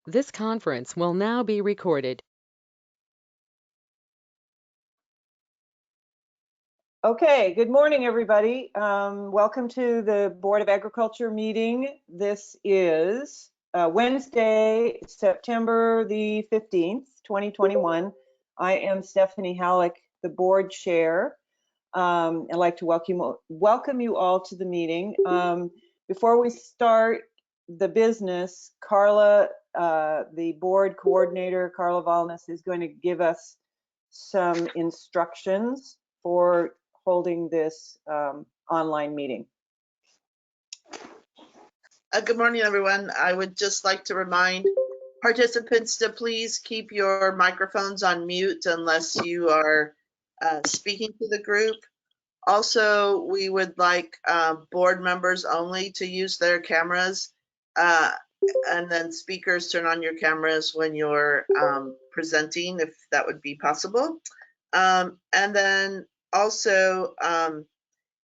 This conference will now be recorded. Okay, good morning, everybody. Welcome to the Board of Agriculture meeting. This is Wednesday, September the 15th, 2021. I am Stephanie Halleck, the board chair. I'd like to welcome you all to the meeting. Before we start the business, Carla, the board coordinator, Carla Valnes, is going to give us some instructions for holding this online meeting. Good morning, everyone. I would just like to remind participants to please keep your microphones on mute unless you are speaking to the group. Also, we would like board members only to use their cameras, and then speakers turn on your cameras when you're presenting, if that would be possible. And then also,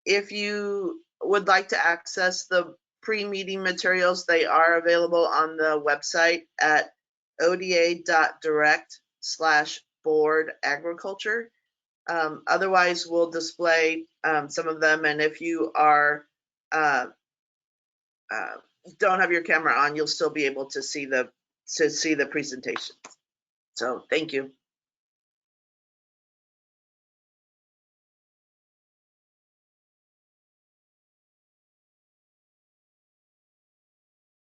if you would like to access the pre-meeting materials, they are available on the website at oda.direct/board-agriculture. Otherwise, we'll display some of them, and if you are don't have your camera on, you'll still be able to see the presentation. So thank you.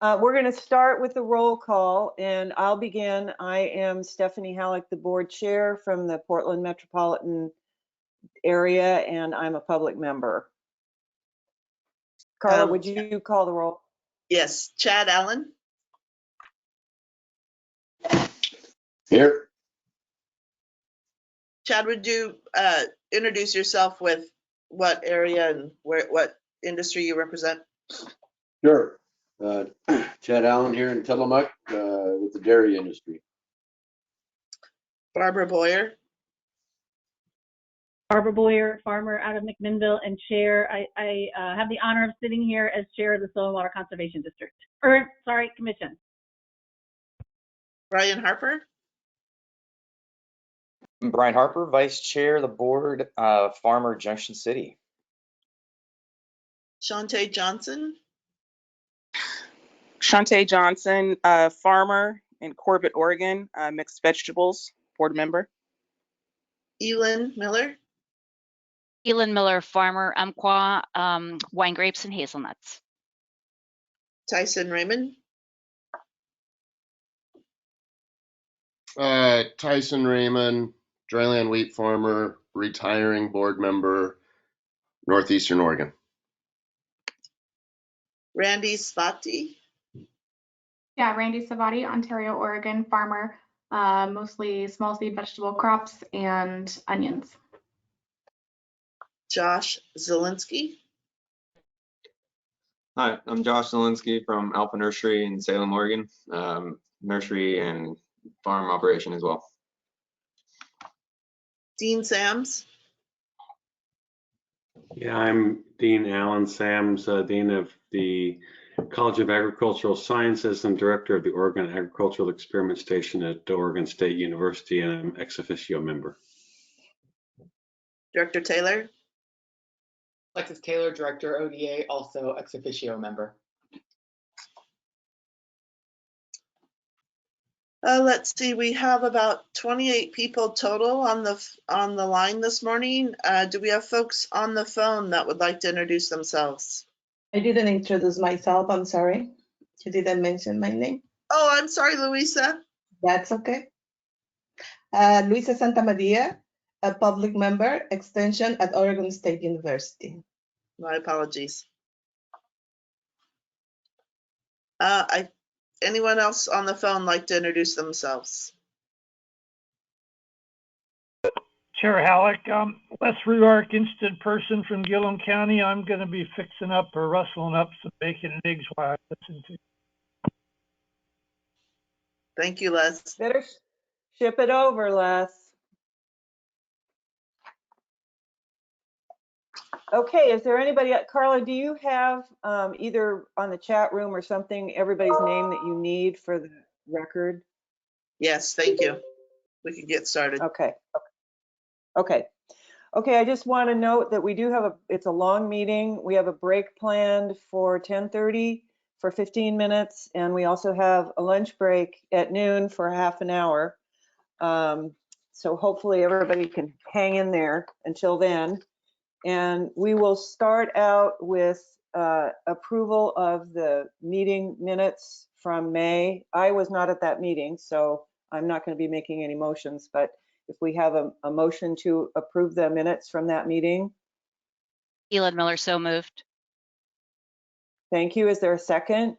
We're going to start with the roll call, and I'll begin. I am Stephanie Halleck, the board chair from the Portland metropolitan area, and I'm a public member. Carla, would you call the roll? Yes, Chad Allen. Here. Chad, would you introduce yourself with what area and what industry you represent? Sure. Chad Allen here in Tillamook with the dairy industry. Barbara Boyer. Barbara Boyer, farmer out of McMinnville and chair. I have the honor of sitting here as chair of the Soil and Water Conservation District, Commission. Brian Harper. Brian Harper, Vice Chair of the Board, Farmer, Junction City. Shaunte Johnson. Shaunte Johnson, farmer in Corbett, Oregon, mixed vegetables, board member. Elin Miller. Elin Miller, farmer, Umpqua, wine grapes and hazelnuts. Tyson Raymond. Tyson Raymond, dryland wheat farmer, retiring board member, Northeastern Oregon. Randy Spati. Yeah, Randy Savati, Ontario, Oregon, farmer, mostly small seed vegetable crops and onions. Josh Zielinski. Hi, I'm Josh Zielinski from Alpha Nursery in Salem, Oregon. Nursery and farm operation as well. Dean Sams. Yeah, I'm Dean Allen Sams, Dean of the College of Agricultural Sciences and Director of the Oregon Agricultural Experiment Station at Oregon State University, and I'm ex officio member. Director Taylor. Alexis Taylor, Director, ODA, also ex officio member. Let's see, we have about 28 people total on the line this morning. Do we have folks on the phone that would like to introduce themselves? I didn't introduce myself, I'm sorry. You didn't mention my name. Oh, I'm sorry, Luisa. That's okay. Luisa Santamaria, a public member, extension at Oregon State University. My apologies. Anyone else on the phone like to introduce themselves? Chair Halleck, Les Ruark, instant person from Gillum County. I'm going to be fixing up or rustling up some bacon and eggs while I listen to you. Thank you, Les. Better ship it over, Les. Okay, is there anybody, Carla, do you have either on the chat room or something, everybody's name that you need for record? Yes, thank you. We can get started. Okay. Okay, I just want to note that we do have it's a long meeting. We have a break planned for 10:30 for 15 minutes, and we also have a lunch break at noon for half an hour. So hopefully everybody can hang in there until then. And we will start out with approval of the meeting minutes from May. I was not at that meeting, so I'm not going to be making any motions, but if we have a motion to approve the minutes from that meeting. Elin Miller, so moved. Thank you. Is there a second?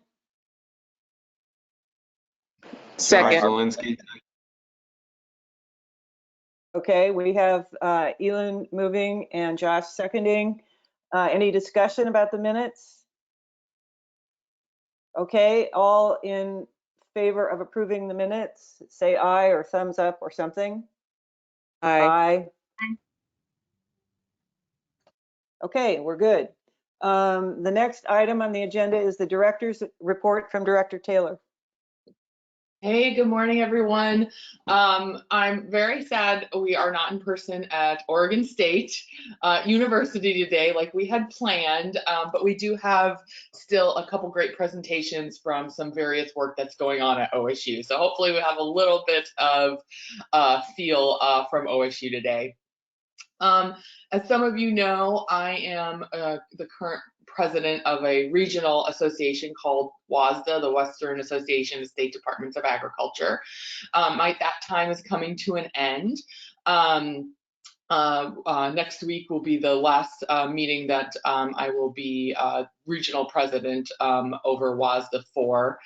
Josh Zielinski. Okay, we have Elin moving and Josh seconding. Any discussion about the minutes? Okay, all in favor of approving the minutes, say aye or thumbs up or something. Aye. Okay, we're good. The next item on the agenda is the director's report from Director Taylor. Hey, good morning, everyone. I'm very sad we are not in person at Oregon State University today like we had planned, but we do have still a couple great presentations from some various work that's going on at OSU. So hopefully we have a little bit of feel from OSU today. As some of you know, I am the current president of a regional association called WASDA, the Western Association of State Departments of Agriculture. That time is coming to an end. Next week will be the last meeting that I will be regional president over WASDA for.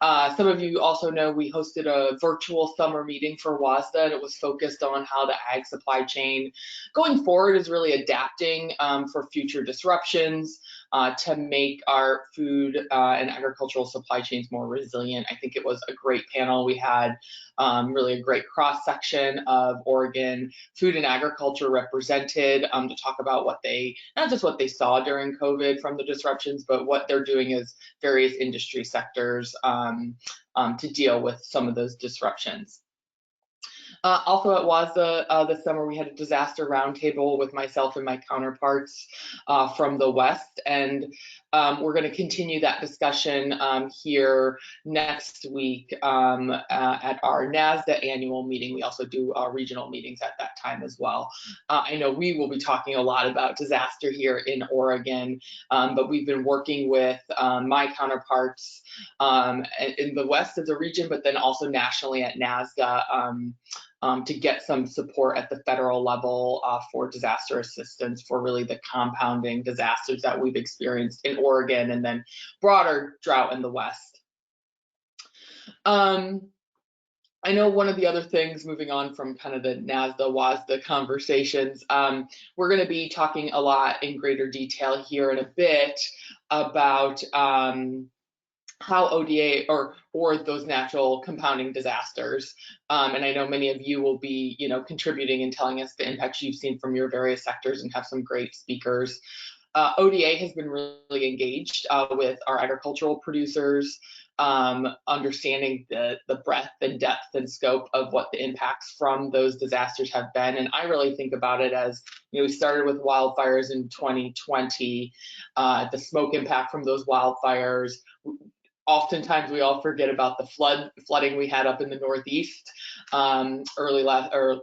Some of you also know we hosted a virtual summer meeting for WASDA, and it was focused on how the ag supply chain going forward is really adapting for future disruptions to make our food and agricultural supply chains more resilient. I think it was a great panel. We had really a great cross section of Oregon food and agriculture represented to talk about what they, not just what they saw during COVID from the disruptions, but what they're doing as various industry sectors to deal with some of those disruptions. Also at WASDA this summer, we had a disaster roundtable with myself and my counterparts from the West, and we're going to continue that discussion here next week at our NASDA annual meeting. We also do regional meetings at that time as well. I know we will be talking a lot about disaster here in Oregon, but we've been working with my counterparts in the West as a region, but then also nationally at NASDA to get some support at the federal level for disaster assistance for really the compounding disasters that we've experienced in Oregon and then broader drought in the West. I know one of the other things, moving on from kind of the NASDA, WASDA conversations, we're going to be talking a lot in greater detail here in a bit about how ODA or those natural compounding disasters. And I know many of you will be, contributing and telling us the impacts you've seen from your various sectors and have some great speakers. ODA has been really engaged with our agricultural producers, understanding the breadth and depth and scope of what the impacts from those disasters have been. And I really think about it as, we started with wildfires in 2020, the smoke impact from those wildfires. Oftentimes we all forget about the flooding we had up in the Northeast winter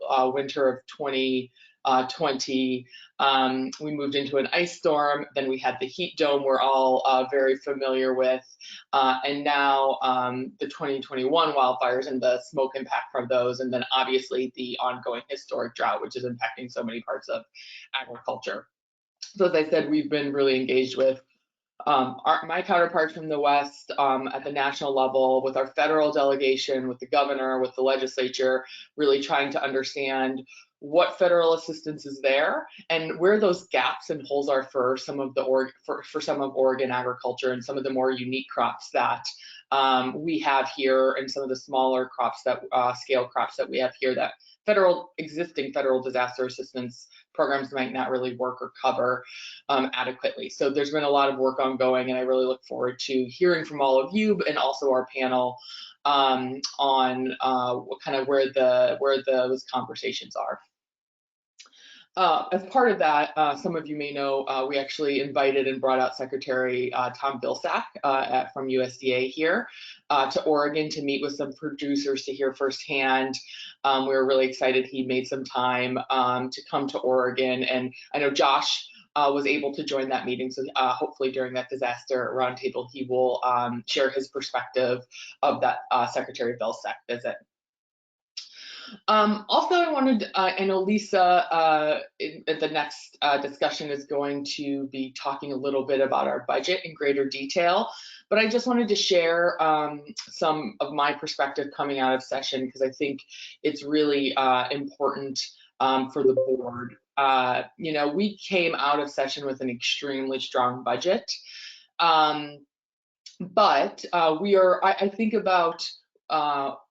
of 2020. We moved into an ice storm, then we had the heat dome we're all very familiar with, and now the 2021 wildfires and the smoke impact from those, and then obviously the ongoing historic drought, which is impacting so many parts of agriculture. So as I said, we've been really engaged with my counterparts from the West at the national level, with our federal delegation, with the governor, with the legislature, really trying to understand what federal assistance is there and where those gaps and holes are for some of the for some of Oregon agriculture and some of the more unique crops that we have here, and some of the smaller crops that scale crops that we have here that existing federal disaster assistance programs might not really work or cover adequately. So there's been a lot of work ongoing, and I really look forward to hearing from all of you and also our panel on kind of where those conversations are. As part of that, some of you may know, we actually invited and brought out Secretary Tom Vilsack from USDA here to Oregon to meet with some producers to hear firsthand. We were really excited he made some time to come to Oregon, and I know Josh was able to join that meeting, so hopefully during that disaster roundtable he will share his perspective of that Secretary Vilsack visit. Also, I wanted, I know Lisa at the next discussion is going to be talking a little bit about our budget in greater detail, but I just wanted to share some of my perspective coming out of session, because I think it's really important for the board. You know, we came out of session with an extremely strong budget, but I think about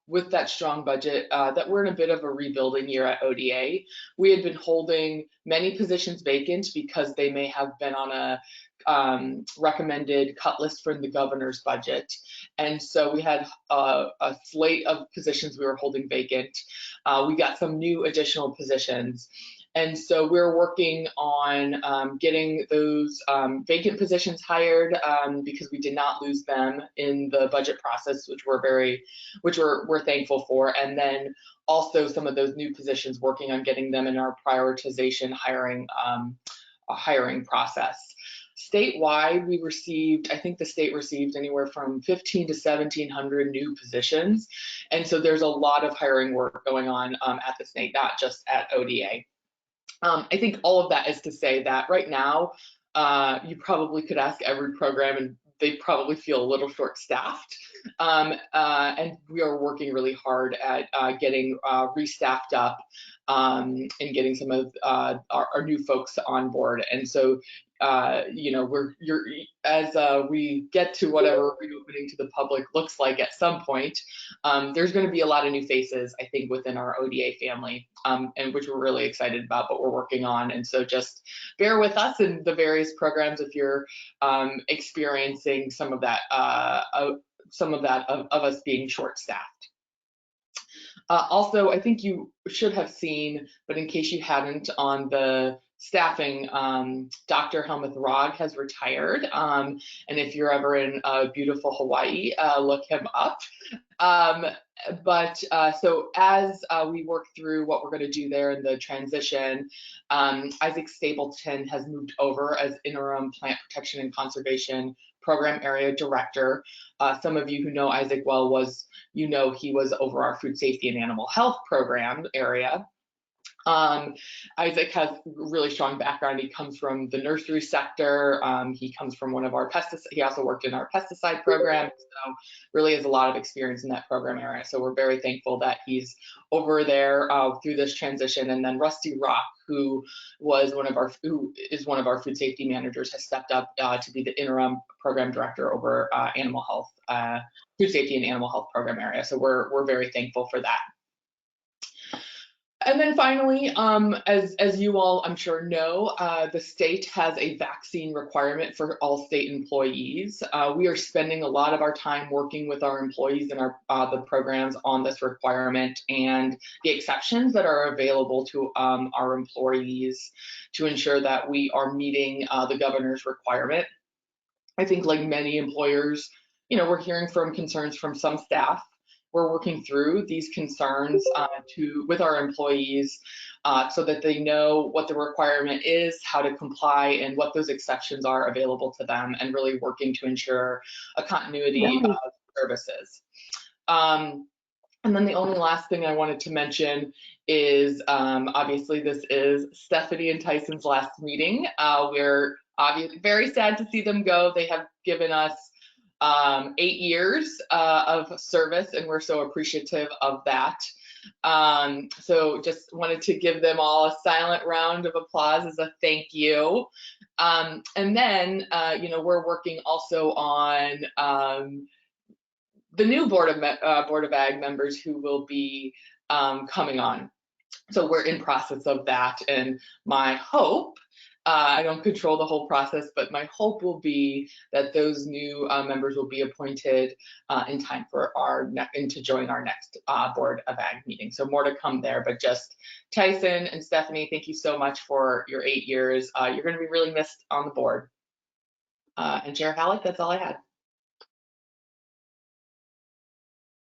with that strong budget, that we're in a bit of a rebuilding year at ODA. We had been holding many positions vacant because they may have been on a recommended cut list from the governor's budget. And so we had a slate of positions we were holding vacant. We got some new additional positions. And so we're working on getting those vacant positions hired because we did not lose them in the budget process, which we're thankful for. And then also some of those new positions, working on getting them in our prioritization hiring process. Statewide, we received, I think the state received anywhere from 1,500 to 1,700 new positions. And so there's a lot of hiring work going on at the state, not just at ODA. I think all of that is to say that right now, you probably could ask every program and they probably feel a little short-staffed. And we are working really hard at getting restaffed up and getting some of our new folks on board. And so, you know, as we get to whatever reopening to the public looks like at some point, there's going to be a lot of new faces, I think, within our ODA family, and which we're really excited about, but we're working on. And so just bear with us in the various programs if you're experiencing some of that of us being short-staffed. Also, I think you should have seen, but in case you hadn't, on the staffing, Dr. Helmuth Rogg has retired. And if you're ever in beautiful Hawaii, look him up. So as we work through what we're going to do there in the transition, Isaac Stapleton has moved over as interim plant protection and conservation program area director. Some of you who know Isaac well he was over our food safety and animal health program area. Isaac has a really strong background. He comes from the nursery sector. He comes from one of our he also worked in our pesticide program. So really has a lot of experience in that program area. So we're very thankful that he's over there through this transition. And then Rusty Rock, who is one of our food safety managers, has stepped up to be the interim program director over animal health, food safety and animal health program area. So we're very thankful for that. And then finally, as you all I'm sure know, the state has a vaccine requirement for all state employees. We are spending a lot of our time working with our employees and the programs on this requirement and the exceptions that are available to our employees to ensure that we are meeting the governor's requirement. I think, like many employers, you know, we're hearing from concerns from some staff. We're working through these concerns with our employees so that they know what the requirement is, how to comply, and what those exceptions are available to them, and really working to ensure a continuity of services. And then the only last thing I wanted to mention is obviously this is Stephanie and Tyson's last meeting. We're obviously very sad to see them go. They have given us 8 years of service, and we're so appreciative of that. So just wanted to give them all a silent round of applause as a thank you. And then, you know, we're working also on the new Board of Ag members who will be coming on. So we're in process of that, and my hope I don't control the whole process, but my hope will be that those new members will be appointed in time for to join our next Board of Ag meeting. So more to come there, but just Tyson and Stephanie, thank you so much for your 8 years. You're going to be really missed on the board. And Chair Halleck, that's all I had.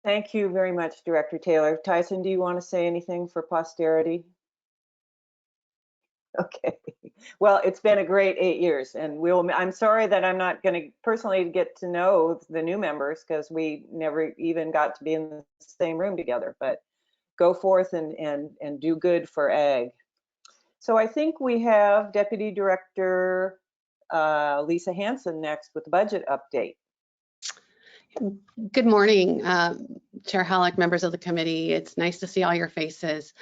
Thank you very much, Director Taylor. Tyson, do you want to say anything for posterity? Okay. Well, it's been a great 8 years, and I'm sorry that I'm not going to personally get to know the new members because we never even got to be in the same room together, but go forth and do good for ag. So I think we have Deputy Director Lisa Hanson next with the budget update. Good morning, Chair Halleck, members of the committee. It's nice to see all your faces.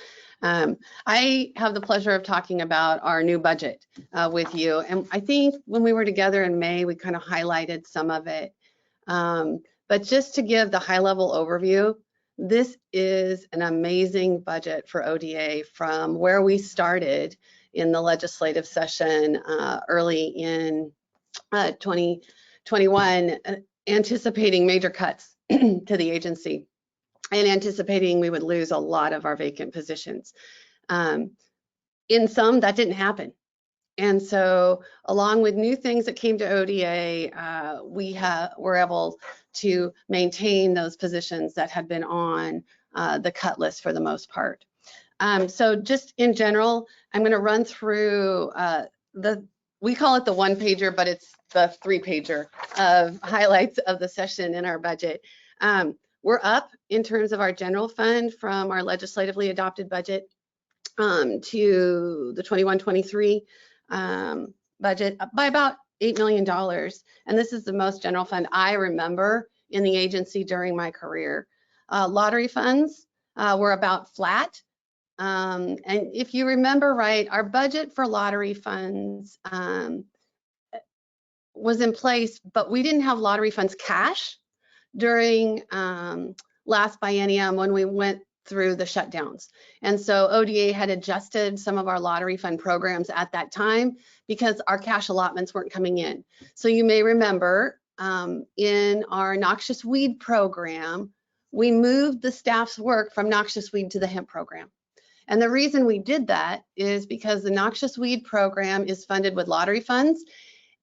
I have the pleasure of talking about our new budget with you. And I think when we were together in May, we kind of highlighted some of it. But just to give the high level overview, this is an amazing budget for ODA from where we started in the legislative session early in 2021, anticipating major cuts to the agency and anticipating we would lose a lot of our vacant positions. In some, that didn't happen. And so along with new things that came to ODA, we were able to maintain those positions that had been on the cut list for the most part. So just in general, I'm going to run through we call it the one pager, but it's the 3-pager of highlights of the session in our budget. We're up in terms of our general fund from our legislatively adopted budget to the 21-23 budget by about $8 million. And this is the most general fund I remember in the agency during my career. Lottery funds were about flat. And if you remember right, our budget for lottery funds was in place, but we didn't have lottery funds cash during last biennium when we went through the shutdowns. And so ODA had adjusted some of our lottery fund programs at that time because our cash allotments weren't coming in. So you may remember in our noxious weed program, we moved the staff's work from noxious weed to the hemp program. And the reason we did that is because the noxious weed program is funded with lottery funds,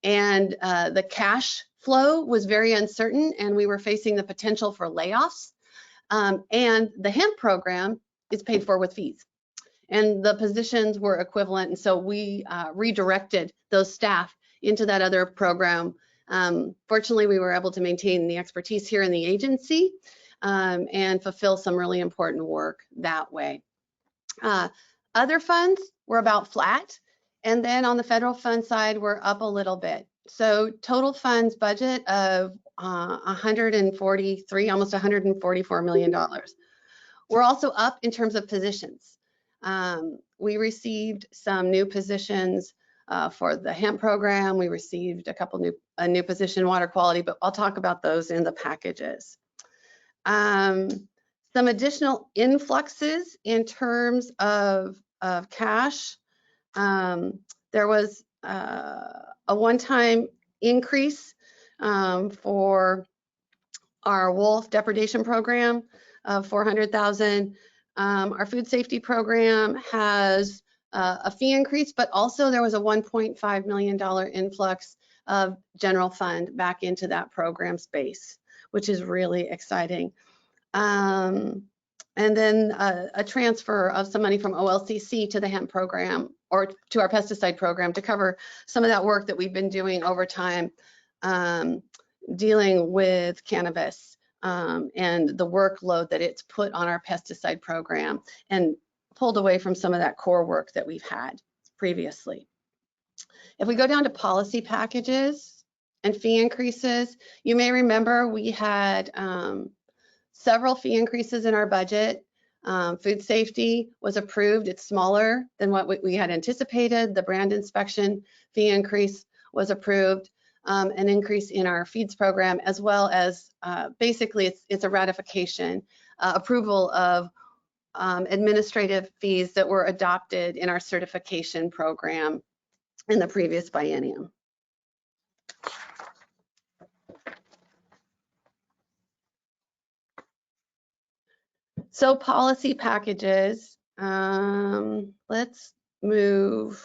and the cash flow was very uncertain, and we were facing the potential for layoffs. And the hemp program is paid for with fees, and the positions were equivalent. And so we redirected those staff into that other program. Fortunately, we were able to maintain the expertise here in the agency and fulfill some really important work that way. Other funds were about flat. And then on the federal fund side, we're up a little bit. So total funds budget of almost $144 million. We're also up in terms of positions. We received some new positions for the hemp program. We received a new position in water quality, but I'll talk about those in the packages. Some additional influxes in terms of cash. There was a one-time increase for our wolf depredation program of $400,000. Our food safety program has a fee increase, but also there was a $1.5 million influx of general fund back into that program space, which is really exciting. And then a transfer of some money from OLCC to the hemp program or to our pesticide program to cover some of that work that we've been doing over time, dealing with cannabis and the workload that it's put on our pesticide program and pulled away from some of that core work that we've had previously. If we go down to policy packages and fee increases, you may remember we had several fee increases in our budget. Food safety was approved. It's smaller than what we had anticipated. The brand inspection fee increase was approved. An increase in our feeds program, as well as basically it's a ratification, approval of administrative fees that were adopted in our certification program in the previous biennium. So policy packages, let's move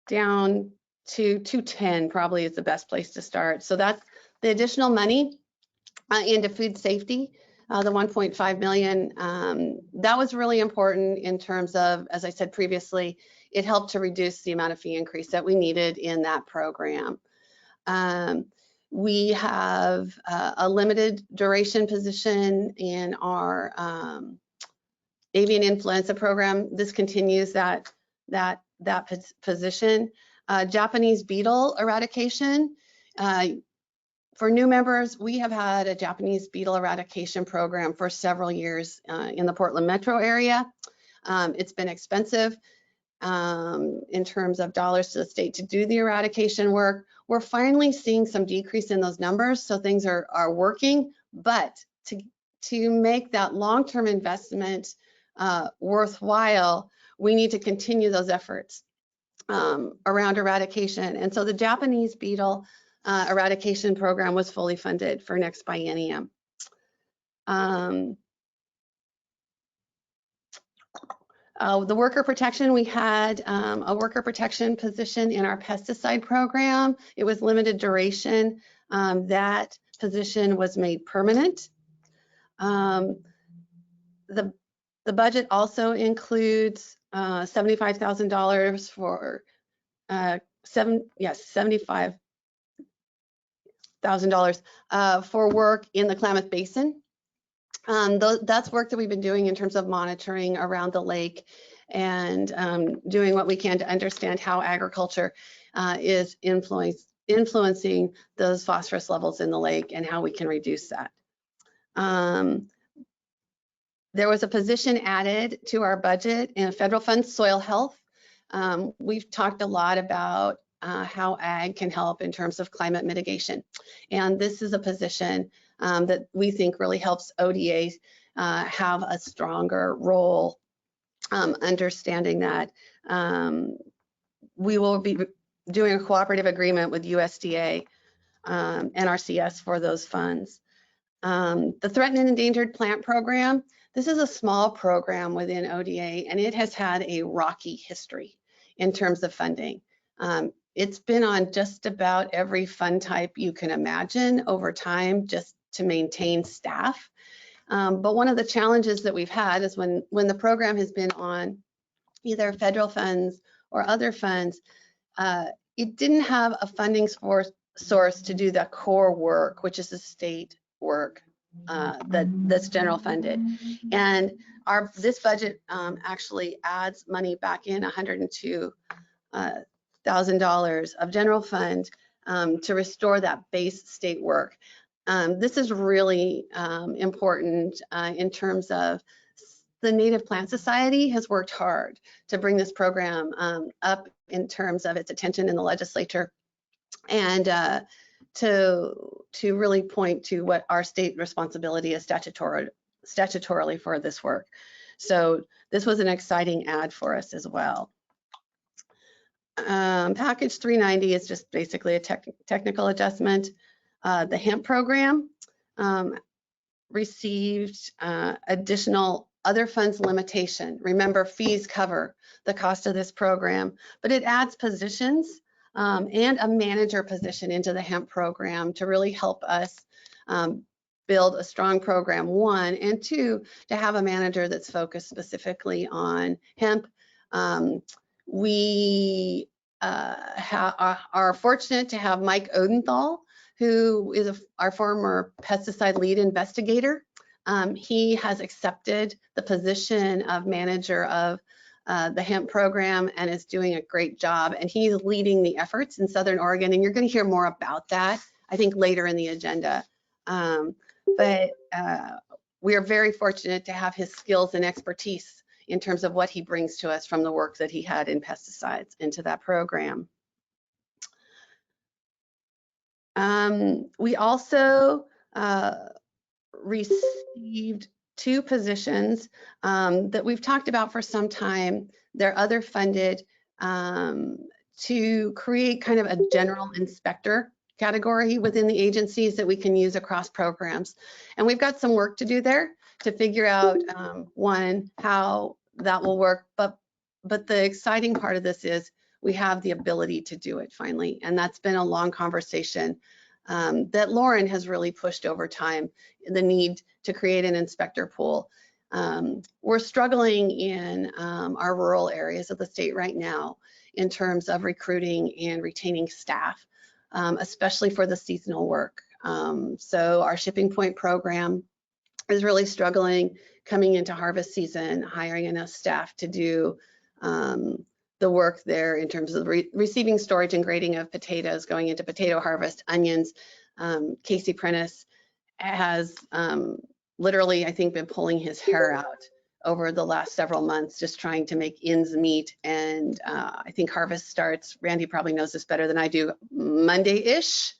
down to 210 probably is the best place to start. So that's the additional money into food safety, the 1.5 million. That was really important in terms of, as I said previously, it helped to reduce the amount of fee increase that we needed in that program. We have a limited duration position in our avian influenza program. This continues that position. Japanese beetle eradication. For new members, we have had a Japanese beetle eradication program for several years in the Portland metro area. It's been expensive in terms of dollars to the state to do the eradication work. We're finally seeing some decrease in those numbers, so things are working, but to make that long-term investment worthwhile, we need to continue those efforts around eradication. And so the Japanese beetle eradication program was fully funded for next biennium. The worker protection, we had a worker protection position in our pesticide program. It was limited duration. That position was made permanent. The budget also includes $75,000 for $75,000 for work in the Klamath Basin. That's work that we've been doing in terms of monitoring around the lake and doing what we can to understand how agriculture is influencing those phosphorus levels in the lake and how we can reduce that. There was a position added to our budget in federal funds, soil health. We've talked a lot about how ag can help in terms of climate mitigation. And this is a position that we think really helps ODAs have a stronger role, understanding that we will be doing a cooperative agreement with USDA NRCS for those funds. The Threatened and Endangered Plant Program, this is a small program within ODA, and it has had a rocky history in terms of funding. It's been on just about every fund type you can imagine over time just to maintain staff. But one of the challenges that we've had is when the program has been on either federal funds or other funds, it didn't have a funding source to do the core work, which is the state work that's general funded. And this budget actually adds money back in, $102,000 of general fund to restore that base state work. This is really important in terms of the Native Plant Society has worked hard to bring this program up in terms of its attention in the legislature and to really point to what our state responsibility is statutorily for this work. So this was an exciting add for us as well. Package 390 is just basically a technical adjustment. The hemp program received additional other funds limitation. Remember, fees cover the cost of this program, but it adds positions and a manager position into the hemp program to really help us build a strong program, one, and two, to have a manager that's focused specifically on hemp. We are fortunate to have Mike Odenthal, who is our former pesticide lead investigator. He has accepted the position of manager of the hemp program and is doing a great job. And he's leading the efforts in Southern Oregon. And you're going to hear more about that, I think, later in the agenda. But we are very fortunate to have his skills and expertise in terms of what he brings to us from the work that he had in pesticides into that program. We also received two positions that we've talked about for some time. They're other funded to create kind of a general inspector category within the agencies that we can use across programs. And we've got some work to do there to figure out, one, how that will work. But the exciting part of this is we have the ability to do it finally. And that's been a long conversation that Lauren has really pushed over time, the need to create an inspector pool. We're struggling in our rural areas of the state right now in terms of recruiting and retaining staff, especially for the seasonal work. So our shipping point program is really struggling coming into harvest season, hiring enough staff to do the work there in terms of receiving, storage, and grading of potatoes going into potato harvest, onions. Casey Prentice has literally, I think, been pulling his hair out over the last several months, just trying to make ends meet. And I think harvest starts, Randy probably knows this better than I do, Monday-ish.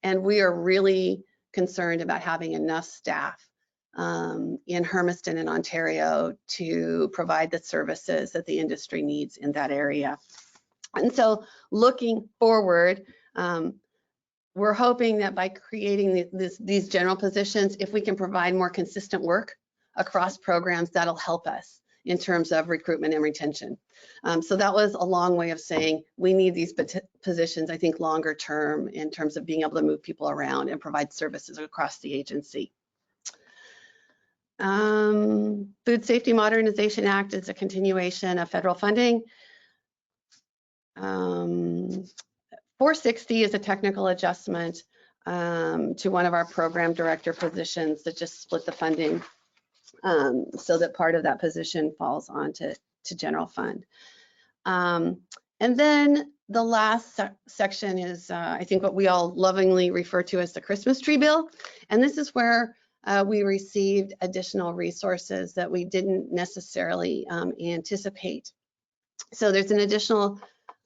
And we are really concerned about having enough staff in Hermiston and Ontario to provide the services that the industry needs in that area. And so looking forward, we're hoping that by creating these general positions, if we can provide more consistent work across programs, that'll help us in terms of recruitment and retention. So that was a long way of saying we need these positions, I think, longer term in terms of being able to move people around and provide services across the agency. Food Safety Modernization Act is a continuation of federal funding. 460 is a technical adjustment to one of our program director positions that just split the funding so that part of that position falls onto general fund. And then the last section is, I think, what we all lovingly refer to as the Christmas tree bill. And this is where we received additional resources that we didn't necessarily anticipate. So there's an additional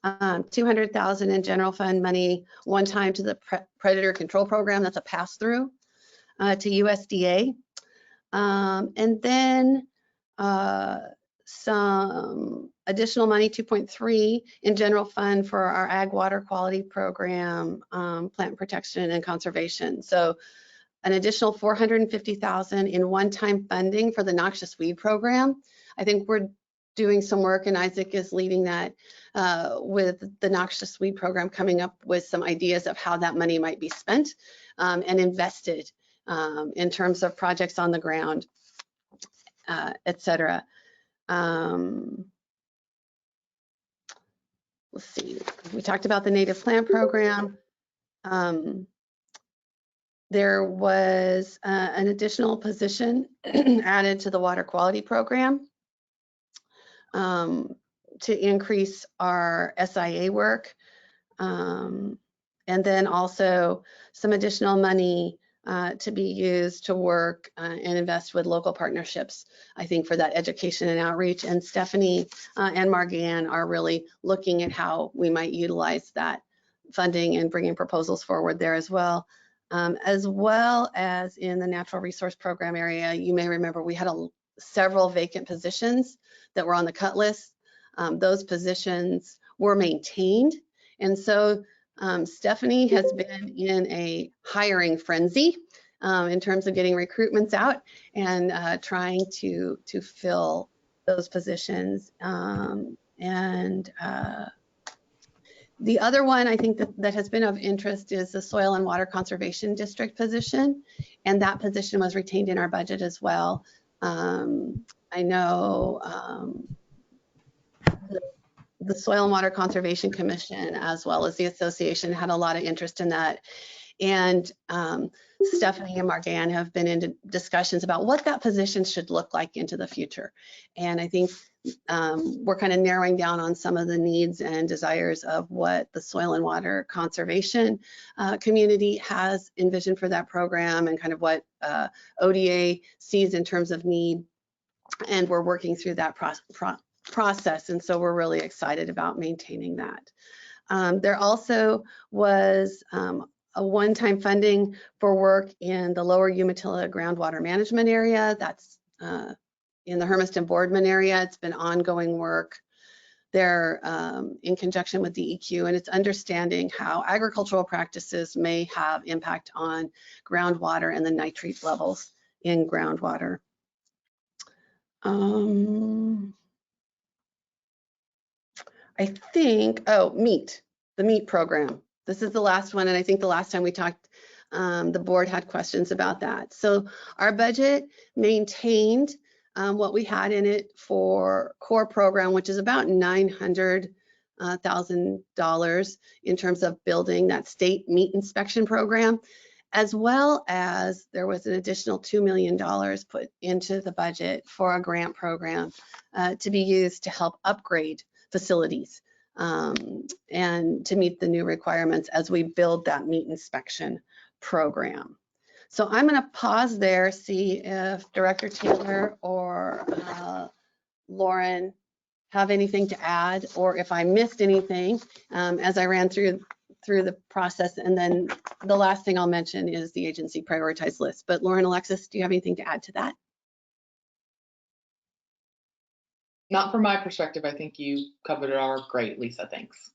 $200,000 in general fund money one time to the predator control program. That's a pass through to USDA. And then some additional money, 2.3 in general fund for our ag water quality program, plant protection and conservation. So an additional 450,000 in one-time funding for the noxious weed program. I think we're doing some work, and Isaac is leading that with the noxious weed program, coming up with some ideas of how that money might be spent and invested in terms of projects on the ground, et cetera. Let's see, we talked about the native plant program. There was an additional position added to the water quality program to increase our SIA work. And then also some additional money to be used to work and invest with local partnerships, I think, for that education and outreach. And Stephanie and Margan are really looking at how we might utilize that funding and bringing proposals forward there as well. As well as in the natural resource program area, you may remember we had several vacant positions that were on the cut list. Those positions were maintained. And so Stephanie has been in a hiring frenzy in terms of getting recruitments out and trying to fill those positions. The other one I think that has been of interest is the Soil and Water Conservation District position, and that position was retained in our budget as well. I know the Soil and Water Conservation Commission, as well as the association, had a lot of interest in that. And Stephanie and Margan have been into discussions about what that position should look like into the future. And I think we're kind of narrowing down on some of the needs and desires of what the soil and water conservation community has envisioned for that program and kind of what ODA sees in terms of need. And we're working through that process. And so we're really excited about maintaining that. There also was a one-time funding for work in the lower Umatilla groundwater management area. That's in the Hermiston Boardman area. It's been ongoing work there in conjunction with DEQ, and it's understanding how agricultural practices may have impact on groundwater and the nitrate levels in groundwater. I think, oh, the meat program. This is the last one, and I think the last time we talked, the board had questions about that. So our budget maintained what we had in it for core program, which is about $900,000 in terms of building that state meat inspection program, as well as there was an additional $2 million put into the budget for a grant program to be used to help upgrade facilities and to meet the new requirements as we build that meat inspection program. So I'm going to pause there, see if Director Taylor or Lauren have anything to add, or if I missed anything as I ran through the process. And then the last thing I'll mention is the agency prioritized list. But Lauren, Alexis, do you have anything to add to that? Not from my perspective. I think you covered it all great, Lisa. Thanks.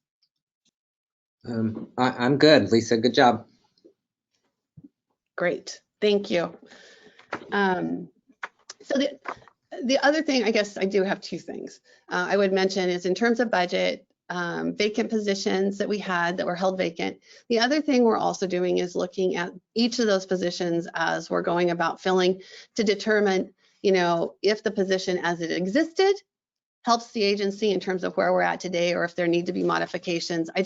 I'm good, Lisa. Good job. Great, thank you. So the other thing, I guess I do have two things I would mention is in terms of budget, vacant positions that we had that were held vacant. The other thing we're also doing is looking at each of those positions as we're going about filling to determine, if the position as it existed helps the agency in terms of where we're at today, or if there need to be modifications. I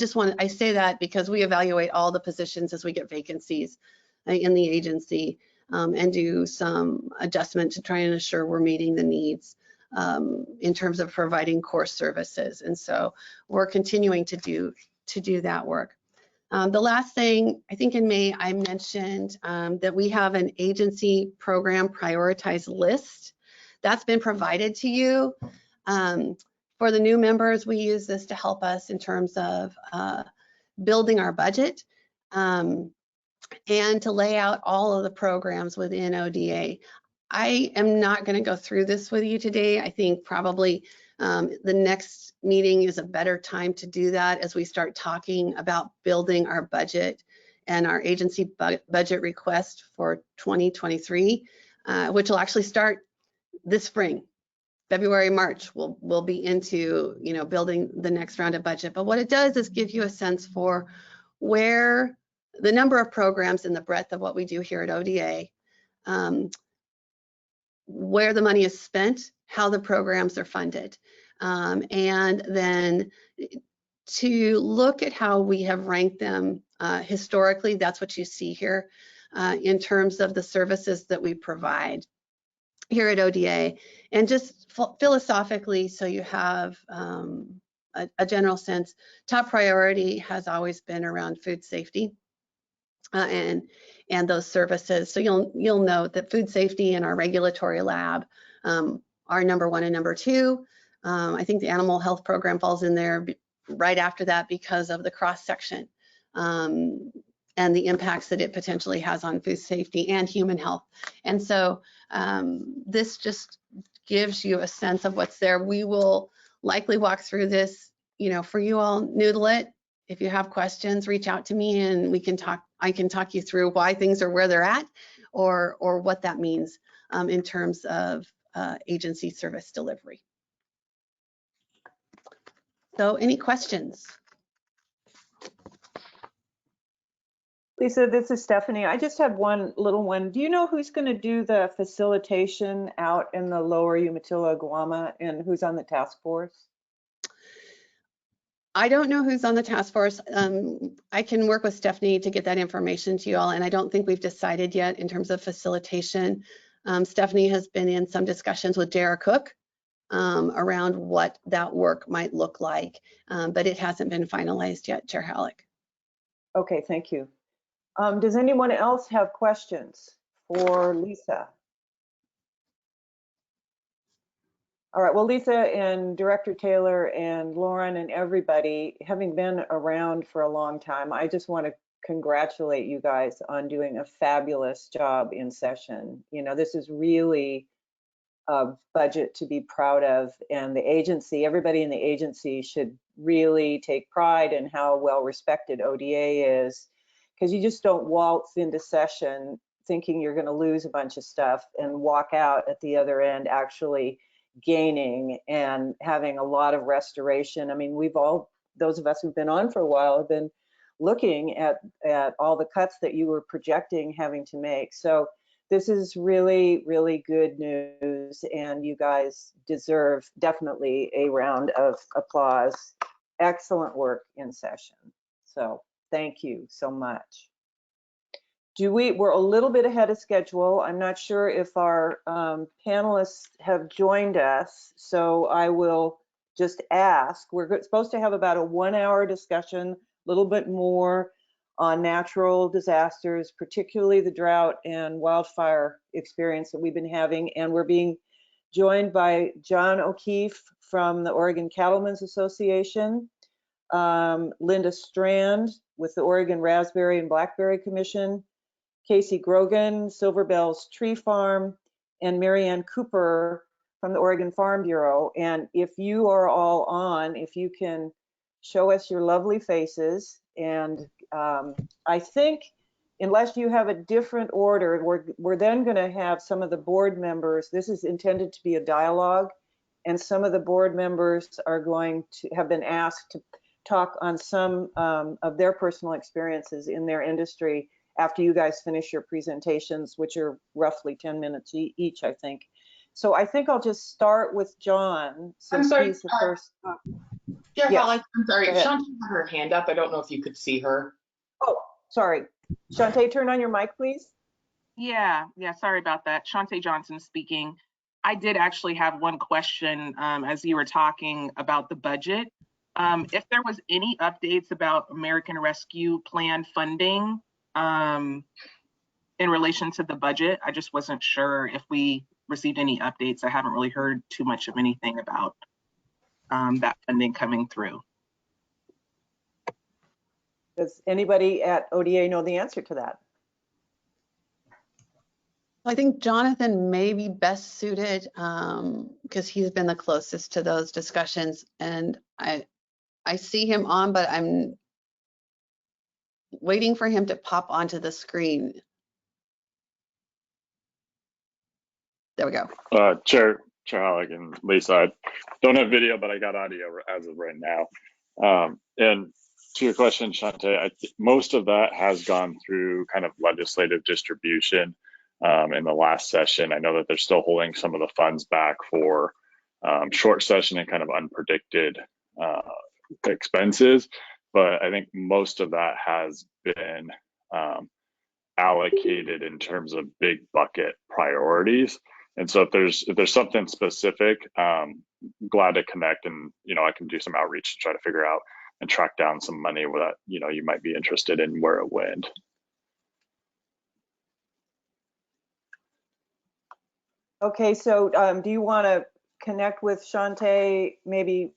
say that because we evaluate all the positions as we get vacancies in the agency and do some adjustment to try and ensure we're meeting the needs in terms of providing core services. And so we're continuing to do that work. The last thing, I think in May, I mentioned that we have an agency program prioritized list that's been provided to you. For the new members, we use this to help us in terms of building our budget and to lay out all of the programs within ODA. I am not going to go through this with you today. I think probably the next meeting is a better time to do that as we start talking about building our budget and our agency budget request for 2023, which will actually start this spring. February, March, we'll be into building the next round of budget. But what it does is give you a sense for where the number of programs and the breadth of what we do here at ODA, where the money is spent, how the programs are funded, and then to look at how we have ranked them historically. That's what you see here in terms of the services that we provide here at ODA, and just philosophically, so you have a general sense. Top priority has always been around food safety and those services. So you'll note that food safety and our regulatory lab are number one and number two. I think the animal health program falls in there right after that because of the cross section and the impacts that it potentially has on food safety and human health. And so this just gives you a sense of what's there. We will likely walk through this, for you all, noodle it. If you have questions, reach out to me and we can talk. I can talk you through why things are where they're at or what that means in terms of agency service delivery. So any questions? Lisa, this is Stephanie. I just have one little one. Do you know who's going to do the facilitation out in the lower Umatilla, Guam, and who's on the task force? I don't know who's on the task force. I can work with Stephanie to get that information to you all, and I don't think we've decided yet in terms of facilitation. Stephanie has been in some discussions with J.R. Cook around what that work might look like, but it hasn't been finalized yet, Chair Halleck. Okay, thank you. Does anyone else have questions for Lisa? All right, well, Lisa and Director Taylor and Lauren and everybody, having been around for a long time, I just want to congratulate you guys on doing a fabulous job in session. This is really budget to be proud of, and the agency, everybody in the agency should really take pride in how well respected ODA is, because you just don't waltz into session thinking you're going to lose a bunch of stuff and walk out at the other end actually gaining and having a lot of restoration. I mean, those of us who've been on for a while have been looking at all the cuts that you were projecting having to make. So this is really, really good news, and you guys deserve definitely a round of applause. Excellent work in session. So thank you so much. We're a little bit ahead of schedule. I'm not sure if our panelists have joined us, so I will just ask. We're supposed to have about a 1-hour discussion, a little bit more on natural disasters, particularly the drought and wildfire experience that we've been having. And we're being joined by John O'Keefe from the Oregon Cattlemen's Association, Linda Strand with the Oregon Raspberry and Blackberry Commission, Casey Grogan, Silver Bells Tree Farm, and Marianne Cooper from the Oregon Farm Bureau. And if you are all on, if you can show us your lovely faces. And I think, unless you have a different order, we're then going to have some of the board members. This is intended to be a dialogue, and some of the board members are going to have been asked to talk on some of their personal experiences in their industry after you guys finish your presentations, which are roughly 10 minutes each, I think. So I think I'll just start with John, since he's the first. Yeah, Yes. Alex, I'm sorry. Shaunte had her hand up. I don't know if you could see her. Oh, sorry. Shaunte, turn on your mic, please. Yeah, sorry about that. Shaunte Johnson speaking. I did actually have one question as you were talking about the budget. If there was any updates about American Rescue Plan funding in relation to the budget. I just wasn't sure if we received any updates. I haven't really heard too much of anything about that funding coming through. Does anybody at ODA know the answer to that? I think Jonathan may be best suited because he's been the closest to those discussions, and I see him on, but I'm waiting for him to pop onto the screen. There we go. Chair Halleck and Lisa, I don't have video, but I got audio as of right now. And to your question, Shaunte, most of that has gone through kind of legislative distribution in the last session. I know that they're still holding some of the funds back for short session and kind of unpredicted expenses, but I think most of that has been allocated in terms of big bucket priorities. And so if there's something specific, glad to connect, and I can do some outreach to try to figure out and track down some money that you might be interested in where it went. Okay, so do you want to connect with Shaunte maybe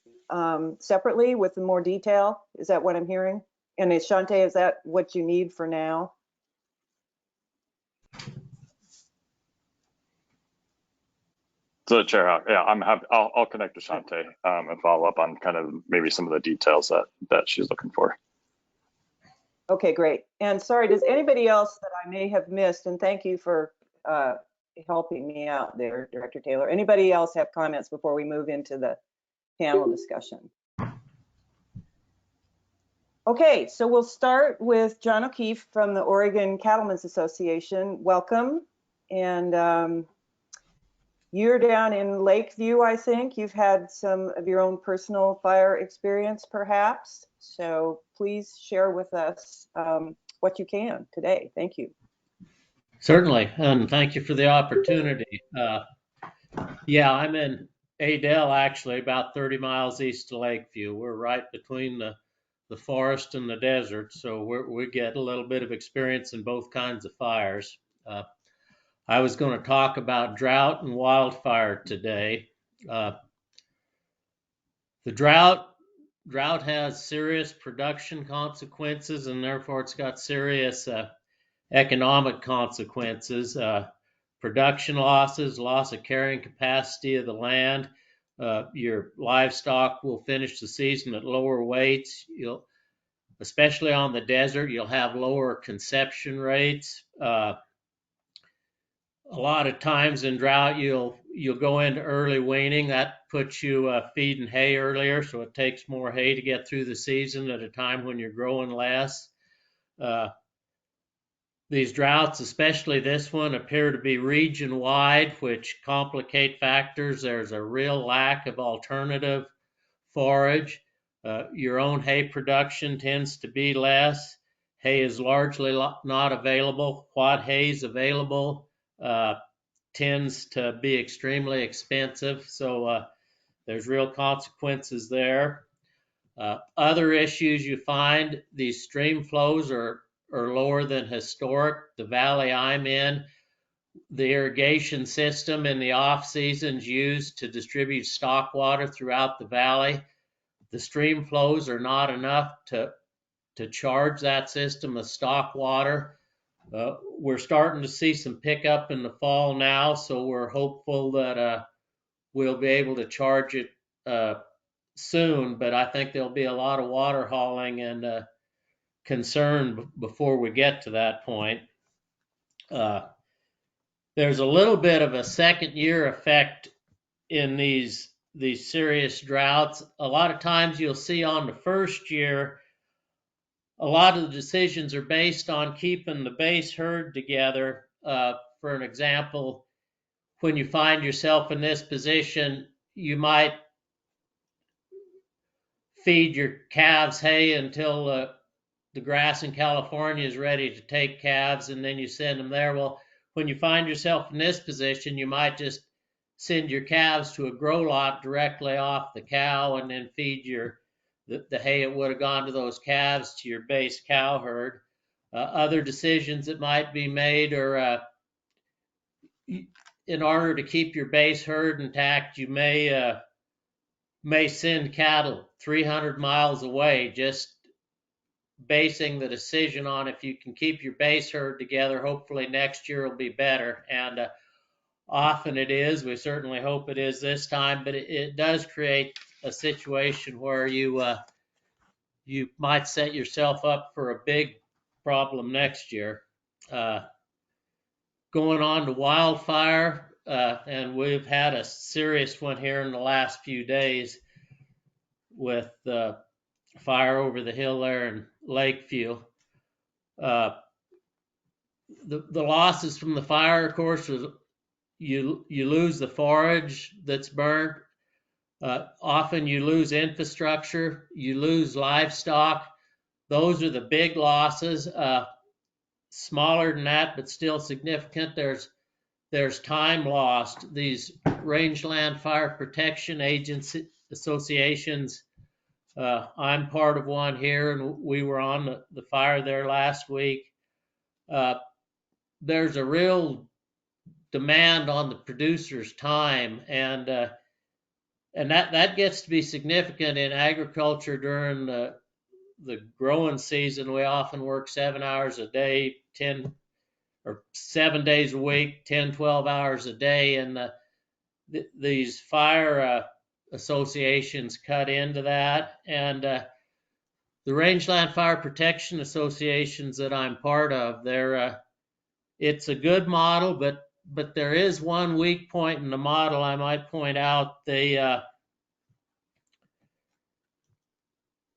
separately with more detail? Is that what I'm hearing? And Shaunte, is that what you need for now? So Chair, yeah, I'm happy. I'll connect to Shaunte and follow up on kind of maybe some of the details that she's looking for. Okay, great. And sorry, does anybody else that I may have missed, and thank you for helping me out there, Director Taylor. Anybody else have comments before we move into the panel discussion? Okay, so we'll start with John O'Keefe from the Oregon Cattlemen's Association. Welcome. And you're down in Lakeview, I think. You've had some of your own personal fire experience, perhaps. So please share with us what you can today. Thank you. Certainly, and thank you for the opportunity. Yeah, I'm in Adel, actually, about 30 miles east of Lakeview. We're right between the forest and the desert, so we get a little bit of experience in both kinds of fires. I was going to talk about drought and wildfire today. The drought has serious production consequences, and therefore it's got serious economic consequences. production losses, loss of carrying capacity of the land. Your livestock will finish the season at lower weights. Especially on the desert, you'll have lower conception rates. A lot of times in drought, you'll go into early weaning. That puts you feeding hay earlier, so it takes more hay to get through the season at a time when you're growing less. These droughts, especially this one, appear to be region-wide, which complicate factors. There's a real lack of alternative forage. Your own hay production tends to be less. Hay is largely not available. What hay is available tends to be extremely expensive, so there's real consequences there. Other issues you find, these stream flows are lower than historic. The valley I'm in, the irrigation system in the off seasons used to distribute stock water throughout the valley. The stream flows are not enough to charge that system of stock water. We're starting to see some pickup in the fall now, so we're hopeful that we'll be able to charge it soon, but I think there'll be a lot of water hauling and concern before we get to that point. There's a little bit of a second year effect in these serious droughts. A lot of times you'll see on the first year, a lot of the decisions are based on keeping the base herd together. For an example, when you find yourself in this position, you might feed your calves hay until the grass in California is ready to take calves, and then you send them there. Well, when you find yourself in this position, you might just send your calves to a grow lot directly off the cow and then feed the hay that would have gone to those calves to your base cow herd. Other decisions that might be made are in order to keep your base herd intact, you may send cattle 300 miles away, just basing the decision on if you can keep your base herd together. Hopefully next year will be better, and often it is. We certainly hope it is this time, but it does create a situation where you might set yourself up for a big problem next year. Going on to wildfire, and we've had a serious one here in the last few days with fire over the hill there in Lakeview. The losses from the fire, of course, was you lose the forage that's burnt. Often you lose infrastructure, you lose livestock. Those are the big losses. Smaller than that, but still significant. There's time lost. These rangeland fire protection agency associations, I'm part of one here, and we were on the fire there last week. There's a real demand on the producer's time, and that gets to be significant in agriculture during the growing season. We often work 7 hours a day, 10 or 7 days a week, 10, 12 hours a day, and these fire associations cut into that. And the rangeland fire protection associations that I'm part of, it's a good model, but there is one weak point in the model I might point out.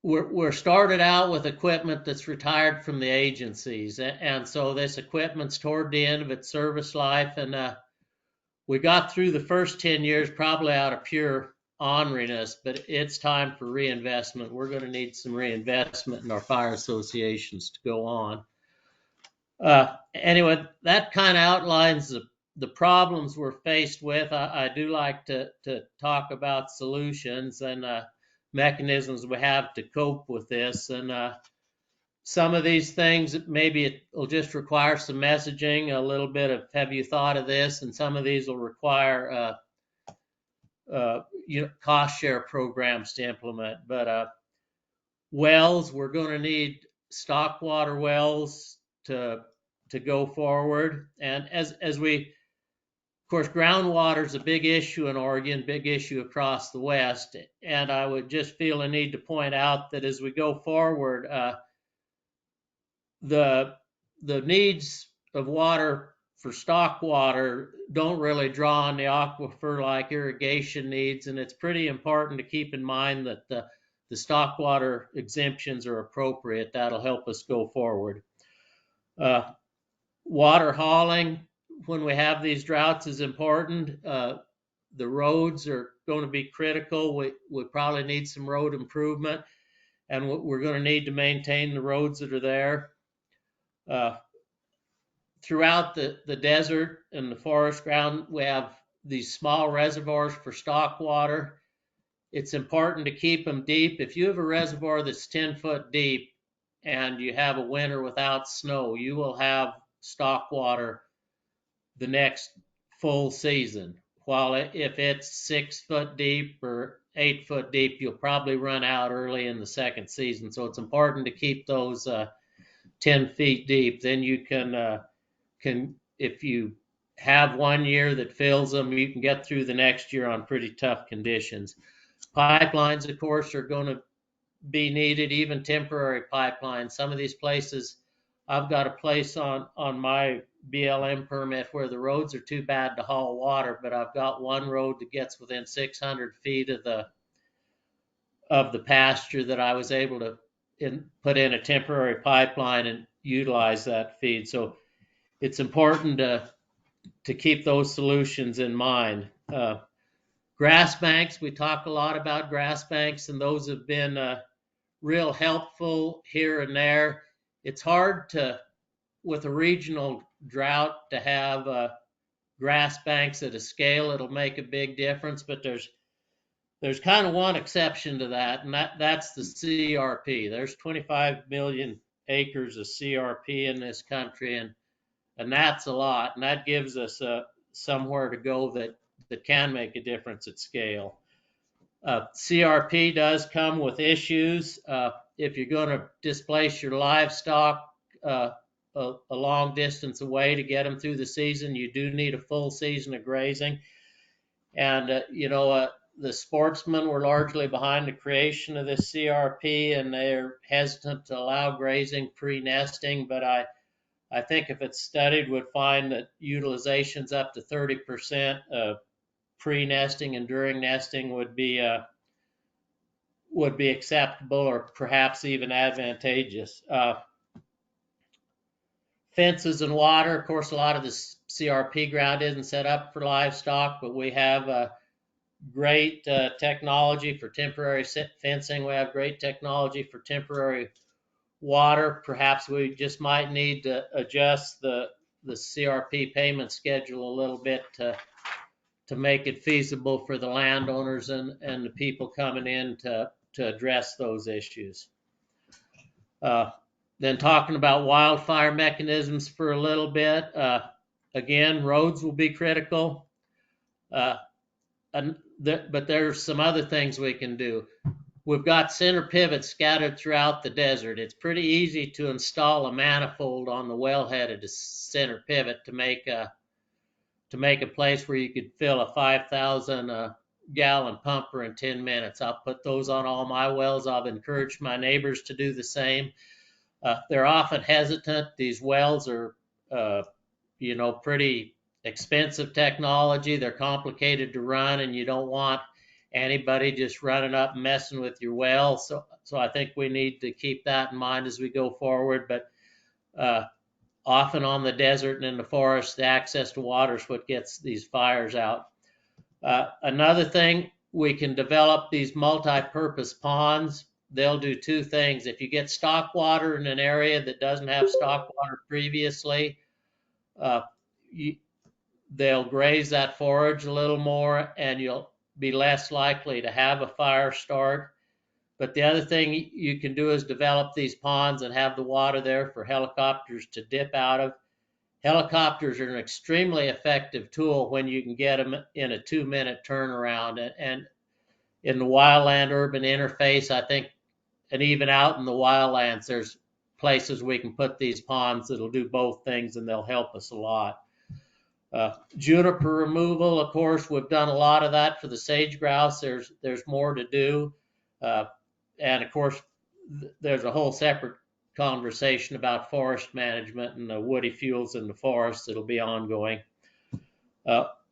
We're started out with equipment that's retired from the agencies, and so this equipment's toward the end of its service life, and we got through the first 10 years probably out of pure orneriness, but it's time for reinvestment. We're going to need some reinvestment in our fire associations to go on. Anyway, that kind of outlines the problems we're faced with. I do like to talk about solutions and mechanisms we have to cope with this, and some of these things maybe it'll just require some messaging, a little bit of have you thought of this, and some of these will require cost share programs to implement. But wells, we're going to need stock water wells to go forward, and as we course, groundwater is a big issue in Oregon, big issue across the West. And I would just feel a need to point out that as we go forward, the needs of water for stock water don't really draw on the aquifer like irrigation needs. And it's pretty important to keep in mind that the stock water exemptions are appropriate. That'll help us go forward. Water hauling, when we have these droughts, is important. The roads are going to be critical. We probably need some road improvement, and we're going to need to maintain the roads that are there. Throughout the desert and the forest ground, we have these small reservoirs for stock water. It's important to keep them deep. If you have a reservoir that's 10 foot deep and you have a winter without snow, you will have stock water the next full season. While if it's 6 foot deep or 8 foot deep, you'll probably run out early in the second season. So it's important to keep those 10 feet deep. Then you can if you have 1 year that fills them, you can get through the next year on pretty tough conditions. Pipelines, of course, are going to be needed, even temporary pipelines. Some of these places, I've got a place on my BLM permit where the roads are too bad to haul water, but I've got one road that gets within 600 feet of the pasture that I was able to put in a temporary pipeline and utilize that feed. So it's important to keep those solutions in mind. Grass banks, we talk a lot about grass banks, and those have been real helpful here and there. It's hard with a regional drought to have grass banks at a scale. It'll make a big difference, but there's kind of one exception to that, and that's the CRP. There's 25 million acres of CRP in this country, and that's a lot, and that gives us somewhere to go that can make a difference at scale. CRP does come with issues. If you're going to displace your livestock a long distance away to get them through the season, you do need a full season of grazing. And, the sportsmen were largely behind the creation of this CRP, and they're hesitant to allow grazing pre-nesting, but I think if it's studied, would find that utilization's up to 30% of pre-nesting and during nesting would be acceptable or perhaps even advantageous. Fences and water, of course, a lot of the CRP ground isn't set up for livestock, but we have great technology for temporary fencing. We have great technology for temporary water. Perhaps we just might need to adjust the CRP payment schedule a little bit to make it feasible for the landowners and the people coming in to address those issues. Then talking about wildfire mechanisms for a little bit. Again, roads will be critical, but there's some other things we can do. We've got center pivots scattered throughout the desert. It's pretty easy to install a manifold on the wellhead at a center pivot to make a place where you could fill a 5,000 gallon pumper in 10 minutes. I'll put those on all my wells. I've encouraged my neighbors to do the same. They're often hesitant. These wells are, pretty expensive technology. They're complicated to run, and you don't want anybody just running up and messing with your well. So I think we need to keep that in mind as we go forward. But often on the desert and in the forest, the access to water is what gets these fires out. Another thing, we can develop these multi-purpose ponds. They'll do two things. If you get stock water in an area that doesn't have stock water previously, they'll graze that forage a little more, and you'll be less likely to have a fire start. But the other thing you can do is develop these ponds and have the water there for helicopters to dip out of. Helicopters are an extremely effective tool when you can get them in a 2-minute turnaround. And in the wildland urban interface, I think, and even out in the wildlands, there's places we can put these ponds that'll do both things, and they'll help us a lot. Juniper removal, of course, we've done a lot of that for the sage grouse. There's more to do. And of course, there's a whole separate conversation about forest management and the woody fuels in the forest that'll be ongoing.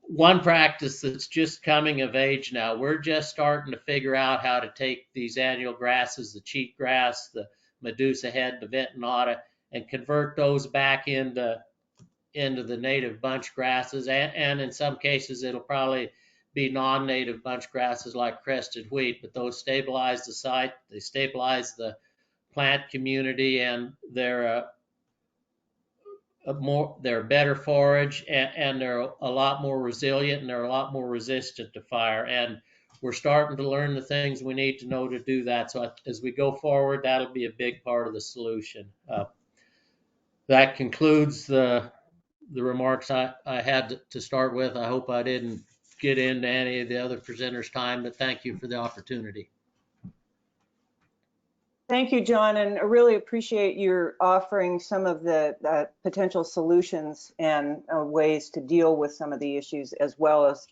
One practice that's just coming of age now, we're just starting to figure out how to take these annual grasses, the cheatgrass, the Medusa head, the ventonata, and convert those back into the native bunch grasses. And in some cases, it'll probably be non-native bunch grasses like crested wheat, but those stabilize the site, they stabilize the plant community, and they're they're better forage, and they're a lot more resilient, and they're a lot more resistant to fire. And we're starting to learn the things we need to know to do that. So as we go forward, that'll be a big part of the solution. That concludes the remarks I had to start with. I hope I didn't get into any of the other presenters' time, but thank you for the opportunity. Thank you, John, and I really appreciate your offering some of the potential solutions and ways to deal with some of the issues, as well as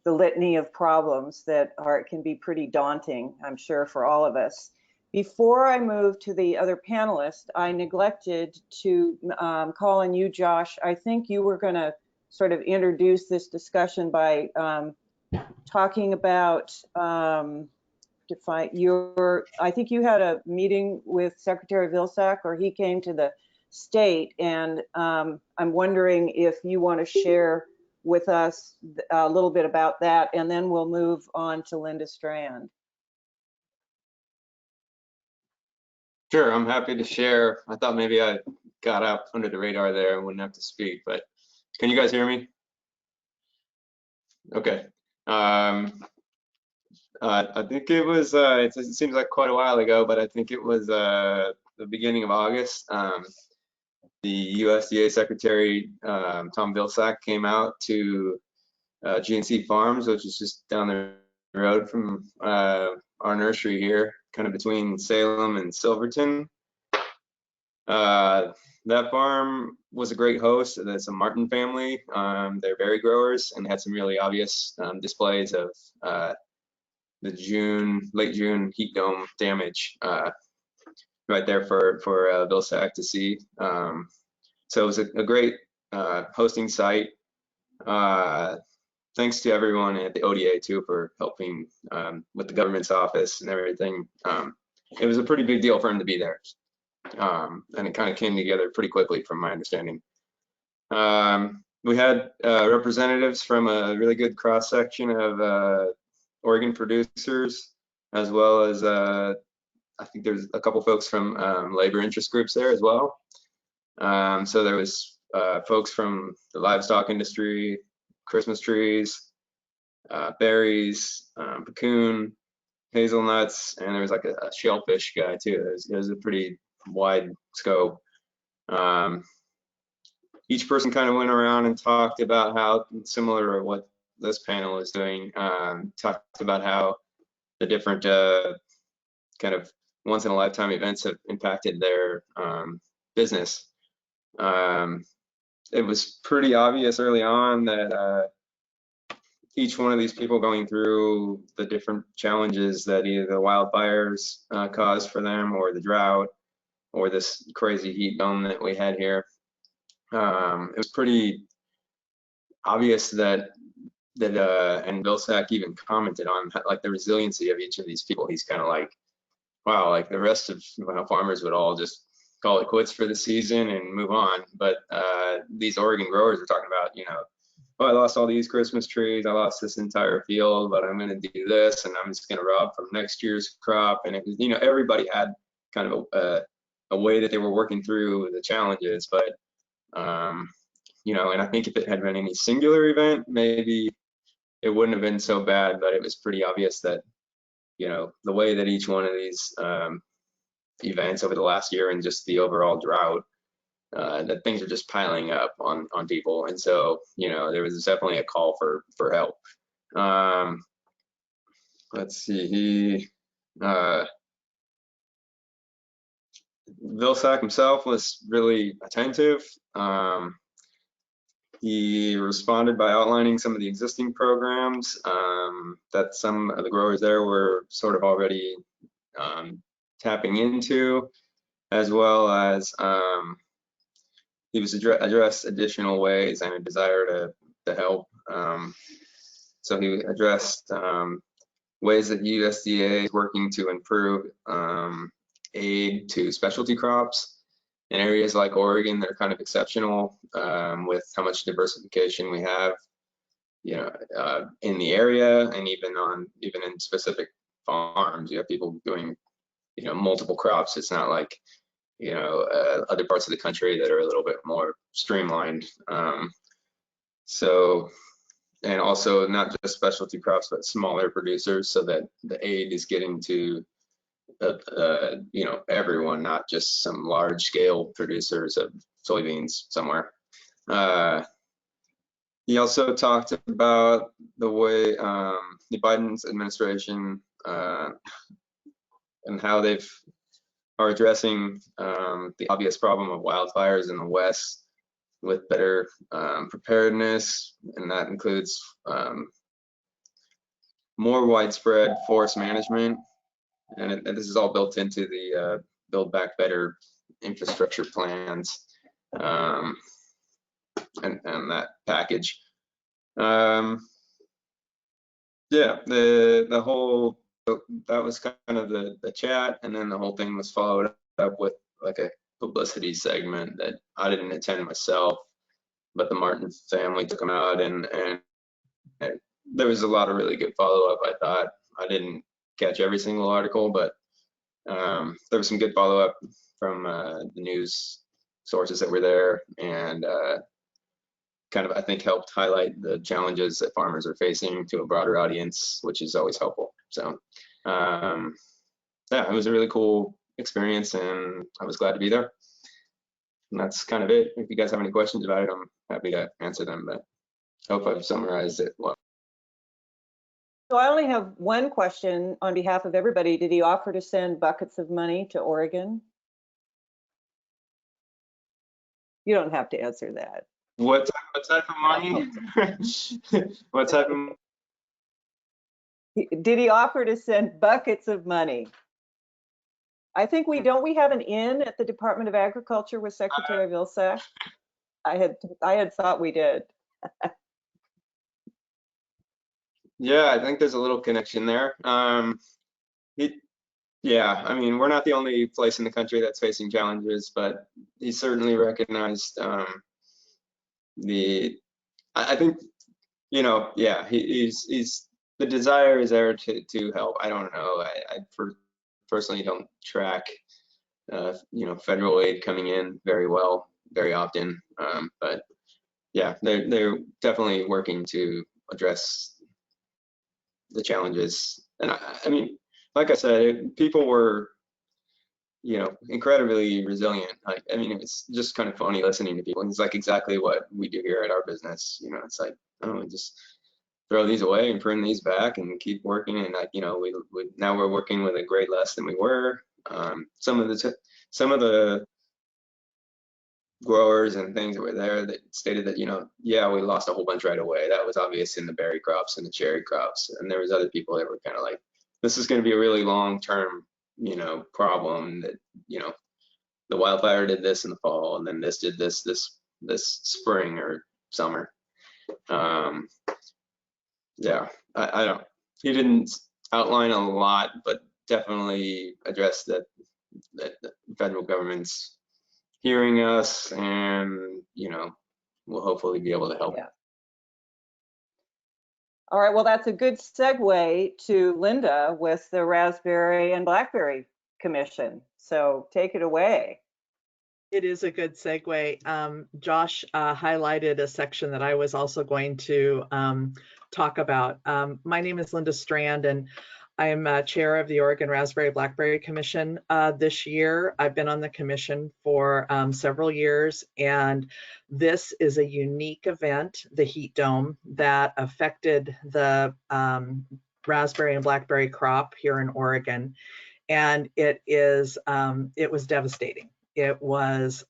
the litany of problems that can be pretty daunting, I'm sure, for all of us. Before I move to the other panelists, I neglected to call on you, Josh. I think you were going to sort of introduce this discussion by talking about I think you had a meeting with Secretary Vilsack, or he came to the state, and I'm wondering if you want to share with us a little bit about that, and then we'll move on to Linda Strand. Sure, I'm happy to share. I thought maybe I got out under the radar there and wouldn't have to speak, but can you guys hear me? Okay. I think it was, it seems like quite a while ago, but I think it was the beginning of August. The USDA Secretary, Tom Vilsack, came out to GNC Farms, which is just down the road from our nursery here, kind of between Salem and Silverton. That farm was a great host. It's a Martin family. They're berry growers and had some really obvious displays of the late June heat dome damage right there for Vilsack to see. So it was a great hosting site. Thanks to everyone at the ODA too for helping with the government's office and everything. It was a pretty big deal for him to be there. And it kind of came together pretty quickly from my understanding. We had representatives from a really good cross section of Oregon producers, as well as I think there's a couple folks from labor interest groups there as well. So there was folks from the livestock industry, Christmas trees, berries, pecan, hazelnuts, and there was like a shellfish guy too. It was a pretty wide scope. Each person kind of went around and talked about how similar to what this panel is doing, talked about how the different kind of once in a lifetime events have impacted their business. It was pretty obvious early on that each one of these people going through the different challenges that either the wildfires caused for them, or the drought, or this crazy heat dome that we had here. It was pretty obvious that and Vilsack even commented on like the resiliency of each of these people. He's kind of like, wow, like the rest of farmers would all just call it quits for the season and move on. But these Oregon growers are talking about, oh, I lost all these Christmas trees, I lost this entire field, but I'm going to do this, and I'm just going to rob from next year's crop. And it was, everybody had kind of a way that they were working through the challenges. But and I think if it had been any singular event, maybe it wouldn't have been so bad. But it was pretty obvious that the way that each one of these events over the last year and just the overall drought, that things are just piling up on people. And so, there was definitely a call for help. Let's see, Vilsack himself was really attentive. He responded by outlining some of the existing programs that some of the growers there were sort of already tapping into, as well as he was addressed additional ways and a desire to help. So he addressed ways that USDA is working to improve aid to specialty crops in areas like Oregon that are kind of exceptional with how much diversification we have, you know, in the area, and even in specific farms. You have people doing, you know, multiple crops. It's not like, you know, other parts of the country that are a little bit more streamlined. So, and also not just specialty crops, but smaller producers, so that the aid is getting to you know, everyone, not just some large scale producers of soybeans somewhere. He also talked about the way the Biden's administration and how they are addressing the obvious problem of wildfires in the West with better preparedness, and that includes more widespread forest management. And this is all built into the Build Back Better infrastructure plans and that package. Yeah, the whole, that was kind of the chat, and then the whole thing was followed up with like a publicity segment that I didn't attend myself, but the Martin family took them out, and there was a lot of really good follow-up. I thought I didn't catch every single article, but there was some good follow-up from the news sources that were there, and kind of, I think, helped highlight the challenges that farmers are facing to a broader audience, which is always helpful. So yeah, it was a really cool experience, and I was glad to be there. And that's kind of it. If you guys have any questions about it, I'm happy to answer them, but I hope I've summarized it well. So I only have one question on behalf of everybody. Did he offer to send buckets of money to Oregon? You don't have to answer that. What type of money? What type of? Did he offer to send buckets of money? I think we have an in at the Department of Agriculture with Secretary Vilsack. I had thought we did. Yeah, I think there's a little connection there. Yeah, I mean, we're not the only place in the country that's facing challenges, but he certainly recognized I think, you know, yeah, he's the desire is there to help. I don't know. I personally don't track, you know, federal aid coming in very often, but yeah, they're definitely working to address the challenges. And I mean, like I said, people were, you know, incredibly resilient. Like, I mean, it's just kind of funny listening to people. And it's like exactly what we do here at our business. You know, it's like, oh, just throw these away and print these back and keep working. And like, you know, we now we're working with a grade less than we were. Some of the growers and things that were there that stated that, you know, yeah, we lost a whole bunch right away. That was obvious in the berry crops and the cherry crops. And there was other people that were kind of like, this is going to be a really long-term, you know, problem that, you know, the wildfire did this in the fall, and then this did this spring or summer. Yeah, I don't, he didn't outline a lot, but definitely addressed that the federal government's hearing us, and, you know, we'll hopefully be able to help. Yeah. All right, well, that's a good segue to Linda with the Raspberry and Blackberry Commission. So take it away. It is a good segue. Josh highlighted a section that I was also going to talk about. My name is Linda Strand, and I am chair of the Oregon Raspberry Blackberry Commission this year. I've been on the commission for several years, and this is a unique event, the heat dome, that affected the raspberry and blackberry crop here in Oregon. And it was devastating. It was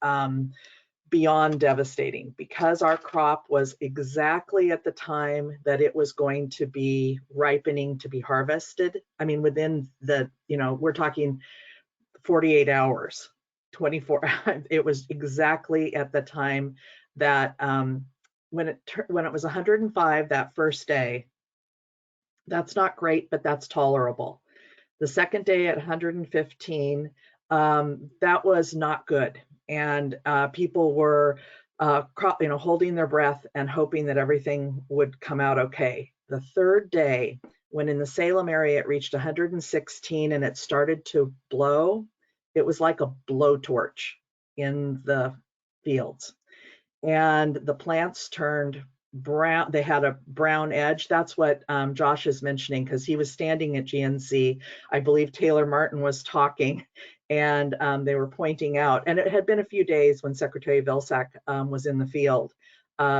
beyond devastating because our crop was exactly at the time that it was going to be ripening to be harvested. I mean, within the, we're talking 48 hours, 24, it was exactly at the time that when it was 105 that first day. That's not great, but that's tolerable. The second day at 115, that was not good. And people were, holding their breath and hoping that everything would come out okay. The third day, when in the Salem area it reached 116 and it started to blow, it was like a blowtorch in the fields. And the plants turned brown. They had a brown edge. That's what Josh is mentioning, because he was standing at GNC. I believe Taylor Martin was talking, and they were pointing out, and it had been a few days when Secretary Vilsack was in the field.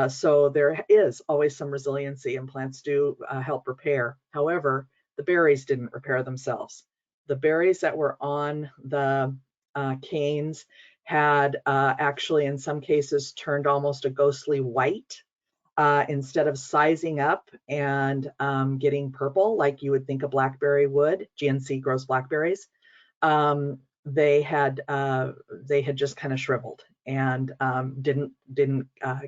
So there is always some resiliency, and plants do help repair. However, the berries didn't repair themselves. The berries that were on the canes had actually in some cases turned almost a ghostly white instead of sizing up and getting purple like you would think a blackberry would. GNC grows blackberries. They had just kind of shriveled and didn't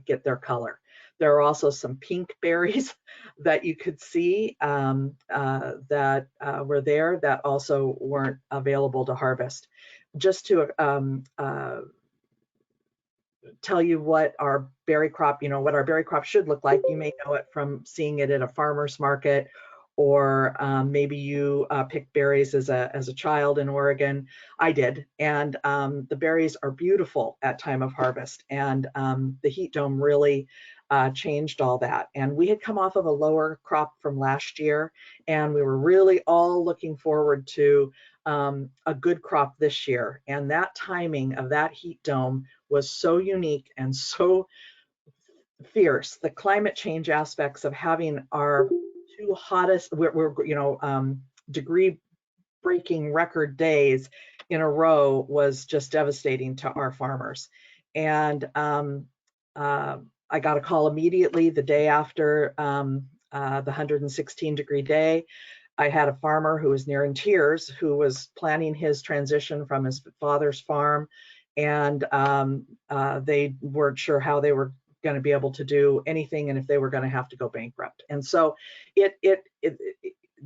get their color. There are also some pink berries that you could see that were there that also weren't available to harvest. Just to tell you what our berry crop, what our berry crop should look like. You may know it from seeing it at a farmer's market, or maybe you picked berries as a child in Oregon. I did, and the berries are beautiful at time of harvest, and the heat dome really changed all that. And we had come off of a lower crop from last year, and we were really all looking forward to a good crop this year. And that timing of that heat dome was so unique and so fierce. The climate change aspects of having our two hottest, degree breaking record days in a row was just devastating to our farmers. And I got a call immediately the day after the 116-degree day. I had a farmer who was near in tears, who was planning his transition from his father's farm, and they weren't sure how they were going to be able to do anything, and if they were going to have to go bankrupt. And so the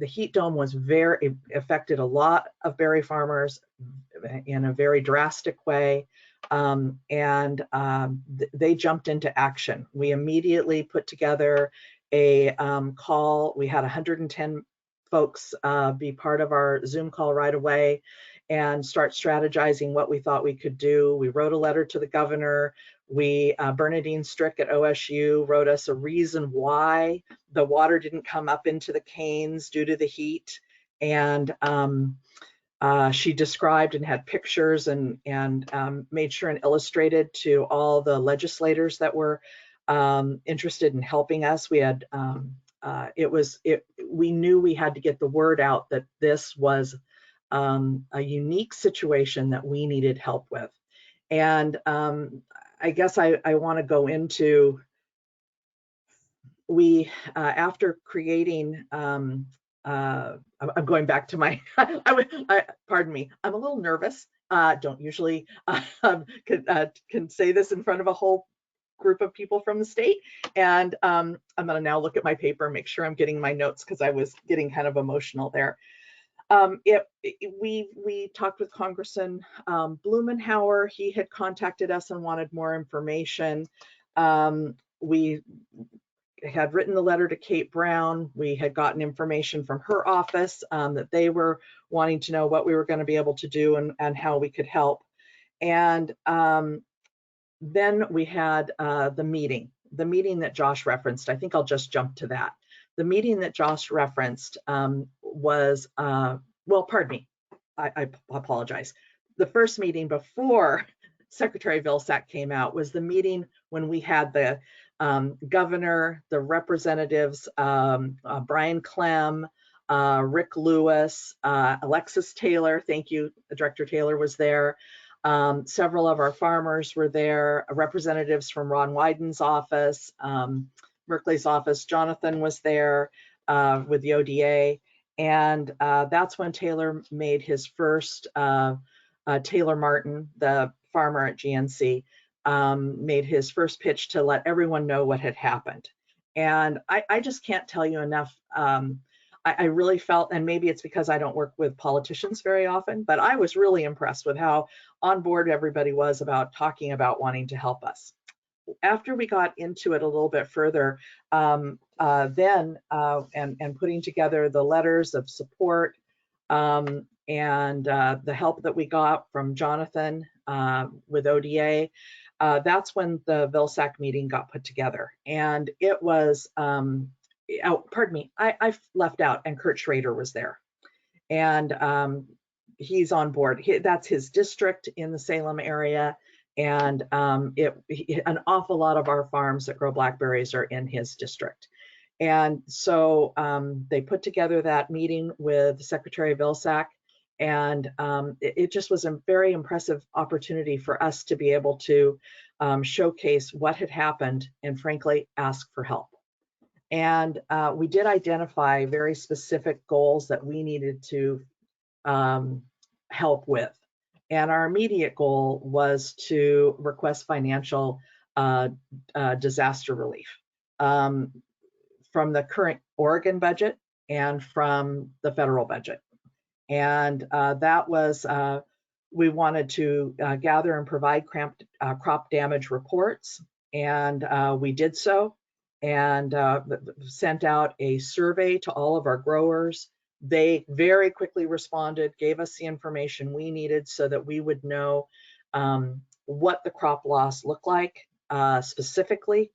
heat dome it affected a lot of berry farmers in a very drastic way. They jumped into action. We immediately put together a call. We had 110 folks be part of our Zoom call right away and start strategizing what we thought we could do. We wrote a letter to the governor. Bernadine Strick at OSU wrote us a reason why the water didn't come up into the canes due to the heat. And she described and had pictures and made sure and illustrated to all the legislators that were interested in helping us. We had we knew we had to get the word out that this was a unique situation that we needed help with. And I guess I want to go into, after creating, I'm going back to my, pardon me, I'm a little nervous. Don't usually can say this in front of a whole group of people from the state. And I'm going to now look at my paper and make sure I'm getting my notes, because I was getting kind of emotional there. We talked with Congressman Blumenauer. He had contacted us and wanted more information. We had written the letter to Kate Brown. We had gotten information from her office that they were wanting to know what we were going to be able to do and how we could help. And then we had the meeting that Josh referenced. I think I'll just jump to that. The meeting that Josh referenced was, well, pardon me, I apologize. The first meeting before Secretary Vilsack came out was the meeting when we had the governor, the representatives, Brian Clem, Rick Lewis, Alexis Taylor, thank you, Director Taylor was there, Several of our farmers were there, representatives from Ron Wyden's office, Merkley's office. Jonathan was there with the ODA. And that's when Taylor made his first, Taylor Martin, the farmer at GNC, made his first pitch to let everyone know what had happened. And I just can't tell you enough. I really felt, and maybe it's because I don't work with politicians very often, but I was really impressed with how on board everybody was about talking about wanting to help us. After we got into it a little bit further, and putting together the letters of support and the help that we got from Jonathan with ODA, that's when the Vilsack meeting got put together. And it was, pardon me, I left out, and Kurt Schrader was there. And he's on board. That's his district in the Salem area. And an awful lot of our farms that grow blackberries are in his district. And so they put together that meeting with Secretary Vilsack, and it just was a very impressive opportunity for us to be able to showcase what had happened and, frankly, ask for help. And we did identify very specific goals that we needed to help with. And our immediate goal was to request financial disaster relief from the current Oregon budget and from the federal budget. And that was, we wanted to gather and provide crop damage reports, and we did so, and sent out a survey to all of our growers. They very quickly responded, gave us the information we needed so that we would know what the crop loss looked like specifically.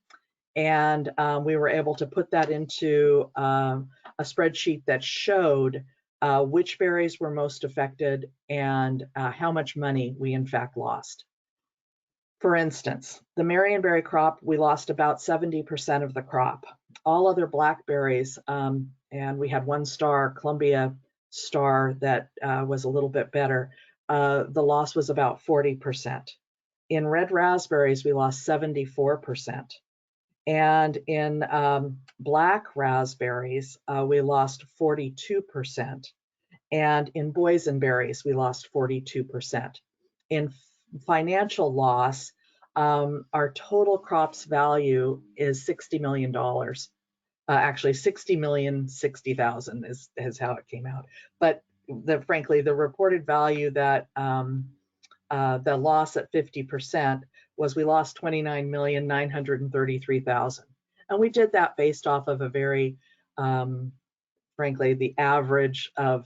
And we were able to put that into a spreadsheet that showed which berries were most affected and how much money we in fact lost. For instance, the Marionberry crop, we lost about 70% of the crop. All other blackberries, and we had one star, Columbia star, that was a little bit better. The loss was about 40%. In red raspberries, we lost 74%. And in black raspberries, we lost 42%. And in boysenberries, we lost 42%. In financial loss, our total crops value is $60 million. Actually, $60,060,000 is how it came out. But frankly, the reported value that the loss at 50% was, we lost $29,933,000. And we did that based off of a very, frankly, the average of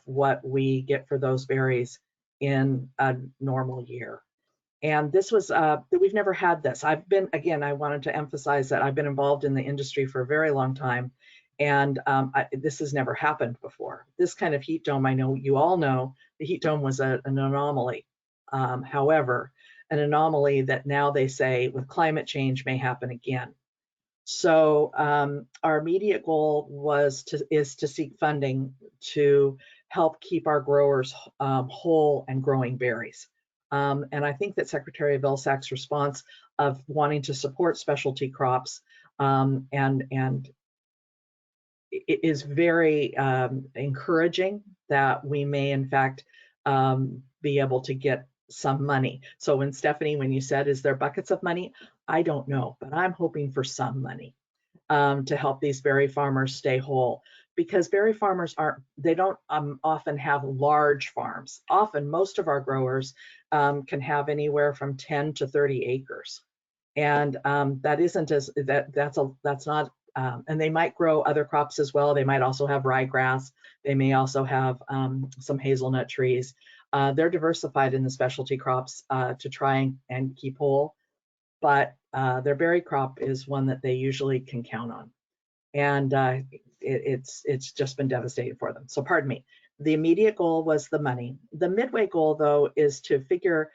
what we get for those berries in a normal year. And this was, we've never had this. I wanted to emphasize that I've been involved in the industry for a very long time, and this has never happened before. This kind of heat dome, I know you all know, the heat dome was an anomaly. However, an anomaly that now they say with climate change may happen again. So our immediate goal is to seek funding to help keep our growers whole and growing berries. And I think that Secretary Vilsack's response of wanting to support specialty crops and it is very encouraging that we may in fact be able to get some money. So when Stephanie, when you said, is there buckets of money? I don't know, but I'm hoping for some money to help these berry farmers stay whole, because berry farmers don't often have large farms. Often most of our growers can have anywhere from 10 to 30 acres. And that isn't as, that's not, and they might grow other crops as well. They might also have ryegrass. They may also have some hazelnut trees. They're diversified in the specialty crops to try and keep whole, but their berry crop is one that they usually can count on. And it's just been devastating for them. So pardon me. The immediate goal was the money. The midway goal, though, is to figure,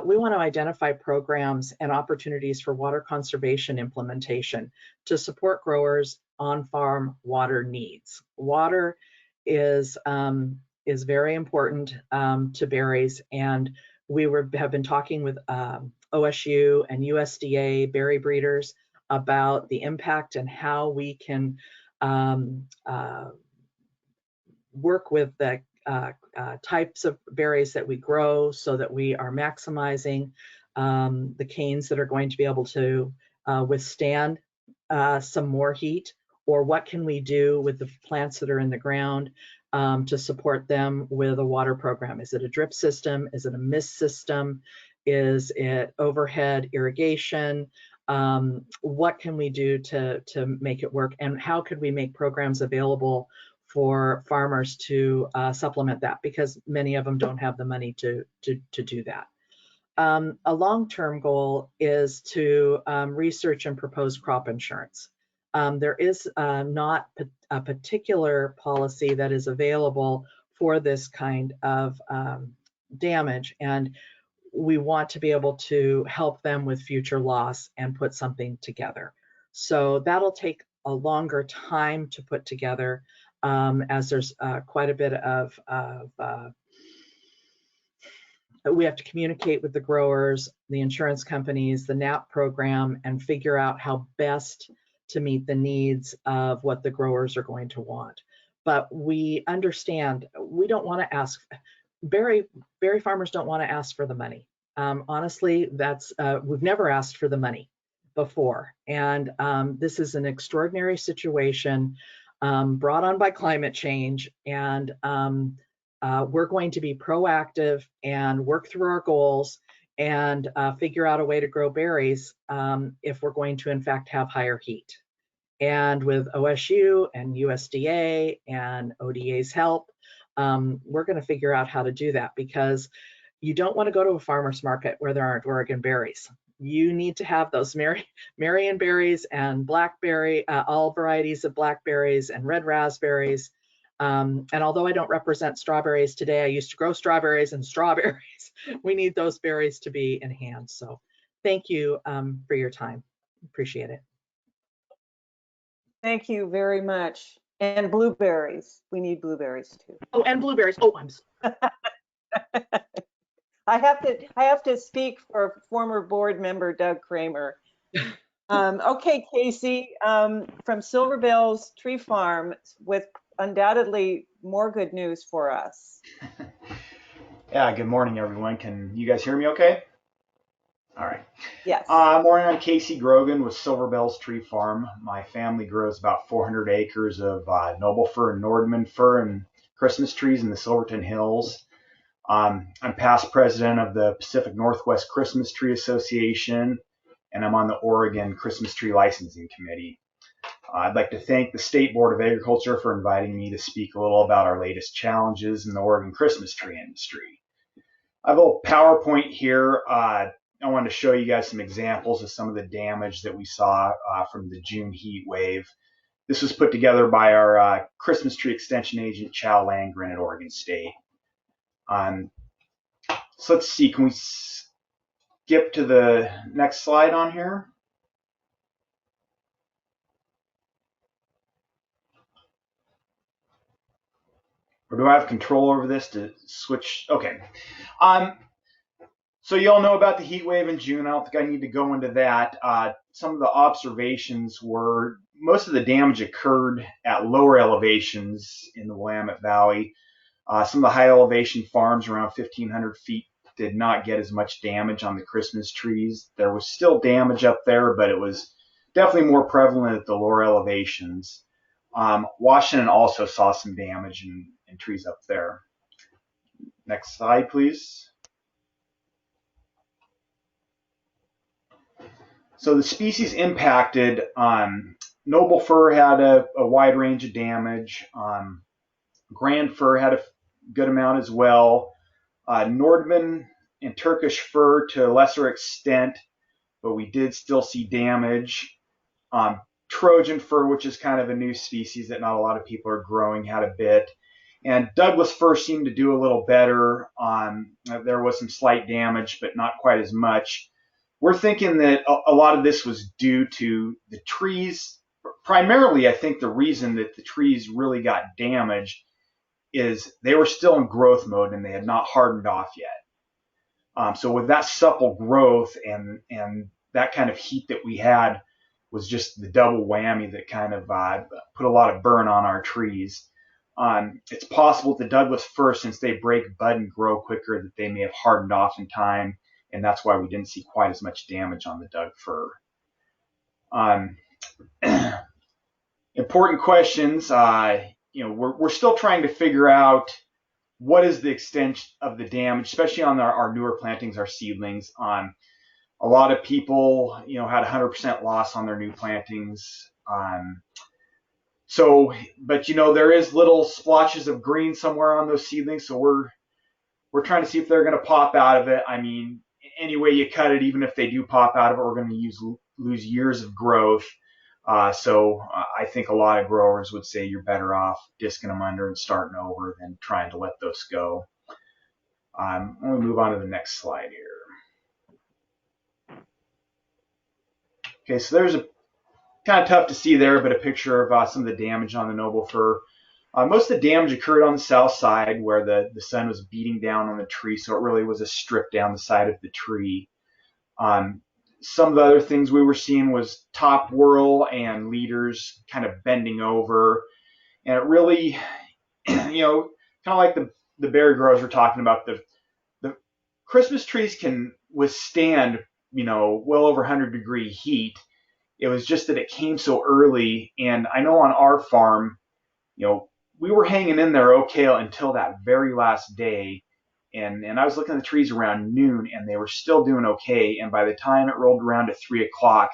we want to identify programs and opportunities for water conservation implementation to support growers on-farm water needs. Water is very important to berries, and have been talking with OSU and USDA berry breeders about the impact and how we can work with the types of berries that we grow so that we are maximizing the canes that are going to be able to withstand some more heat, or what can we do with the plants that are in the ground to support them with a water program. Is it a drip system? Is it a mist system? Is it overhead irrigation? What can we do to make it work? And how could we make programs available for farmers to supplement that, because many of them don't have the money to do that. A long-term goal is to research and propose crop insurance. There is not a particular policy that is available for this kind of damage, and we want to be able to help them with future loss and put something together. So that'll take a longer time to put together, as there's quite a bit of we have to communicate with the growers, the insurance companies, the NAP program, and figure out how best to meet the needs of what the growers are going to want. But we understand we don't want to ask, berry farmers don't want to ask for the money. Honestly, that's we've never asked for the money before. And this is an extraordinary situation brought on by climate change. And we're going to be proactive and work through our goals and figure out a way to grow berries if we're going to, in fact, have higher heat. And with OSU and USDA and ODA's help, we're going to figure out how to do that, because you don't want to go to a farmer's market where there aren't Oregon berries. You need to have those Marion berries and blackberry, all varieties of blackberries and red raspberries. And although I don't represent strawberries today, I used to grow strawberries and strawberries. We need those berries to be in hand. So thank you for your time. Appreciate it. Thank you very much. And blueberries. We need blueberries too. Oh, and blueberries. Oh, I'm sorry. I have to speak for former board member Doug Kramer. Okay, Casey, from Silver Bells Tree Farm, with undoubtedly more good news for us. Yeah, good morning, everyone. Can you guys hear me okay? All right. Yes. Morning, I'm Casey Grogan with Silver Bells Tree Farm. My family grows about 400 acres of noble fir and Nordman fir and Christmas trees in the Silverton Hills. I'm past president of the Pacific Northwest Christmas Tree Association, and I'm on the Oregon Christmas Tree Licensing Committee. I'd like to thank the State Board of Agriculture for inviting me to speak a little about our latest challenges in the Oregon Christmas tree industry. I have a little PowerPoint here. I wanted to show you guys some examples of some of the damage that we saw from the June heat wave. This was put together by our Christmas tree extension agent, Chow Langren at Oregon State. So let's see, can we skip to the next slide on here? Or do I have control over this to switch? Okay. So you all know about the heat wave in June. I don't think I need to go into that. Some of the observations were most of the damage occurred at lower elevations in the Willamette Valley. Some of the high elevation farms around 1,500 feet did not get as much damage on the Christmas trees. There was still damage up there, but it was definitely more prevalent at the lower elevations. Washington also saw some damage in trees up there. Next slide, please. So the species impacted, noble fir had a wide range of damage. Grand fir had a good amount as well. Nordman and Turkish fir to a lesser extent, but we did still see damage. Trojan fir, which is kind of a new species that not a lot of people are growing, had a bit. And Douglas fir seemed to do a little better. There was some slight damage, but not quite as much. We're thinking that a lot of this was due to the trees. Primarily, I think the reason that the trees really got damaged is they were still in growth mode and they had not hardened off yet. So with that supple growth and that kind of heat that we had was just the double whammy that kind of put a lot of burn on our trees. It's possible the Douglas fir, since they break bud and grow quicker, that they may have hardened off in time, and that's why we didn't see quite as much damage on the Doug fir. Important questions. We're still trying to figure out what is the extent of the damage, especially on our newer plantings, our seedlings. A lot of people, had 100% loss on their new plantings. But there is little splotches of green somewhere on those seedlings, so we're trying to see if they're going to pop out of it. I mean, any way you cut it, even if they do pop out of it, we're going to lose years of growth. So I think a lot of growers would say you're better off disking them under and starting over than trying to let those go. I'm going to move on to the next slide here. Okay, so there's a kind of tough to see there, but a picture of some of the damage on the noble fir. Most of the damage occurred on the south side where the sun was beating down on the tree, so it really was a strip down the side of the tree. Some of the other things we were seeing was top whorl and leaders kind of bending over. And it really, kind of like the berry growers were talking about, the Christmas trees can withstand, well over 100-degree heat. It was just that it came so early. And I know on our farm, we were hanging in there okay until that very last day. And I was looking at the trees around noon, and they were still doing okay. And by the time it rolled around to 3 o'clock,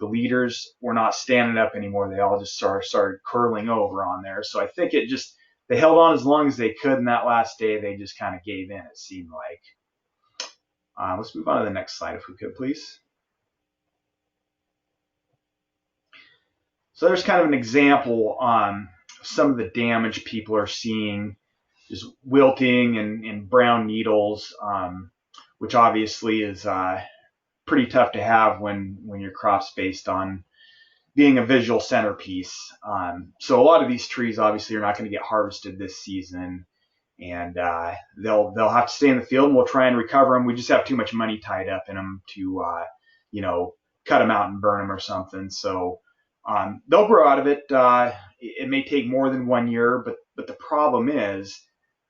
the leaders were not standing up anymore. They all just started curling over on there. So I think they held on as long as they could. And that last day, they just kind of gave in, it seemed like. Let's move on to the next slide, if we could, please. So there's kind of an example on some of the damage people are seeing. Just wilting and brown needles, which obviously is pretty tough to have when your crop's based on being a visual centerpiece. So a lot of these trees obviously are not going to get harvested this season, and they'll have to stay in the field, and we'll try and recover them. We just have too much money tied up in them to cut them out and burn them or something. So they'll grow out of it. It may take more than 1 year, but the problem is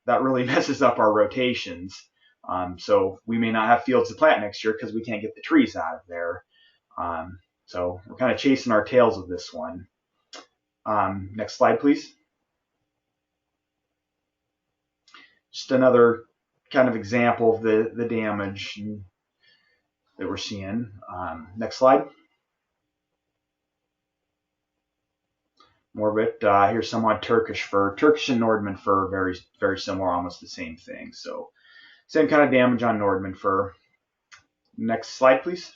that really messes up our rotations. So we may not have fields to plant next year because we can't get the trees out of there. So we're kind of chasing our tails with this one. Next slide, please. Just another kind of example of the damage that we're seeing. Next slide. More of it. Here's some on Turkish fir. Turkish and Nordman fir, very, very similar, almost the same thing. So same kind of damage on Nordman fir. Next slide, please.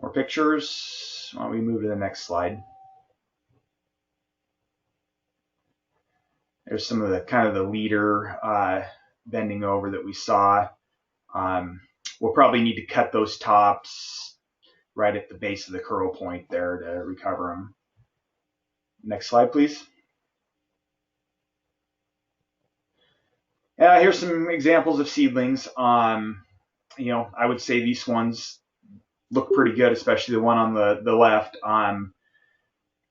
More pictures. Why don't we move to the next slide? There's some of the kind of the leader bending over that we saw. We'll probably need to cut those tops right at the base of the curl point there to recover them. Next slide, please. Here's some examples of seedlings. I would say these ones look pretty good, especially the one on the left.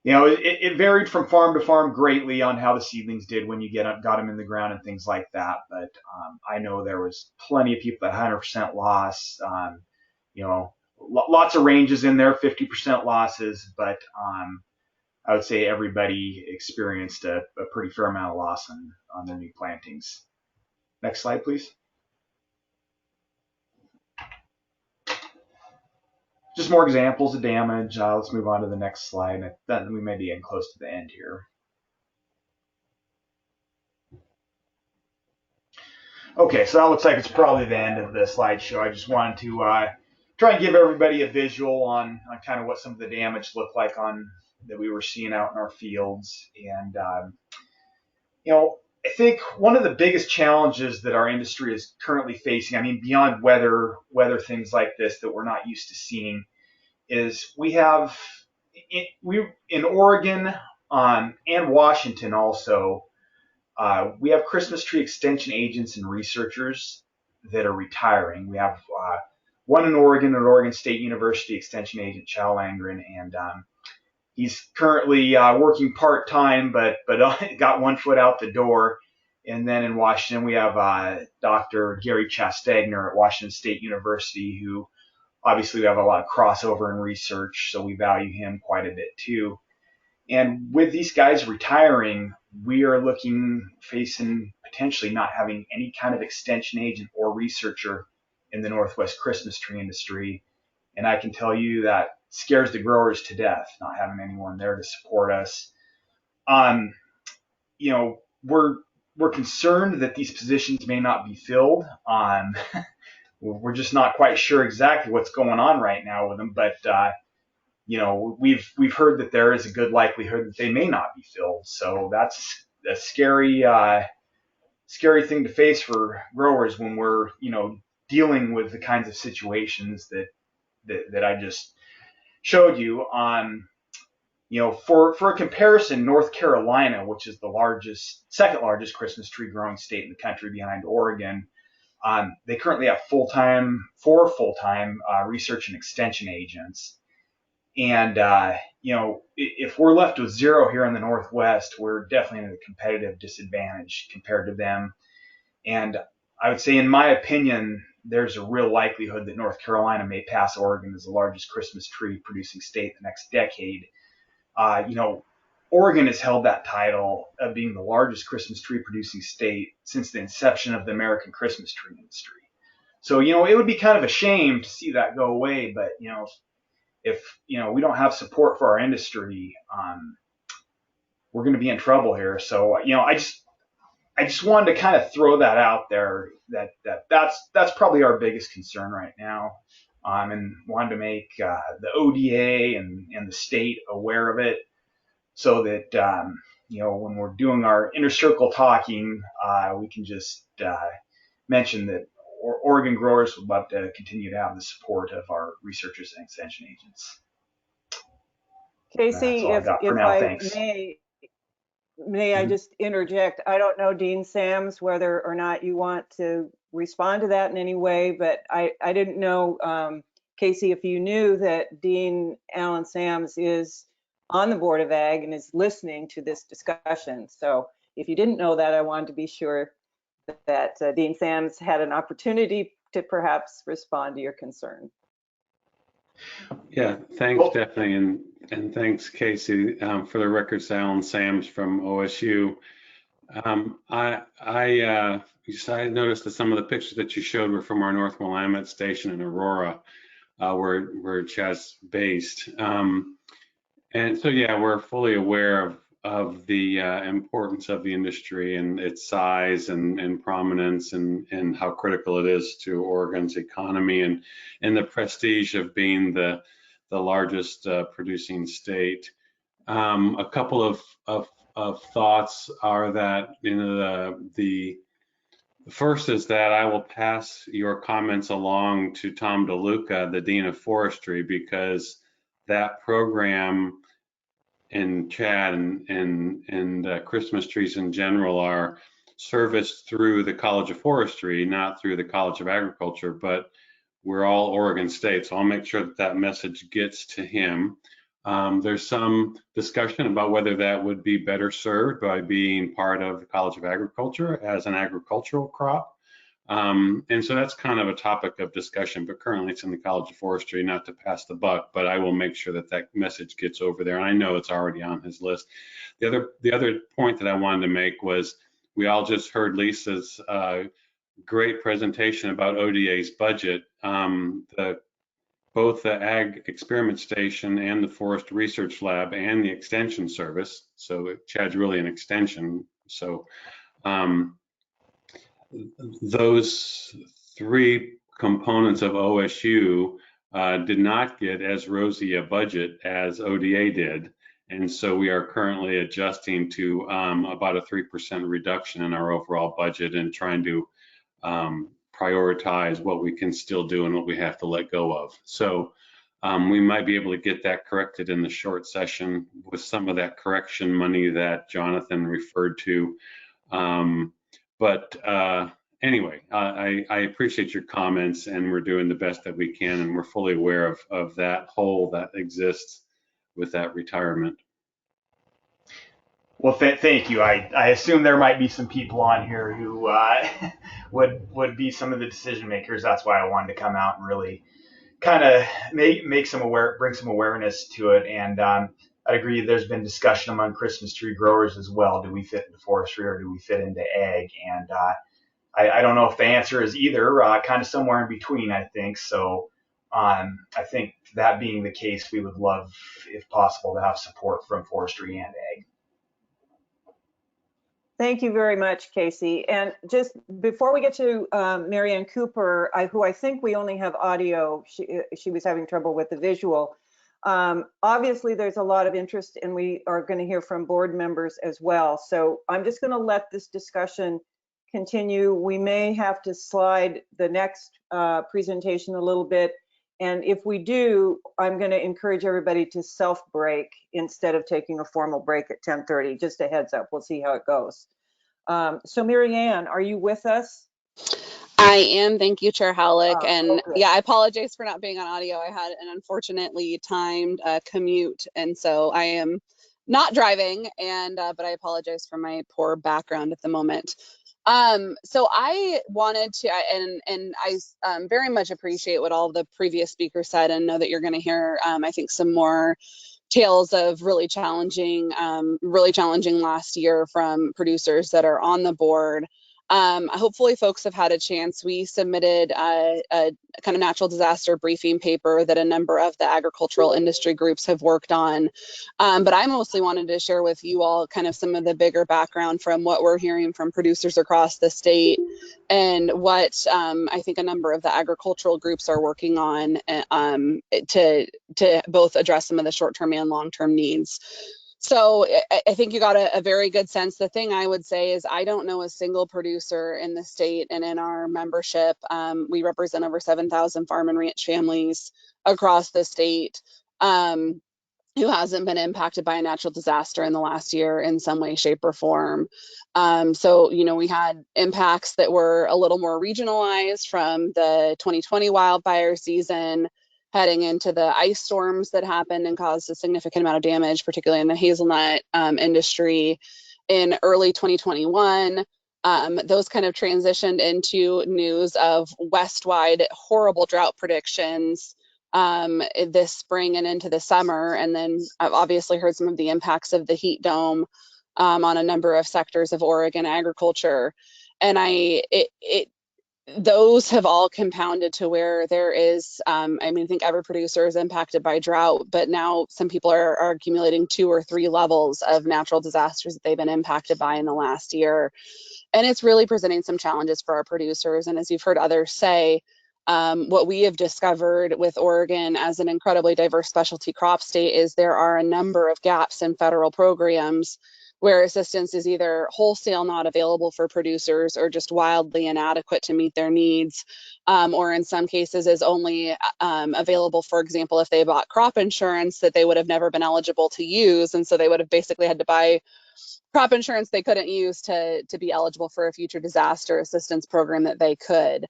It varied from farm to farm greatly on how the seedlings did when you got them in the ground and things like that. But I know there was plenty of people that 100% loss. Lots of ranges in there, 50% losses, but I would say everybody experienced a pretty fair amount of loss on their new plantings. Next slide, please. Just more examples of damage. Let's move on to the next slide. Then we may be getting close to the end here. Okay, so that looks like it's probably the end of the slideshow. I just wanted to try and give everybody a visual on kind of what some of the damage looked like that we were seeing out in our fields. And I think one of the biggest challenges that our industry is currently facing, I mean, beyond weather things like this that we're not used to seeing, is we in Oregon and Washington also, We have Christmas tree extension agents and researchers that are retiring. We have one in Oregon at Oregon State University extension agent Chal Langren, and he's currently working part-time, but got one foot out the door. And then in Washington, we have Dr. Gary Chastegner at Washington State University, who obviously we have a lot of crossover in research, so we value him quite a bit too. And with these guys retiring, we are facing potentially not having any kind of extension agent or researcher in the Northwest Christmas tree industry. And I can tell you that scares the growers to death, not having anyone there to support us. You know, we're concerned that these positions may not be filled. We're just not quite sure exactly what's going on right now with them, but you know, we've heard that there is a good likelihood that they may not be filled. So that's a scary thing to face for growers when we're, you know, dealing with the kinds of situations that I just showed you. You know, for a comparison, North Carolina, which is the second largest Christmas tree growing state in the country behind Oregon, they currently have four full-time research and extension agents. And, you know, if we're left with zero here in the Northwest, we're definitely at a competitive disadvantage compared to them. And I would say, in my opinion, there's a real likelihood that North Carolina may pass Oregon as the largest Christmas tree producing state the next decade. You know, Oregon has held that title of being the largest Christmas tree producing state since the inception of the American Christmas tree industry. So, you know, it would be kind of a shame to see that go away, but, you know, if you know we don't have support for our industry, we're going to be in trouble here. So, you know, I just wanted to kind of throw that out there that's probably our biggest concern right now, and wanted to make the ODA and the state aware of it, so that you know, when we're doing our inner circle talking, we can just mention that Oregon growers would love to continue to have the support of our researchers and extension agents. Casey, if I may I just interject? I don't know, Dean Sams, whether or not you want to respond to that in any way, but I didn't know, Casey, if you knew that Dean Alan Sams is on the Board of Ag and is listening to this discussion. So if you didn't know that, I wanted to be sure that Dean Sams had an opportunity to perhaps respond to your concern. Yeah, thanks, Stephanie, and thanks, Casey. For the record, Alan Sams from OSU. I noticed that some of the pictures that you showed were from our North Willamette station in Aurora, where Chad's based. And so, yeah, we're fully aware of the importance of the industry and its size and prominence and how critical it is to Oregon's economy and the prestige of being the largest producing state. A couple of thoughts are that, you know, the first is that I will pass your comments along to Tom DeLuca, the Dean of Forestry, because that program and Chad and Christmas trees in general are serviced through the College of Forestry, not through the College of Agriculture, but we're all Oregon State, so I'll make sure that that message gets to him. There's some discussion about whether that would be better served by being part of the College of Agriculture as an agricultural crop. And so that's kind of a topic of discussion, but currently it's in the College of Forestry, not to pass the buck, but I will make sure that that message gets over there. And I know it's already on his list. The other point that I wanted to make was we all just heard Lisa's great presentation about ODA's budget. Both the Ag Experiment Station and the Forest Research Lab and the Extension Service, so Chad's really an extension, so those three components of OSU did not get as rosy a budget as ODA did. And so we are currently adjusting to about a 3% reduction in our overall budget and trying to prioritize what we can still do and what we have to let go of. So we might be able to get that corrected in the short session with some of that correction money that Jonathan referred to. Anyway, I appreciate your comments, and we're doing the best that we can, and we're fully aware of that hole that exists with that retirement. Well, thank you. I assume there might be some people on here who would be some of the decision makers. That's why I wanted to come out and really kind of bring some awareness to it. And I agree. There's been discussion among Christmas tree growers as well. Do we fit into forestry or do we fit into ag? And I don't know if the answer is either. Kind of somewhere in between, I think. So I think that being the case, we would love, if possible, to have support from forestry and ag. Thank you very much, Casey. And just before we get to Marianne Cooper, who I think we only have audio, she was having trouble with the visual. Obviously, there's a lot of interest, and we are going to hear from board members as well. So I'm just going to let this discussion continue. We may have to slide the next presentation a little bit. And if we do, I'm going to encourage everybody to self-break instead of taking a formal break at 10:30. Just a heads up, we'll see how it goes. So Marianne, are you with us? I am. Thank you, Chair Halleck. And okay. yeah, I apologize for not being on audio. I had an unfortunately timed commute, and so I am not driving, and but I apologize for my poor background at the moment. So I wanted to, and I very much appreciate what all the previous speakers said, and know that you're going to hear, I think, some more tales of really challenging last year from producers that are on the board. Hopefully folks have had a chance. We submitted a kind of natural disaster briefing paper that a number of the agricultural industry groups have worked on. But I mostly wanted to share with you all kind of some of the bigger background from what we're hearing from producers across the state, and what I think a number of the agricultural groups are working on to both address some of the short-term and long-term needs. So I think you got a very good sense. The thing I would say is I don't know a single producer in the state and in our membership. We represent over 7,000 farm and ranch families across the state who hasn't been impacted by a natural disaster in the last year in some way, shape, or form. So, you know, we had impacts that were a little more regionalized from the 2020 wildfire season, heading into the ice storms that happened and caused a significant amount of damage, particularly in the hazelnut industry in early 2021. Those kind of transitioned into news of west-wide horrible drought predictions this spring and into the summer. And then I've obviously heard some of the impacts of the heat dome on a number of sectors of Oregon agriculture. And those have all compounded to where there is, I think every producer is impacted by drought, but now some people are accumulating 2 or 3 levels of natural disasters that they've been impacted by in the last year. And it's really presenting some challenges for our producers. And as you've heard others say, what we have discovered with Oregon as an incredibly diverse specialty crop state is there are a number of gaps in federal programs where assistance is either wholesale not available for producers or just wildly inadequate to meet their needs, or in some cases is only available, for example, if they bought crop insurance that they would have never been eligible to use. And so they would have basically had to buy crop insurance they couldn't use to be eligible for a future disaster assistance program that they could.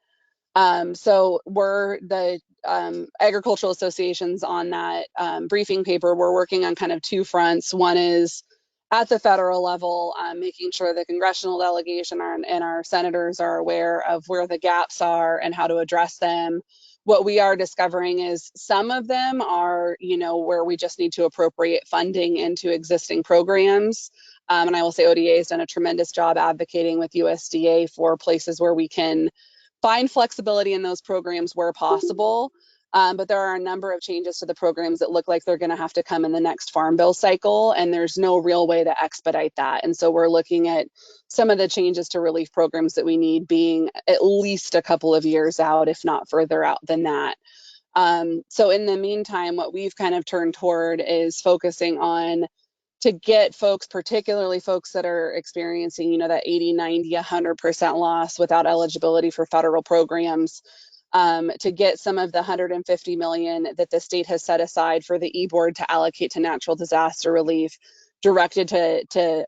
So we're the agricultural associations on that briefing paper. We're working on kind of 2 fronts. One is at the federal level, making sure the congressional delegation and our senators are aware of where the gaps are and how to address them. What we are discovering is some of them are, where we just need to appropriate funding into existing programs. And I will say ODA has done a tremendous job advocating with USDA for places where we can find flexibility in those programs where possible. But there are a number of changes to the programs that look like they're going to have to come in the next farm bill cycle, and there's no real way to expedite that. And so we're looking at some of the changes to relief programs that we need being at least a couple of years out, if not further out than that. So in the meantime, what we've kind of turned toward is focusing on to get folks, particularly folks that are experiencing, that 80, 90, 100% loss without eligibility for federal programs, to get some of the $150 million that the state has set aside for the e-board to allocate to natural disaster relief, directed to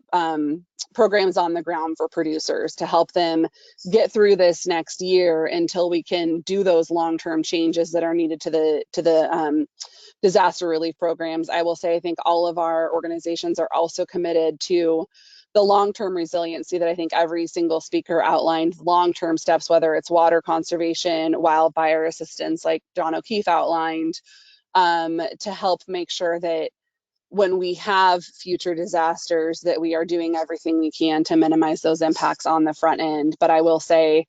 programs on the ground for producers to help them get through this next year until we can do those long-term changes that are needed to the disaster relief programs. I will say I think all of our organizations are also committed to the long-term resiliency that I think every single speaker outlined, long-term steps, whether it's water conservation, wildfire assistance, like John O'Keefe outlined, to help make sure that when we have future disasters that we are doing everything we can to minimize those impacts on the front end. But I will say,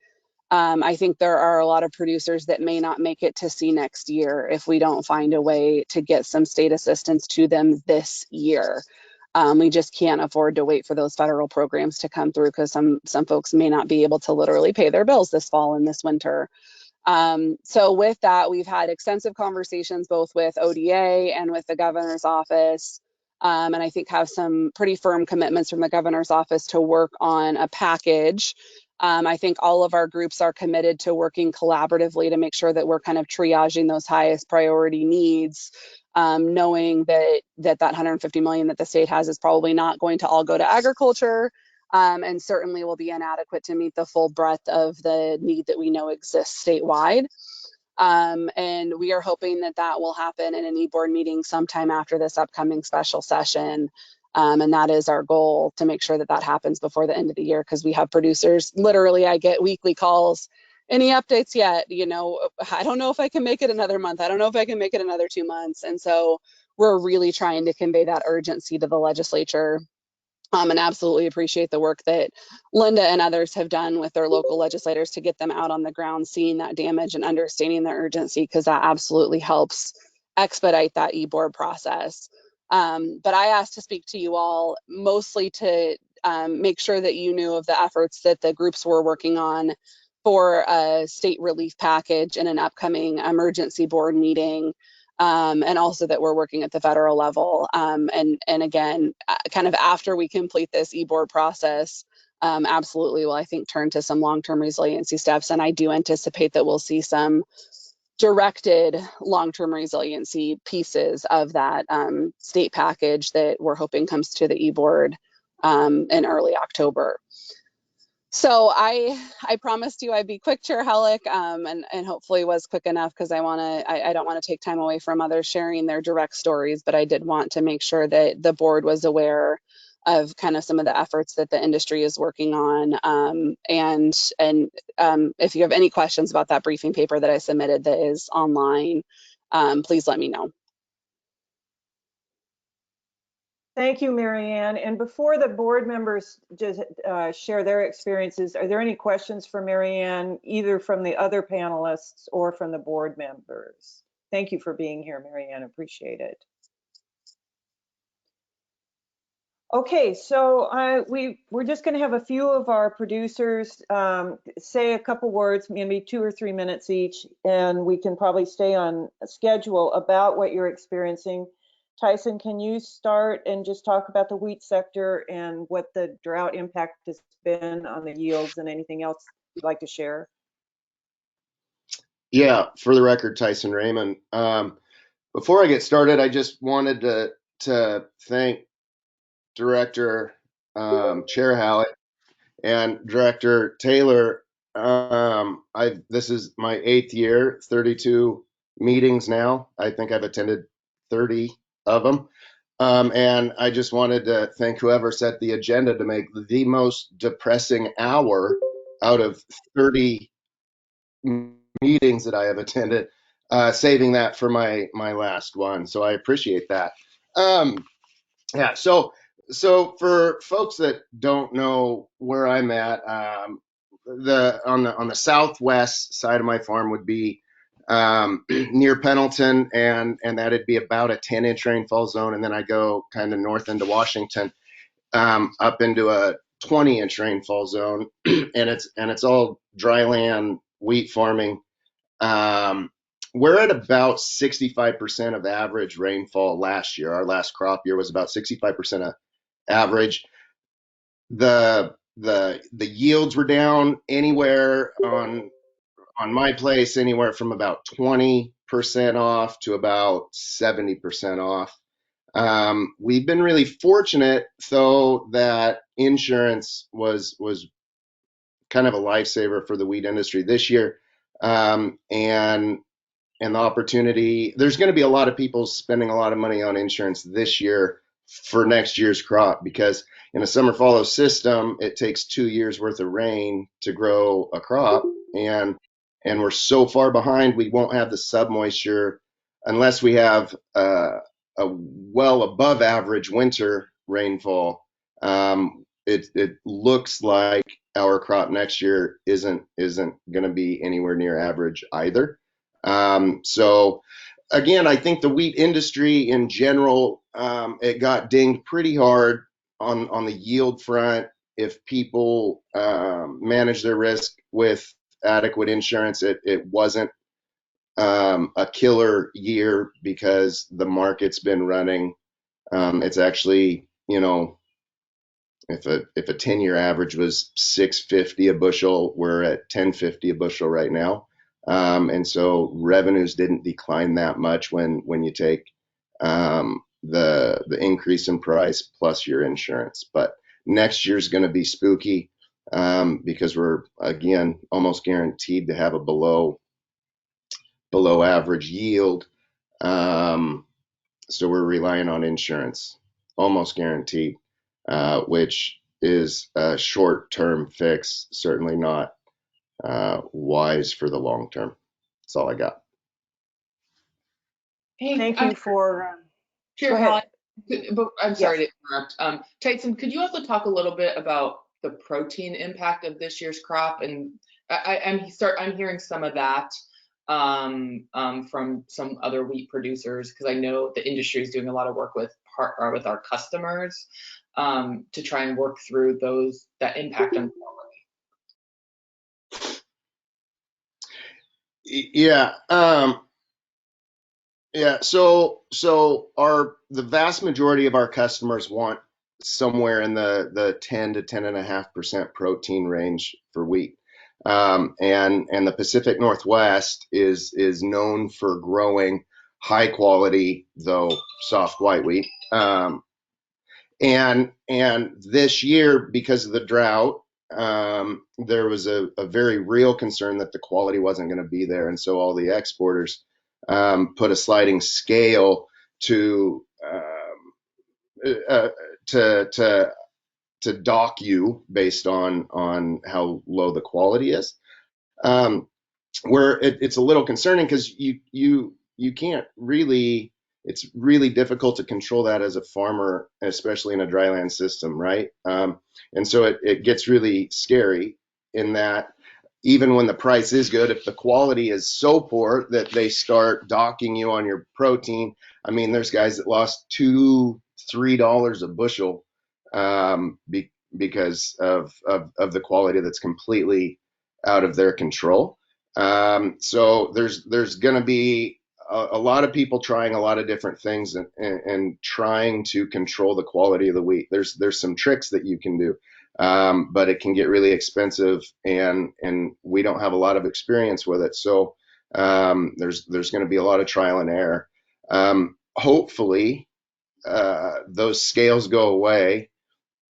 I think there are a lot of producers that may not make it to see next year if we don't find a way to get some state assistance to them this year. We just can't afford to wait for those federal programs to come through because some folks may not be able to literally pay their bills this fall and this winter. So with that, we've had extensive conversations both with ODA and with the governor's office, and I think have some pretty firm commitments from the governor's office to work on a package. I think all of our groups are committed to working collaboratively to make sure that we're kind of triaging those highest priority needs, knowing that that $150 million that the state has is probably not going to all go to agriculture. And certainly will be inadequate to meet the full breadth of the need that we know exists statewide. And we are hoping that that will happen in an e-board meeting sometime after this upcoming special session. And that is our goal, to make sure that that happens before the end of the year, because we have producers, literally I get weekly calls, any updates yet? You know, I don't know if I can make it another month. I don't know if I can make it another 2 months. And so we're really trying to convey that urgency to the legislature. And absolutely appreciate the work that Linda and others have done with their local legislators to get them out on the ground, seeing that damage and understanding the urgency, because that absolutely helps expedite that e-board process. But I asked to speak to you all mostly to make sure that you knew of the efforts that the groups were working on for a state relief package in an upcoming emergency board meeting. And also that we're working at the federal level. And again, kind of after we complete this e-board process, absolutely will, I think, turn to some long-term resiliency steps. And I do anticipate that we'll see some directed long-term resiliency pieces of that state package that we're hoping comes to the e-board in early October. So I promised you I'd be quick, Chair Hellick, and hopefully was quick enough, because I don't want to take time away from others sharing their direct stories, but I did want to make sure that the board was aware of kind of some of the efforts that the industry is working on. And if you have any questions about that briefing paper that I submitted that is online, please let me know. Thank you, Marianne. And before the board members just share their experiences, are there any questions for Marianne, either from the other panelists or from the board members? Thank you for being here, Marianne. Appreciate it. Okay, so we're just going to have a few of our producers say a couple words, maybe 2 or 3 minutes each, and we can probably stay on schedule about what you're experiencing. Tyson, can you start and just talk about the wheat sector and what the drought impact has been on the yields, and anything else you'd like to share? Yeah, for the record, Tyson Raymond. Before I get started, I just wanted to thank Director Chair Hallett and Director Taylor. This is my 8th year, 32 meetings now. I think I've attended 30 of them. And I just wanted to thank whoever set the agenda to make the most depressing hour out of 30 meetings that I have attended, saving that for my last one. So I appreciate that. Yeah, so for folks that don't know where I'm at, on the southwest side of my farm would be near Pendleton, and that'd be about a 10-inch rainfall zone, and then I go kind of north into Washington, up into a 20-inch rainfall zone, and it's all dry land wheat farming. We're at about 65% of average rainfall last year. Our last crop year was about 65% of average. The yields were down anywhere on my place, anywhere from about 20% off to about 70% off. We've been really fortunate, though, that insurance was kind of a lifesaver for the wheat industry this year, and the opportunity. There's going to be a lot of people spending a lot of money on insurance this year for next year's crop, because in a summer fallow system, it takes 2 years worth of rain to grow a crop, and we're so far behind, we won't have the submoisture unless we have a well above average winter rainfall. It looks like our crop next year isn't going to be anywhere near average either. So again, I think the wheat industry in general, it got dinged pretty hard on the yield front. If people manage their risk with adequate insurance, it wasn't a killer year because the market's been running. It's actually, you know, if a 10-year average was 650 a bushel, we're at 1050 a bushel right now. And so revenues didn't decline that much when you take the increase in price plus your insurance. But next year's going to be spooky because we're, again, almost guaranteed to have a below average yield. So we're relying on insurance, almost guaranteed, which is a short-term fix, certainly not wise for the long term. That's all I got. Hey, Thank you for. Chair go ahead. Howlett, but I'm sorry to interrupt. Tyson, could you also talk a little bit about the protein impact of this year's crop? And I'm hearing some of that from some other wheat producers, because I know the industry is doing a lot of work with our customers to try and work through that impact on quality. Yeah. Yeah. So the vast majority of our customers want somewhere in the 10 to 10.5% protein range for wheat. And the Pacific Northwest is known for growing high quality, though soft white wheat. And this year, because of the drought, there was a very real concern that the quality wasn't going to be there, and so all the exporters put a sliding scale to dock you based on how low the quality is. Where it's a little concerning because you can't really. It's really difficult to control that as a farmer, especially in a dryland system, right? And so it gets really scary in that even when the price is good, if the quality is so poor that they start docking you on your protein, I mean, there's guys that lost $2-3 a bushel because of the quality that's completely out of their control. So there's going to be a lot of people trying a lot of different things and trying to control the quality of the wheat. There's some tricks that you can do, but it can get really expensive, and we don't have a lot of experience with it. So there's going to be a lot of trial and error. Hopefully, those scales go away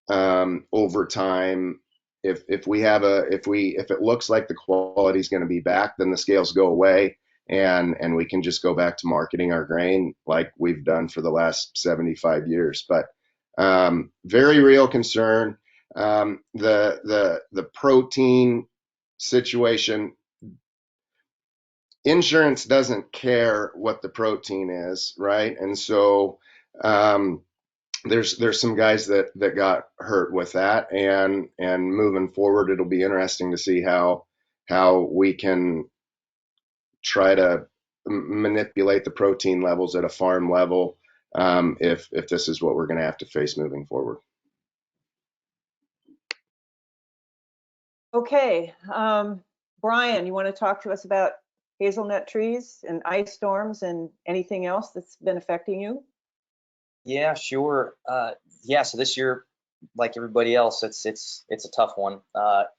over time. If it looks like the quality is going to be back, then the scales go away. And we can just go back to marketing our grain like we've done for the last 75 years. But very real concern. The protein situation, insurance doesn't care what the protein is, right? And so there's some guys that got hurt with that, and moving forward, it'll be interesting to see how we can try to manipulate the protein levels at a farm level if this is what we're going to have to face moving forward. Okay, Brian, you want to talk to us about hazelnut trees and ice storms and anything else that's been affecting you? Yeah, sure. Yeah, so this year, like everybody else, it's a tough one.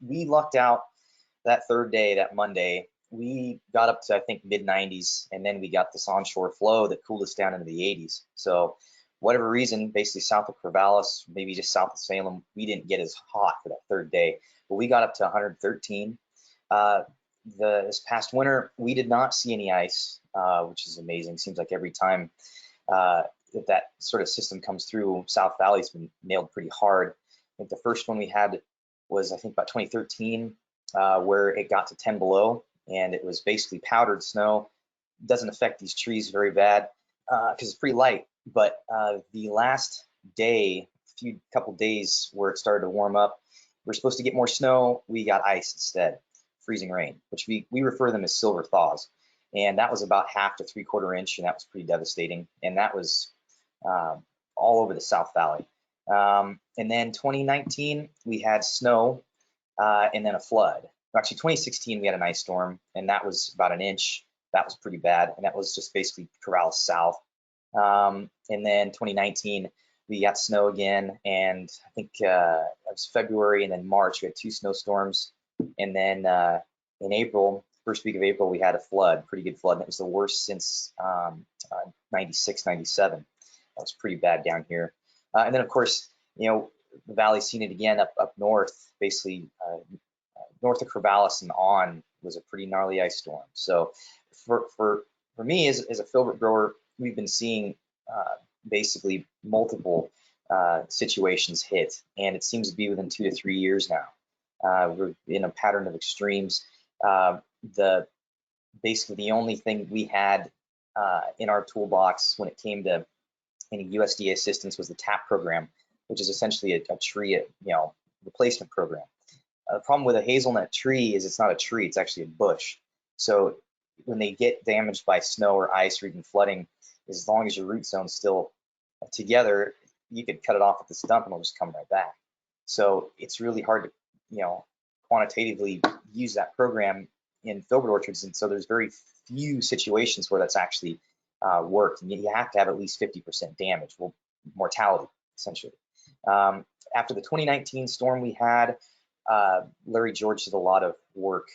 We lucked out that third day, that Monday. We got up to, I think, mid 90s, and then we got this onshore flow that cooled us down into the 80s. So whatever reason, basically south of Corvallis, maybe just south of Salem, we didn't get as hot for that third day, but we got up to 113. This past winter, we did not see any ice, which is amazing. Seems like every time that sort of system comes through, South Valley's been nailed pretty hard. I think the first one we had was, I think, about 2013, where it got to 10 below, and it was basically powdered snow. Doesn't affect these trees very bad because it's pretty light. But the last day, couple days where it started to warm up, we're supposed to get more snow. We got ice instead, freezing rain, which we refer to them as silver thaws. And that was about 1/2 to 3/4 inch, and that was pretty devastating. And that was all over the South Valley. And then 2019, we had snow and then a flood. Actually, 2016, we had an ice storm, and that was about 1 inch. That was pretty bad, and that was just basically Corvallis South. And then 2019, we got snow again, and I think it was February and then March, we had 2 snowstorms. And then in April, first week of April, we had a flood, pretty good flood, and it was the worst since 96, 97. That was pretty bad down here. And then, of course, you know, the valley's seen it again up north, basically north of Corvallis and on was a pretty gnarly ice storm. So for me as a filbert grower, we've been seeing basically multiple situations hit, and it seems to be within 2 to 3 years now. We're in a pattern of extremes. Basically the only thing we had in our toolbox when it came to any USDA assistance was the TAP program, which is essentially a tree, replacement program. The problem with a hazelnut tree is it's not a tree, it's actually a bush. So when they get damaged by snow or ice or even flooding, as long as your root zone's still together, you could cut it off at the stump and it'll just come right back. So it's really hard to, quantitatively use that program in filbert orchards. And so there's very few situations where that's actually worked. And you have to have at least 50% damage, well, mortality, essentially. After the 2019 storm we had, Larry George did a lot of work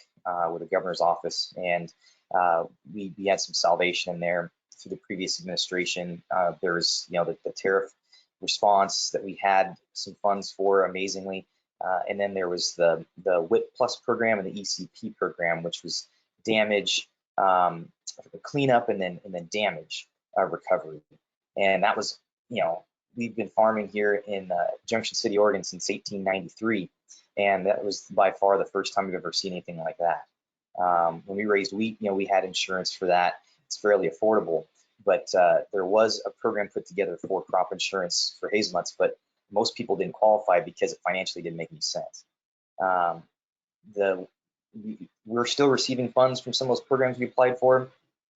with the governor's office, and we had some salvation in there through the previous administration. There was, the tariff response that we had some funds for, amazingly. And then there was the WIP Plus program and the ECP program, which was damage, cleanup, and then damage recovery. And that was, we've been farming here in Junction City, Oregon since 1893. And that was by far the first time we've ever seen anything like that. When we raised wheat, we had insurance for that. It's fairly affordable, but there was a program put together for crop insurance for hazelnuts, but most people didn't qualify because it financially didn't make any sense. We're still receiving funds from some of those programs we applied for,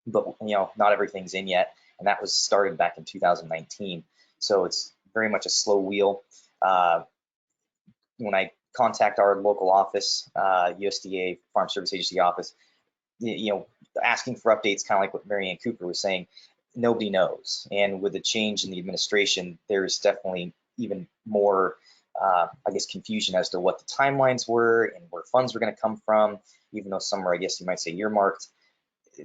but not everything's in yet, and that was started back in 2019. So it's very much a slow wheel. When I contact our local office, USDA Farm Service Agency office, asking for updates, kind of like what Mary Ann Cooper was saying, nobody knows. And with the change in the administration, there's definitely even more, confusion as to what the timelines were and where funds were going to come from, even though some are, I guess you might say, earmarked.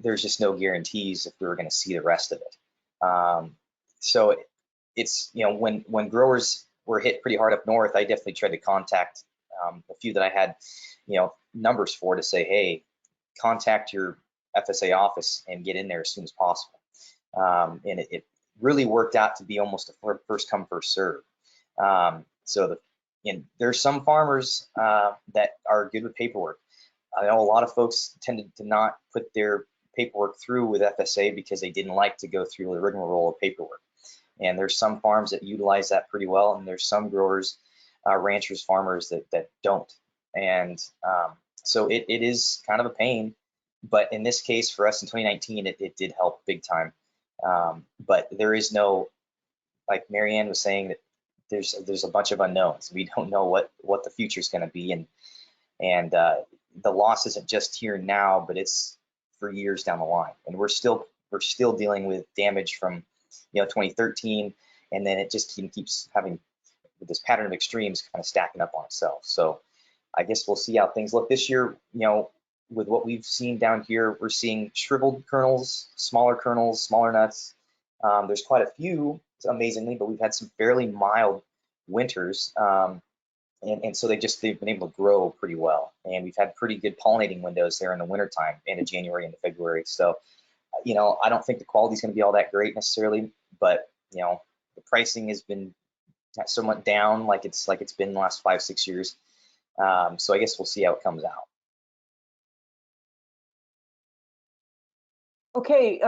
There's just no guarantees if we were going to see the rest of it. So it's, when growers were hit pretty hard up north, I definitely tried to contact a few that I had, numbers for, to say, hey, contact your FSA office and get in there as soon as possible. And it really worked out to be almost a first come, first serve. There's some farmers that are good with paperwork. I know a lot of folks tended to not put their paperwork through with FSA because they didn't like to go through the rigmarole of paperwork. And there's some farms that utilize that pretty well, and there's some growers, ranchers, farmers that don't. And so it is kind of a pain, but in this case for us in 2019, it did help big time. But there is no, like Mary Ann was saying, that there's a bunch of unknowns. We don't know what the future is going to be, and the loss isn't just here now, but it's for years down the line. And we're still dealing with damage from 2013, and then it just keeps having this pattern of extremes kind of stacking up on itself. So I guess we'll see how things look this year. With what we've seen down here, we're seeing shriveled kernels, smaller nuts, There's quite a few, amazingly, but we've had some fairly mild winters. And so they've been able to grow pretty well. And we've had pretty good pollinating windows there in the wintertime, into January into February. So, I don't think the quality is going to be all that great necessarily, but, the pricing has been somewhat down like it's been the last 5-6 years. So I guess we'll see how it comes out. Okay,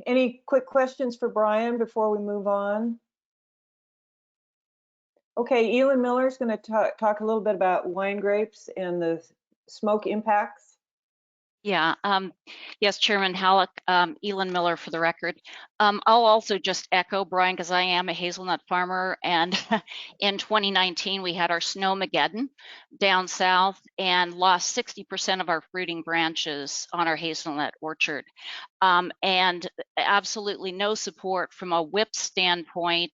any quick questions for Brian before we move on? Okay, Elin Miller is going to talk a little bit about wine grapes and the smoke impacts. Yeah, yes, Chairman Halleck, Elin Miller for the record. I'll also just echo Brian, because I am a hazelnut farmer, and in 2019 we had our snowmageddon down south and lost 60% of our fruiting branches on our hazelnut orchard. And absolutely no support from a WIP standpoint,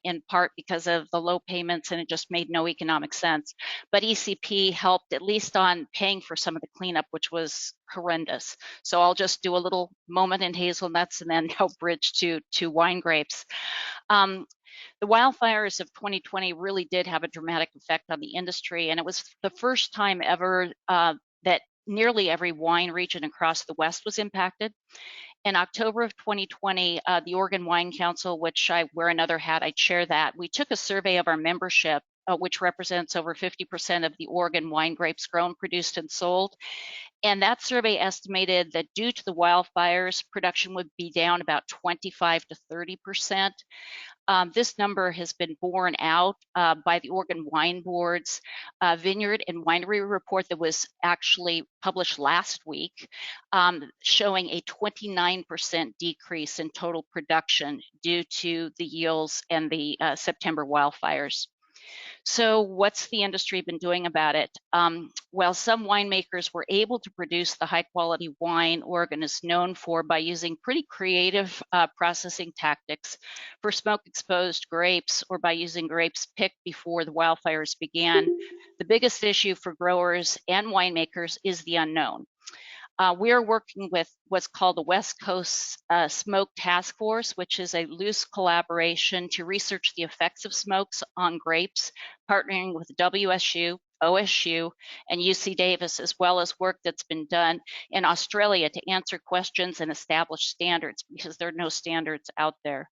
in part because of the low payments, and it just made no economic sense. But ECP helped at least on paying for some of the cleanup, which was horrendous. So I'll just do a little moment in hazelnuts and then help bridge to wine grapes. The wildfires of 2020 really did have a dramatic effect on the industry, and it was the first time ever that nearly every wine region across the West was impacted. In October of 2020, the Oregon Wine Council, which I wear another hat, I chair that, we took a survey of our membership, which represents over 50% of the Oregon wine grapes grown, produced, and sold. And that survey estimated that due to the wildfires, production would be down about 25 to 30%. This number has been borne out by the Oregon Wine Board's Vineyard and Winery report that was actually published last week, showing a 29% decrease in total production due to the yields and the September wildfires. So what's the industry been doing about it? Well, some winemakers were able to produce the high quality wine Oregon is known for by using pretty creative processing tactics for smoke exposed grapes, or by using grapes picked before the wildfires began. The biggest issue for growers and winemakers is the unknown. We are working with what's called the West Coast Smoke Task Force, which is a loose collaboration to research the effects of smokes on grapes, partnering with WSU, OSU, and UC Davis, as well as work that's been done in Australia to answer questions and establish standards, because there are no standards out there.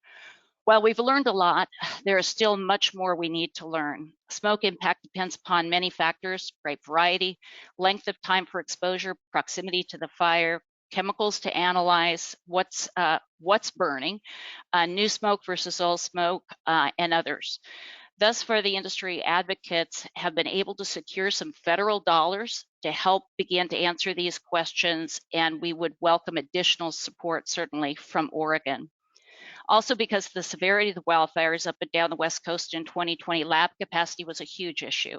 While we've learned a lot, there is still much more we need to learn. Smoke impact depends upon many factors: grape variety, length of time for exposure, proximity to the fire, chemicals to analyze, what's burning, new smoke versus old smoke, and others. Thus far, the industry advocates have been able to secure some federal dollars to help begin to answer these questions, and we would welcome additional support, certainly, from Oregon. Also, because of the severity of the wildfires up and down the West Coast in 2020, lab capacity was a huge issue.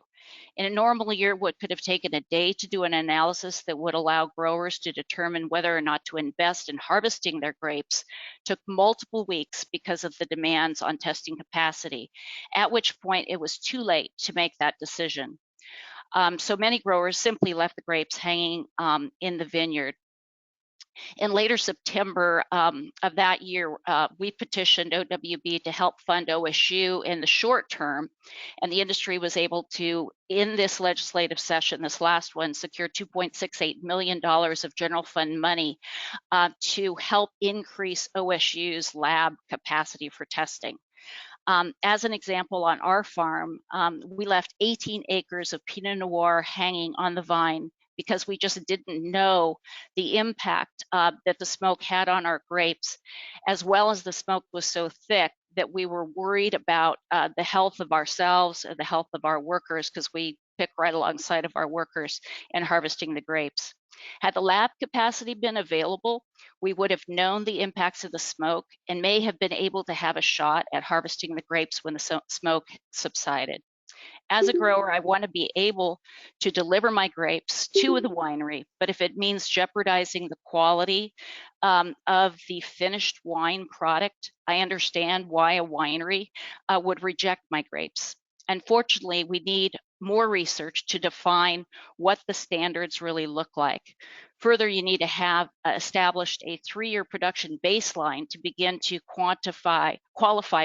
In a normal year, what could have taken a day to do an analysis that would allow growers to determine whether or not to invest in harvesting their grapes took multiple weeks because of the demands on testing capacity, at which point it was too late to make that decision. So many growers simply left the grapes hanging in the vineyard. In later September of that year, we petitioned OWB to help fund OSU in the short term, and the industry was able to, in this legislative session, this last one, secure $2.68 million of general fund money to help increase OSU's lab capacity for testing. As an example, on our farm, we left 18 acres of Pinot Noir hanging on the vine because we just didn't know the impact that the smoke had on our grapes, as well as the smoke was so thick that we were worried about the health of ourselves or the health of our workers, because we pick right alongside of our workers in harvesting the grapes. Had the lab capacity been available, we would have known the impacts of the smoke and may have been able to have a shot at harvesting the grapes when the smoke subsided. As a grower, I want to be able to deliver my grapes to the winery, but if it means jeopardizing the quality of the finished wine product, I understand why a winery would reject my grapes. Unfortunately, we need more research to define what the standards really look like. Further, you need to have established a 3-year production baseline to begin to qualify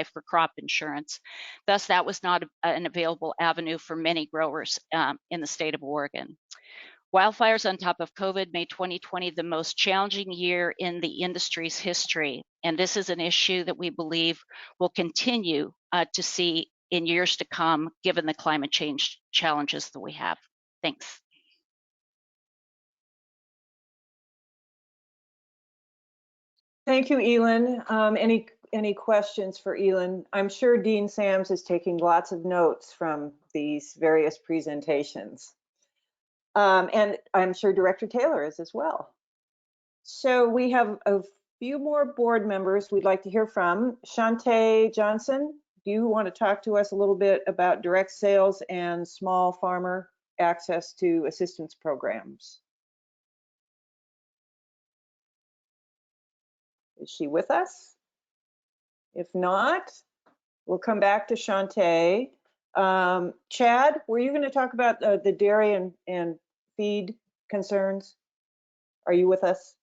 for crop insurance. Thus, that was not an available avenue for many growers in the state of Oregon. Wildfires on top of COVID made 2020 the most challenging year in the industry's history. And this is an issue that we believe will continue to see in years to come, given the climate change challenges that we have. Thanks. Thank you, Elin. Any questions for Elin? I'm sure Dean Sams is taking lots of notes from these various presentations. And I'm sure Director Taylor is as well. So we have a few more board members we'd like to hear from. Shaunte Johnson, do you want to talk to us a little bit about direct sales and small farmer access to assistance programs? Is she with us? If not, we'll come back to Shaunte. Chad, were you going to talk about the dairy and feed concerns? Are you with us?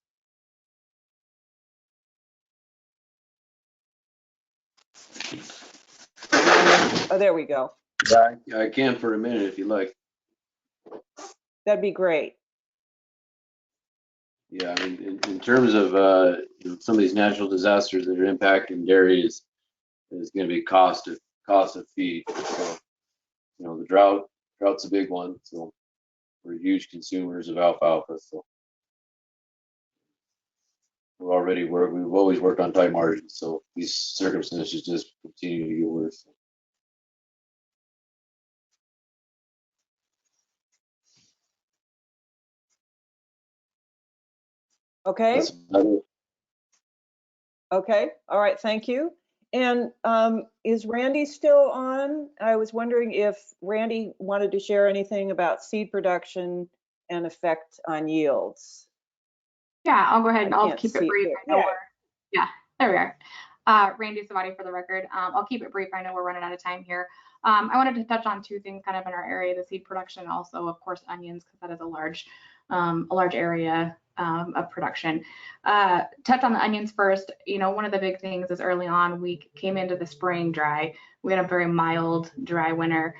Oh, there we go. Yeah, I can for a minute if you like. That'd be great. Yeah, I mean, in terms of some of these natural disasters that are impacting dairy is going to be cost of feed. So, the drought's a big one. So we're huge consumers of alfalfa. So we've always worked on tight margins. So these circumstances just continue to get worse. Okay. Okay. All right. Thank you. And is Randy still on? I was wondering if Randy wanted to share anything about seed production and effect on yields. Yeah, I'll go ahead and I'll keep it brief. Yeah, there we are. Randy Savati for the record. I'll keep it brief. I know we're running out of time here. I wanted to touch on 2 things kind of in our area, the seed production, also of course onions, because that is a large area of production. Touch on the onions first. One of the big things is early on we came into the spring dry. We had a very mild, dry winter.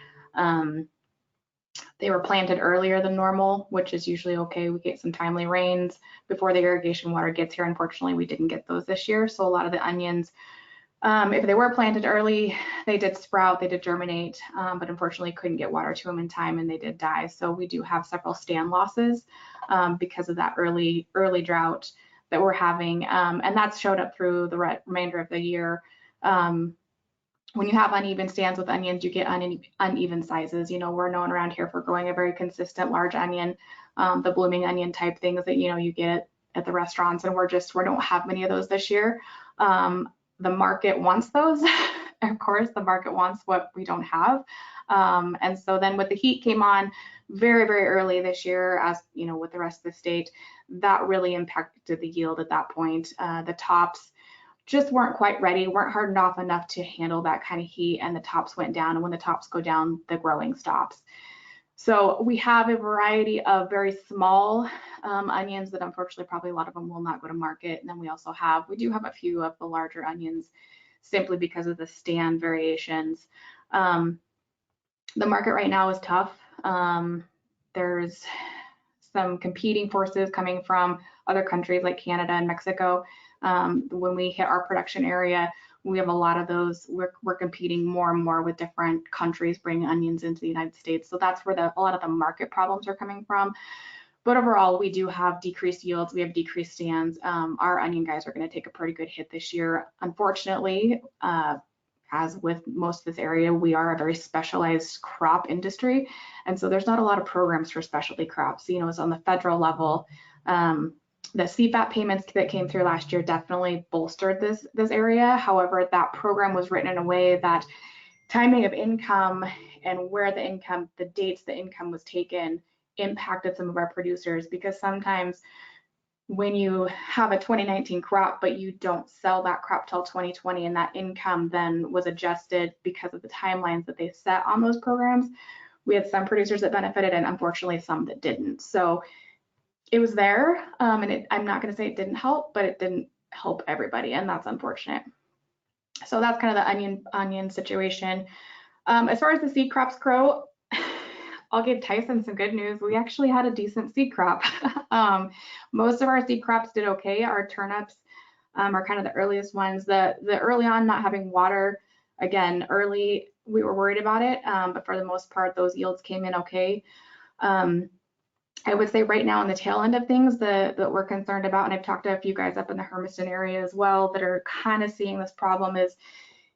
They were planted earlier than normal, which is usually okay. We get some timely rains before the irrigation water gets here. Unfortunately, we didn't get those this year. So a lot of the onions, if they were planted early, they did sprout, they did germinate, but unfortunately couldn't get water to them in time and they did die. So we do have several stand losses because of that early drought that we're having. And that's showed up through the remainder of the year. When you have uneven stands with onions, you get uneven sizes. We're known around here for growing a very consistent large onion, the blooming onion type things that, you get at the restaurants. And we don't have many of those this year. The market wants those. Of course, the market wants what we don't have. And so then with the heat came on very, very early this year, as with the rest of the state, that really impacted the yield at that point. The tops just weren't quite ready, weren't hardened off enough to handle that kind of heat, and the tops went down. And when the tops go down, the growing stops. So we have a variety of very small onions that unfortunately probably a lot of them will not go to market. And then we do have a few of the larger onions simply because of the stand variations. The market right now is tough. There's some competing forces coming from other countries like Canada and Mexico. When we hit our production area, we have a lot of those. We're competing more and more with different countries bringing onions into the United States. So that's where a lot of the market problems are coming from. But overall, we do have decreased yields. We have decreased stands. Our onion guys are going to take a pretty good hit this year. Unfortunately, as with most of this area, we are a very specialized crop industry. And so there's not a lot of programs for specialty crops. It's on the federal level. The CFAP payments that came through last year definitely bolstered this area. However, that program was written in a way that timing of income and where the dates the income was taken impacted some of our producers, because sometimes when you have a 2019 crop, but you don't sell that crop till 2020, and that income then was adjusted because of the timelines that they set on those programs, we had some producers that benefited and unfortunately some that didn't. So it was there, and I'm not going to say it didn't help, but it didn't help everybody, and that's unfortunate. So that's kind of the onion situation. As far as the seed crops grow, I'll give Tyson some good news. We actually had a decent seed crop. Most of our seed crops did okay. Our turnips are kind of the earliest ones. The early on not having water, again, early we were worried about it, but for the most part, those yields came in okay. I would say right now on the tail end of things that we're concerned about, and I've talked to a few guys up in the Hermiston area as well that are kind of seeing this problem, is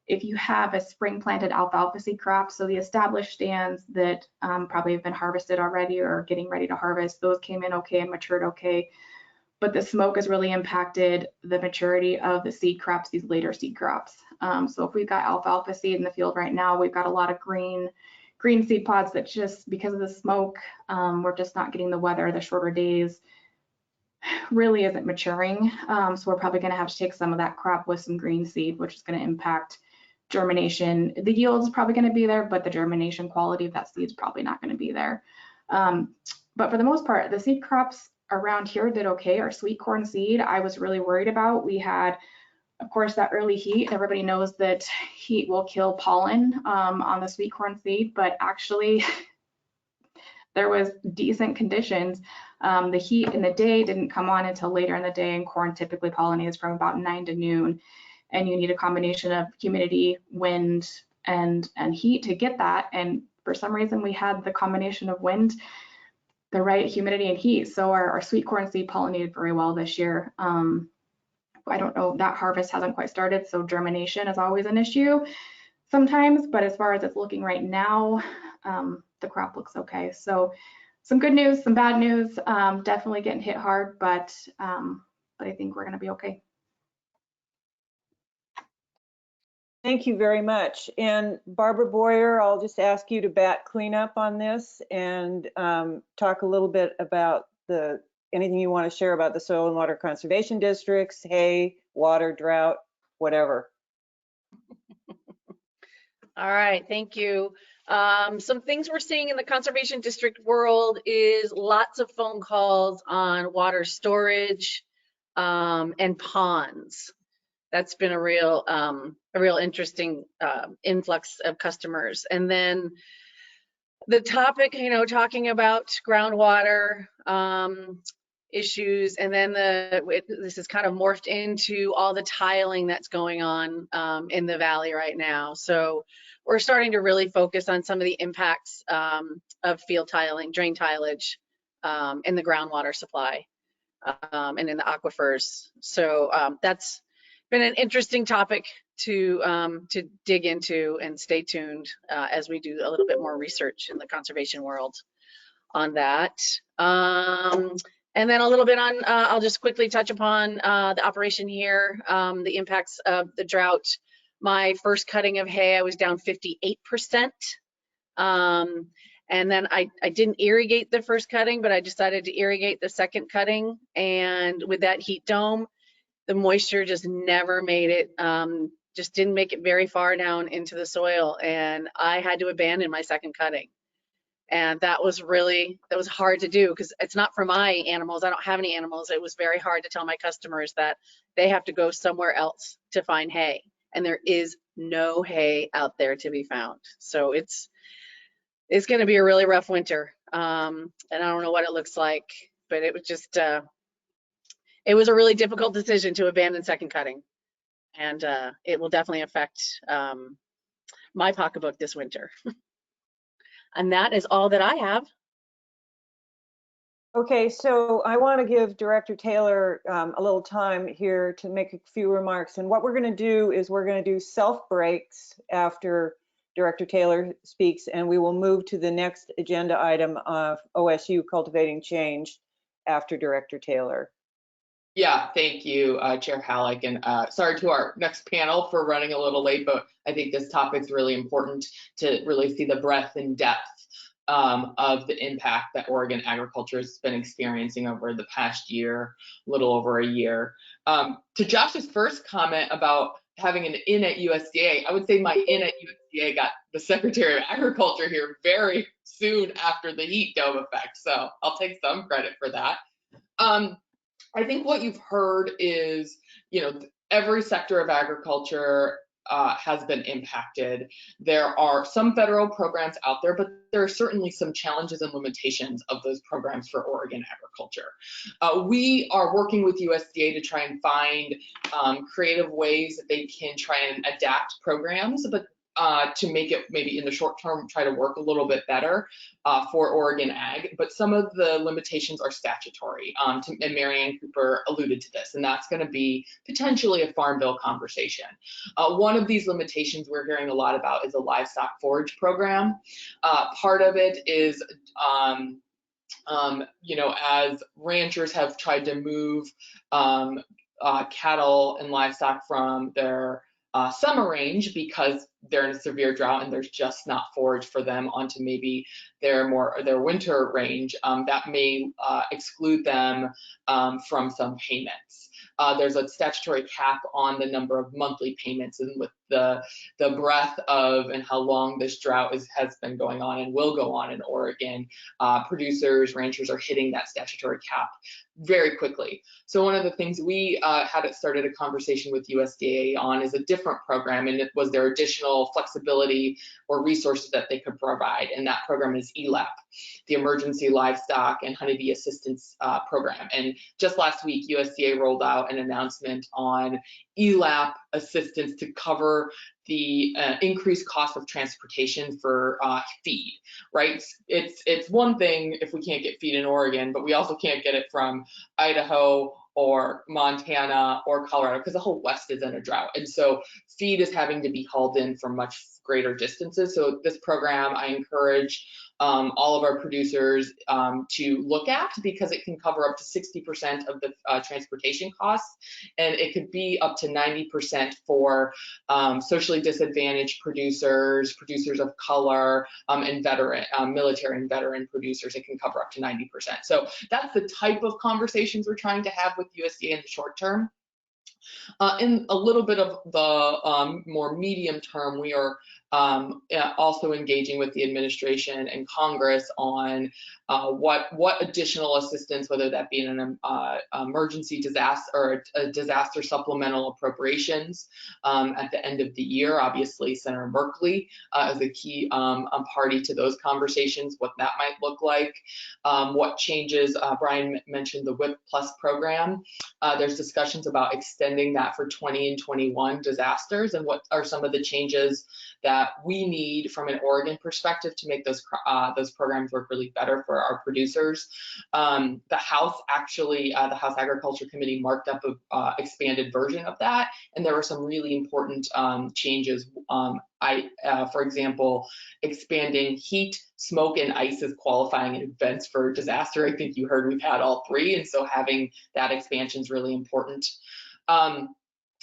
if you have a spring planted alfalfa seed crop, so the established stands that probably have been harvested already or getting ready to harvest, those came in okay and matured okay. But the smoke has really impacted the maturity of the seed crops, these later seed crops. So if we've got alfalfa seed in the field right now, we've got a lot of green seed pods that just because of the smoke, we're just not getting the weather, the shorter days, really isn't maturing. So we're probably going to have to take some of that crop with some green seed, which is going to impact germination. The yield is probably going to be there, but the germination quality of that seed is probably not going to be there. But for the most part, the seed crops around here did okay. Our sweet corn seed, I was really worried about. We had, of course, that early heat. Everybody knows that heat will kill pollen on the sweet corn seed, but actually there was decent conditions. The heat in the day didn't come on until later in the day, and corn typically pollinates from about 9 to noon. And you need a combination of humidity, wind, and heat to get that. And for some reason, we had the combination of wind, the right humidity and heat. So our sweet corn seed pollinated very well this year. I don't know, that harvest hasn't quite started, so germination is always an issue sometimes. But as far as it's looking right now, the crop looks okay. So some good news, some bad news, definitely getting hit hard, but I think we're going to be okay. Thank you very much. And Barbara Boyer, I'll just ask you to bat cleanup on this and talk a little bit about anything you want to share about the soil and water conservation districts, hay, water, drought, whatever. All right, thank you. Some things we're seeing in the conservation district world is lots of phone calls on water storage and ponds. That's been a real interesting influx of customers. And then the topic, talking about groundwater issues, and then this is kind of morphed into all the tiling that's going on in the valley right now. So we're starting to really focus on some of the impacts of field tiling, drain tilage in the groundwater supply and in the aquifers. So that's been an interesting topic to dig into, and stay tuned as we do a little bit more research in the conservation world on that. And then a little bit on, I'll just quickly touch upon the operation here, the impacts of the drought. My first cutting of hay, I was down 58%. And then I didn't irrigate the first cutting, but I decided to irrigate the second cutting. And with that heat dome, the moisture just never made it, just didn't make it very far down into the soil. And I had to abandon my second cutting. And that was hard to do because it's not for my animals. I don't have any animals. It was very hard to tell my customers that they have to go somewhere else to find hay. And there is no hay out there to be found. So it's going to be a really rough winter. And I don't know what it looks like, but it was just, it was a really difficult decision to abandon second cutting. And it will definitely affect my pocketbook this winter. And that is all that I have. Okay, so I want to give Director Taylor a little time here to make a few remarks. And what we're going to do is we're going to do self breaks after Director Taylor speaks, and we will move to the next agenda item of OSU Cultivating Change after Director Taylor. Yeah, thank you, Chair Halleck, and sorry to our next panel for running a little late, but I think this topic is really important to really see the breadth and depth of the impact that Oregon agriculture has been experiencing over the past year, a little over a year. To Josh's first comment about having an in at USDA, I would say my in at USDA got the Secretary of Agriculture here very soon after the heat dome effect, so I'll take some credit for that. I think what you've heard is, every sector of agriculture has been impacted. There are some federal programs out there, but there are certainly some challenges and limitations of those programs for Oregon agriculture. We are working with USDA to try and find creative ways that they can try and adapt programs, but to make it maybe in the short term try to work a little bit better for Oregon ag, but some of the limitations are statutory, and Marianne Cooper alluded to this, and that's going to be potentially a farm bill conversation. One of these limitations we're hearing a lot about is a livestock forage program. Part of it is as ranchers have tried to move cattle and livestock from their summer range because they're in a severe drought and there's just not forage for them onto maybe their winter range, that may exclude them from some payments. There's a statutory cap on the number of monthly payments, and with the breadth of and how long this drought has been going on and will go on in Oregon, producers, ranchers are hitting that statutory cap very quickly. So one of the things we started a conversation with USDA on is a different program, and it was their additional flexibility or resources that they could provide, and that program is ELAP, the Emergency Livestock and Honeybee Assistance Program. And just last week, USDA rolled out an announcement on ELAP assistance to cover the increased cost of transportation for feed, right? It's one thing if we can't get feed in Oregon, but we also can't get it from Idaho or Montana or Colorado because the whole West is in a drought. And so feed is having to be hauled in from much greater distances. So this program, I encourage all of our producers to look at, because it can cover up to 60% of the transportation costs, and it could be up to 90% for socially disadvantaged producers, producers of color, and veteran, military and veteran producers. It can cover up to 90%. So that's the type of conversations we're trying to have with USDA in the short term. In a little bit of the more medium term, we are also engaging with the administration and Congress on what additional assistance, whether that be in an emergency disaster or a disaster supplemental appropriations at the end of the year. Obviously, Senator Merkley is a key party to those conversations, what that might look like, what changes. Brian mentioned the WIP Plus program. There's discussions about extending that for 20 and 21 disasters, and what are some of the changes that we need from an Oregon perspective to make those programs work really better for our producers. The House the House Agriculture Committee marked up a expanded version of that, and there were some really important changes. For example, expanding heat, smoke, and ice as qualifying events for disaster. I think you heard we've had all three, and so having that expansion is really important.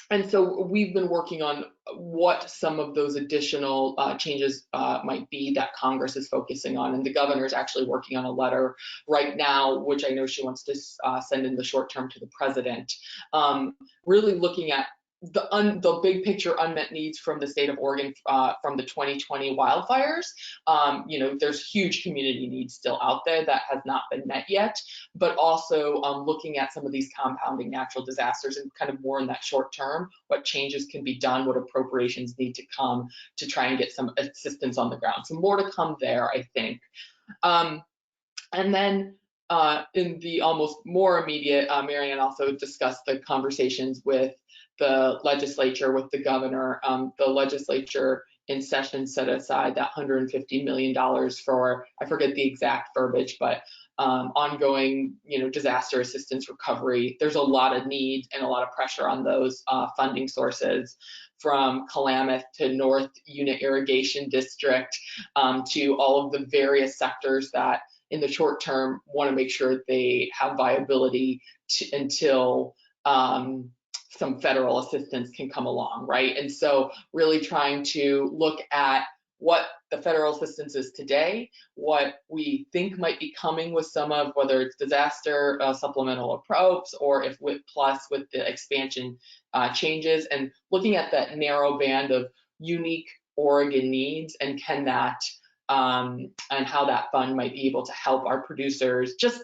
And so we've been working on what some of those additional changes might be that Congress is focusing on. And the governor is actually working on a letter right now, which I know she wants to send in the short term to the president, really looking at the big picture unmet needs from the state of Oregon from the 2020 wildfires. There's huge community needs still out there that has not been met yet, but also looking at some of these compounding natural disasters and kind of more in that short term, what changes can be done, what appropriations need to come to try and get some assistance on the ground. So more to come there, I think. And then in the almost more immediate, Marianne also discussed the conversations with the legislature, with the governor. The legislature in session set aside that $150 million for, I forget the exact verbiage, but ongoing, disaster assistance recovery. There's a lot of need and a lot of pressure on those funding sources, from Klamath to North Unit Irrigation District, to all of the various sectors that in the short term want to make sure they have viability until some federal assistance can come along, right? And so really trying to look at what the federal assistance is today, what we think might be coming with some of, whether it's disaster supplemental approach, or if with the expansion changes, and looking at that narrow band of unique Oregon needs, and can that and how that fund might be able to help our producers just,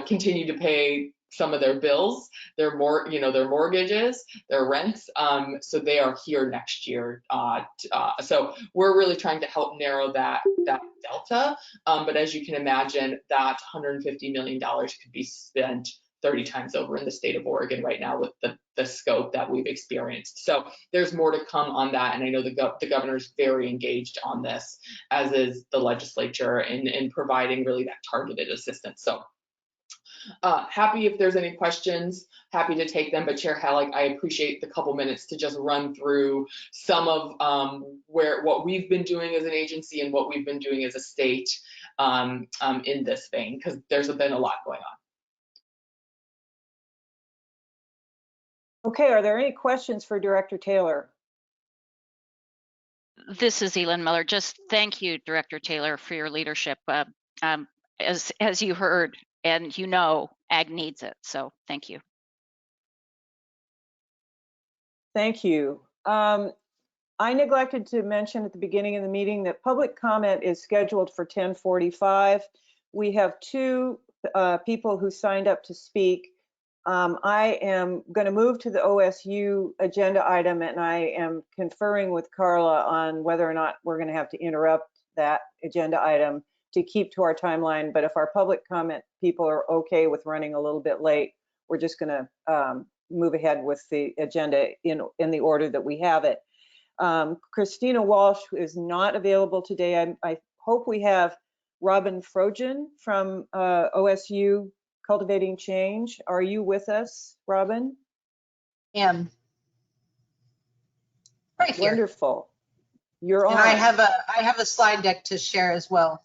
continue to pay some of their bills, their mortgages, their rents, so they are here next year. So we're really trying to help narrow that delta. But as you can imagine, that $150 million could be spent 30 times over in the state of Oregon right now with the scope that we've experienced. So there's more to come on that, and I know the governor's very engaged on this, as is the legislature, in providing really that targeted assistance. So happy if there's any questions, happy to take them. But Chair Halleck, I appreciate the couple minutes to just run through some of what we've been doing as an agency and what we've been doing as a state in this vein, because there's been a lot going on. Okay, are there any questions for Director Taylor? This is Elin Miller. Just thank you, Director Taylor, for your leadership. As you heard, and ag needs it, so thank you. Thank you. I neglected to mention at the beginning of the meeting that public comment is scheduled for 10:45. We have two people who signed up to speak. I am going to move to the OSU agenda item, and I am conferring with Carla on whether or not we're going to have to interrupt that agenda item to keep to our timeline. But if our public comment people are okay with running a little bit late, we're just going to move ahead with the agenda in the order that we have it. Christina Walsh is not available today. I hope we have Robin Frogen from OSU Cultivating Change. Are you with us, Robin? Am. Right here. Wonderful. You're on. And I have a slide deck to share as well.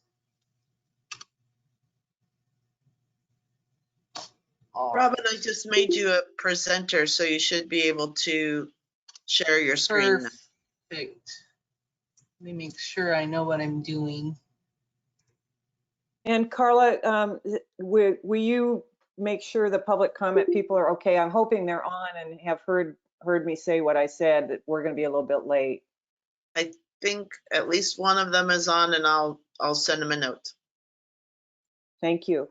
Robin, I just made you a presenter, so you should be able to share your screen. Perfect. Let me make sure I know what I'm doing. And Carla, will you make sure the public comment people are okay? I'm hoping they're on and have heard me say what I said, that we're going to be a little bit late. I think at least one of them is on, and I'll send them a note. Thank you.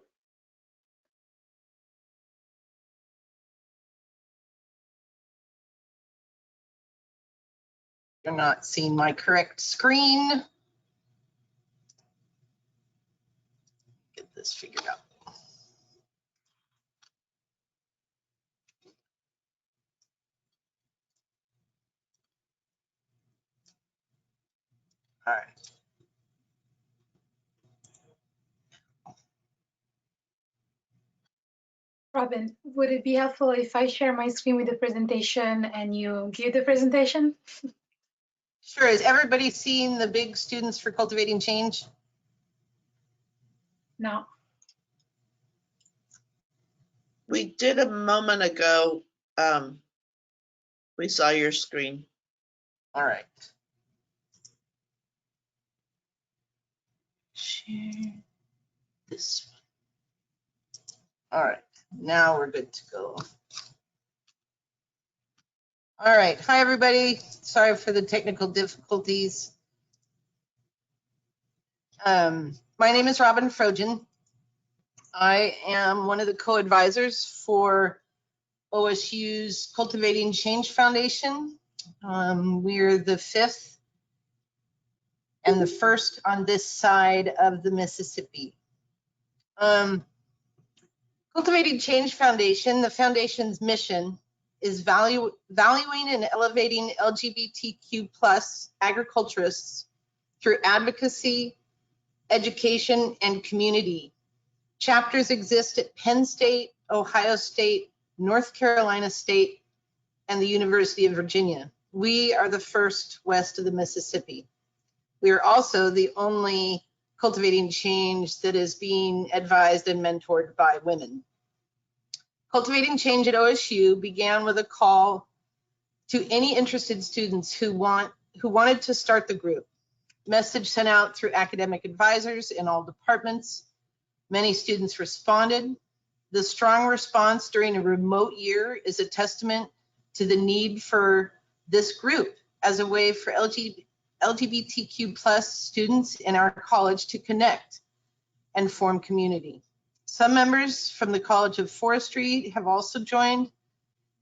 You're not seeing my correct screen. Get this figured out. All right. Robin, would it be helpful if I share my screen with the presentation and you give the presentation? Sure. Is everybody seeing the big Students for Cultivating Change? No. We did a moment ago. We saw your screen. All right. Share this one. All right. Now we're good to go. All right. Hi, everybody. Sorry for the technical difficulties. My name is Robin Frogen. I am one of the co-advisors for OSU's Cultivating Change Foundation. We're the fifth and the first on this side of the Mississippi. Cultivating Change Foundation, the foundation's mission is valuing and elevating LGBTQ+ agriculturists through advocacy, education, and community. Chapters exist at Penn State, Ohio State, North Carolina State, and the University of Virginia. We are the first west of the Mississippi. We are also the only Cultivating Change that is being advised and mentored by women. Cultivating Change at OSU began with a call to any interested students who wanted to start the group. Message sent out through academic advisors in all departments. Many students responded. The strong response during a remote year is a testament to the need for this group as a way for LGBTQ+ students in our college to connect and form community. Some members from the College of Forestry have also joined,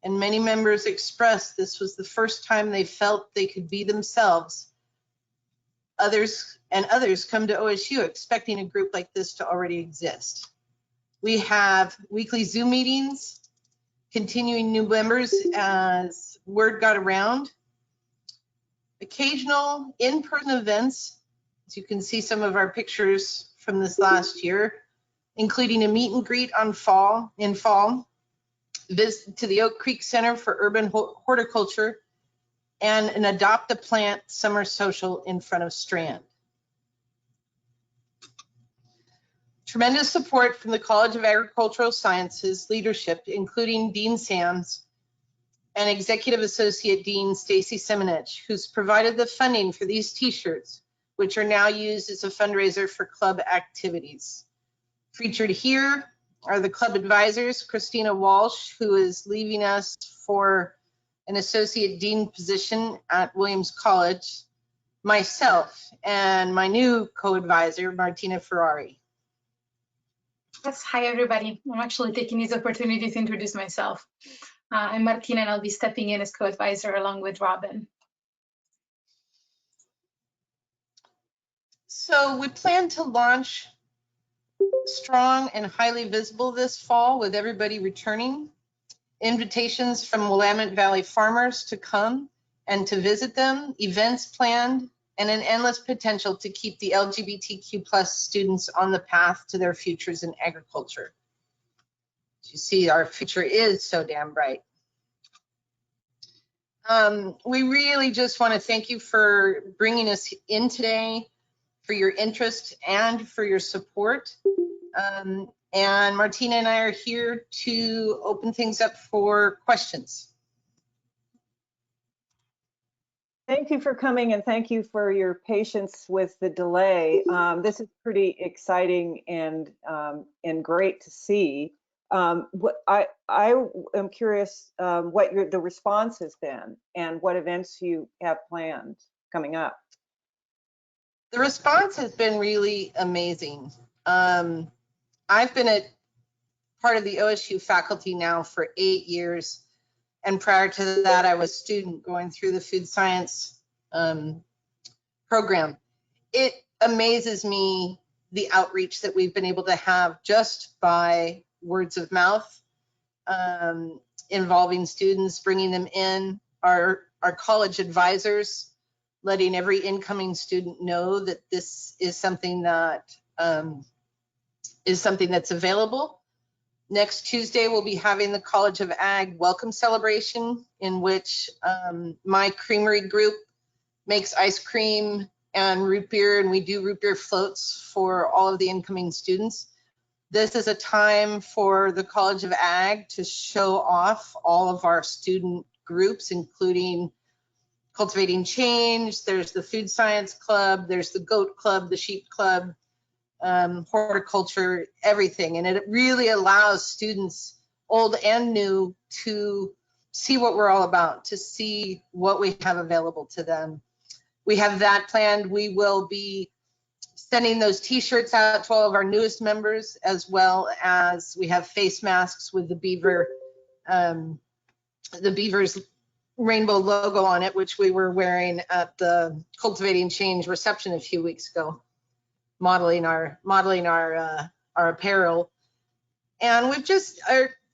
and many members expressed this was the first time they felt they could be themselves. Others come to OSU expecting a group like this to already exist. We have weekly Zoom meetings, continuing new members as word got around. Occasional in-person events, as you can see some of our pictures from this last year, including a meet and greet in fall, visit to the Oak Creek Center for Urban Horticulture, and an Adopt a Plant summer social in front of Strand. Tremendous support from the College of Agricultural Sciences leadership, including Dean Sams and Executive Associate Dean Stacy Semenich, who's provided the funding for these t-shirts, which are now used as a fundraiser for club activities. Featured here are the club advisors, Christina Walsh, who is leaving us for an Associate Dean position at Williams College, myself, and my new co-advisor, Martina Ferrari. Yes, hi everybody. I'm actually taking this opportunity to introduce myself. I'm Martina and I'll be stepping in as co-advisor along with Robin. So we plan to launch strong and highly visible this fall with everybody returning. Invitations from Willamette Valley farmers to come and to visit them, events planned, and an endless potential to keep the LGBTQ+ students on the path to their futures in agriculture. As you see, our future is so damn bright. We really just want to thank you for bringing us in today, for your interest and for your support. And Martina and I are here to open things up for questions. Thank you for coming and thank you for your patience with the delay. This is pretty exciting and great to see. What I am curious what the response has been and what events you have planned coming up. The response has been really amazing. I've been part of the OSU faculty now for 8 years. And prior to that, I was a student going through the food science program. It amazes me the outreach that we've been able to have just by words of mouth, involving students, bringing them in, our college advisors, letting every incoming student know that this is something that that's available. Next Tuesday, we'll be having the College of Ag welcome celebration, in which my creamery group makes ice cream and root beer, and we do root beer floats for all of the incoming students. This is a time for the College of Ag to show off all of our student groups, including Cultivating Change, there's the Food Science Club, there's the Goat Club, the Sheep Club, horticulture, everything. And it really allows students, old and new, to see what we're all about, to see what we have available to them. We have that planned. We will be sending those t-shirts out to all of our newest members, as well as we have face masks with the Beaver's rainbow logo on it, which we were wearing at the Cultivating Change reception a few weeks ago, modeling our apparel. And we've just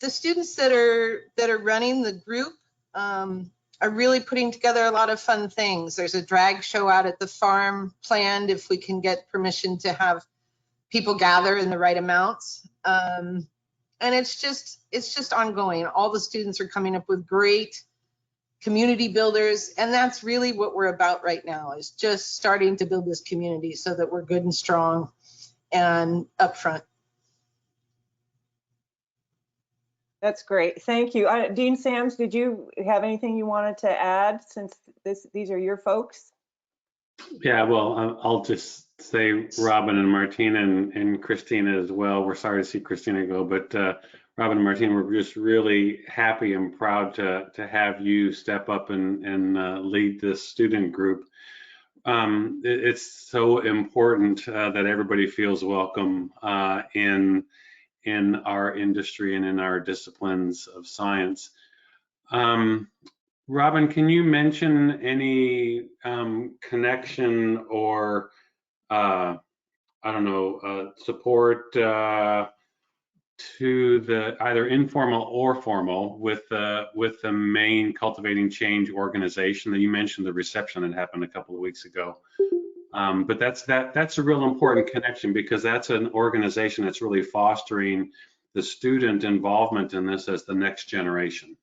the students that are running the group are really putting together a lot of fun things. There's a drag show out at the farm planned, if we can get permission to have people gather in the right amounts. And it's just ongoing. All the students are coming up with great community builders, and that's really what we're about right now, is just starting to build this community so that we're good and strong and upfront. That's great. Thank you. Dean Sams, did you have anything you wanted to add, since these are your folks? Yeah, well, I'll just say Robin and Martina and Christina as well. We're sorry to see Christina go, but Robin and Martina, we're just really happy and proud to have you step up and lead this student group. It's so important that everybody feels welcome in our industry and in our disciplines of science. Robin, can you mention any connection or I don't know, support to the either informal or formal with the main Cultivating Change organization that you mentioned, the reception that happened a couple of weeks ago? But that's a real important connection, because that's an organization that's really fostering the student involvement in this as the next generation.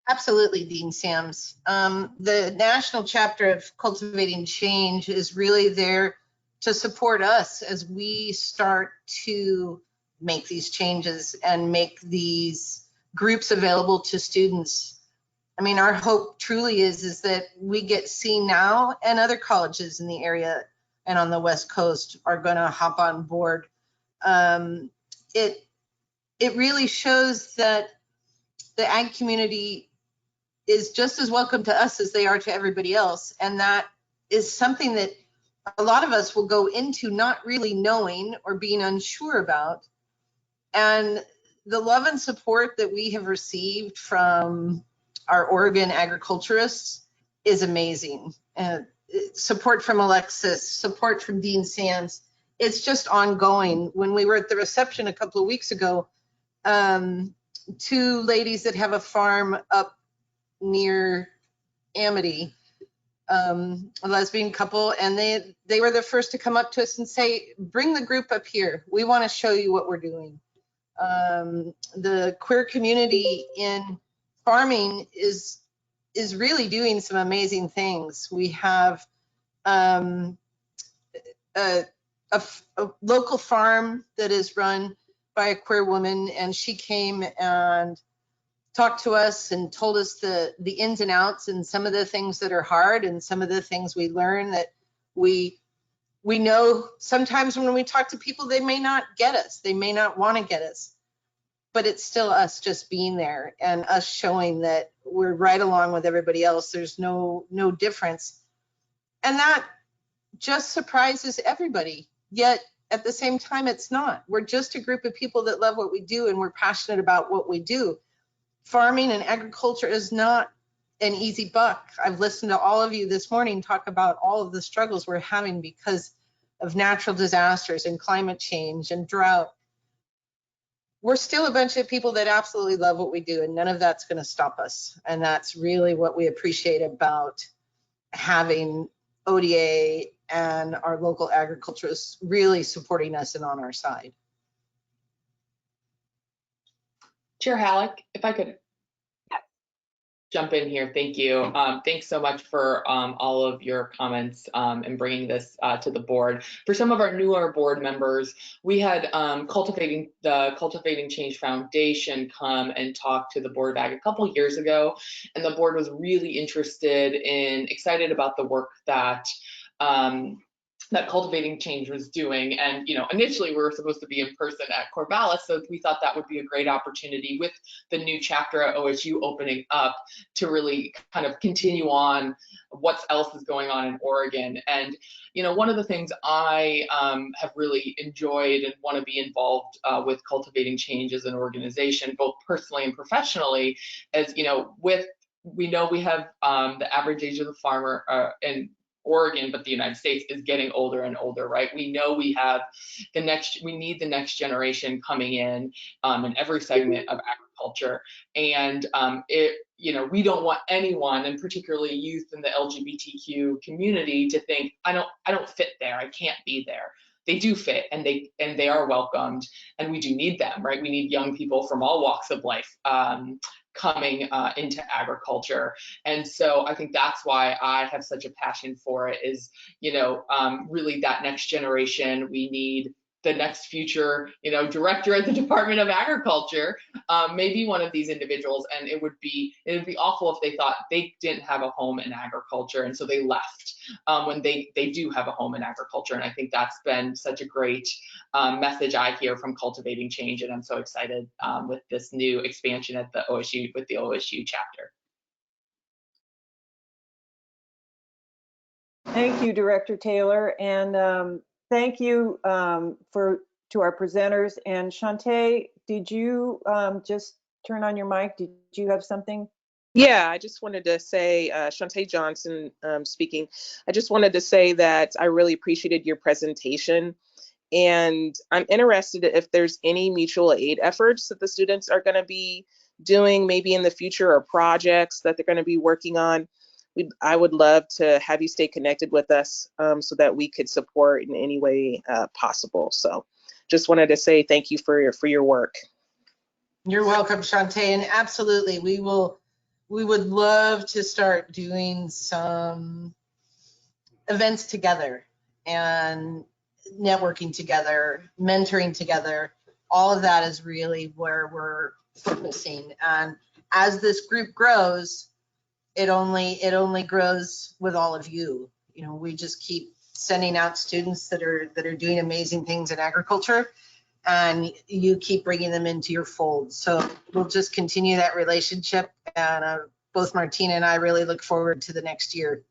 Absolutely, Dean Sams. The national chapter of Cultivating Change is really there to support us as we start to make these changes and make these groups available to students. I mean, our hope truly is that we get seen now, and other colleges in the area and on the West Coast are going to hop on board. It really shows that the ag community is just as welcome to us as they are to everybody else. And that is something that a lot of us will go into not really knowing or being unsure about. And the love and support that we have received from our Oregon agriculturists is amazing. Support from Alexis, support from Dean Sams, it's just ongoing. When we were at the reception a couple of weeks ago, two ladies that have a farm up near Amity, a lesbian couple, and they were the first to come up to us and say, bring the group up here. We want to show you what we're doing. The queer community in farming is really doing some amazing things. We have a local farm that is run by a queer woman, and she came and talked to us and told us the ins and outs and some of the things that are hard and some of the things we learn that we know sometimes when we talk to people, they may not get us, they may not want to get us, but it's still us just being there and us showing that we're right along with everybody else. There's no difference. And that just surprises everybody. Yet at the same time, it's not. We're just a group of people that love what we do and we're passionate about what we do. Farming and agriculture is not an easy buck. I've listened to all of you this morning talk about all of the struggles we're having because of natural disasters and climate change and drought. We're still a bunch of people that absolutely love what we do, and none of that's going to stop us. And that's really what we appreciate about having ODA and our local agriculturists really supporting us and on our side. Chair Halleck, if I could jump in here, thank you. Thanks so much for all of your comments and bringing this to the board. For some of our newer board members, we had the Cultivating Change Foundation come and talk to the Board of Ag a couple years ago, and the board was really interested and excited about the work that that Cultivating Change was doing. And, initially we were supposed to be in person at Corvallis, so we thought that would be a great opportunity with the new chapter at OSU opening up to really kind of continue on what else is going on in Oregon. And, one of the things I have really enjoyed and want to be involved with Cultivating Change as an organization, both personally and professionally, is, we know we have the average age of the farmer in Oregon, but the United States is getting older and older, right? We know we have we need the next generation coming in every segment of agriculture. And we don't want anyone, and particularly youth in the LGBTQ community, to think, I don't fit there, I can't be there. They do fit, and they are welcomed, and we do need them, right? We need young people from all walks of life coming into agriculture. And so I think that's why I have such a passion for it, is, really that next generation. We need the next future, director at the Department of Agriculture may be one of these individuals, and it would be awful if they thought they didn't have a home in agriculture, and so they left when they do have a home in agriculture. And I think that's been such a great message I hear from Cultivating Change, and I'm so excited with this new expansion at the OSU with the OSU chapter. Thank you, Director Taylor, and thank you to our presenters. And Shaunte, did you just turn on your mic? Did you have something? Yeah, I just wanted to say, Shaunte Johnson speaking. I just wanted to say that I really appreciated your presentation, and I'm interested if there's any mutual aid efforts that the students are going to be doing maybe in the future, or projects that they're going to be working on. I would love to have you stay connected with us so that we could support in any way possible. So just wanted to say thank you for your work. You're welcome, Shaunte, and absolutely, we would love to start doing some events together and networking together, mentoring together. All of that is really where we're focusing. And as this group grows, it only grows with all of you. We just keep sending out students that are doing amazing things in agriculture, and you keep bringing them into your fold. So we'll just continue that relationship, and both Martina and I really look forward to the next year.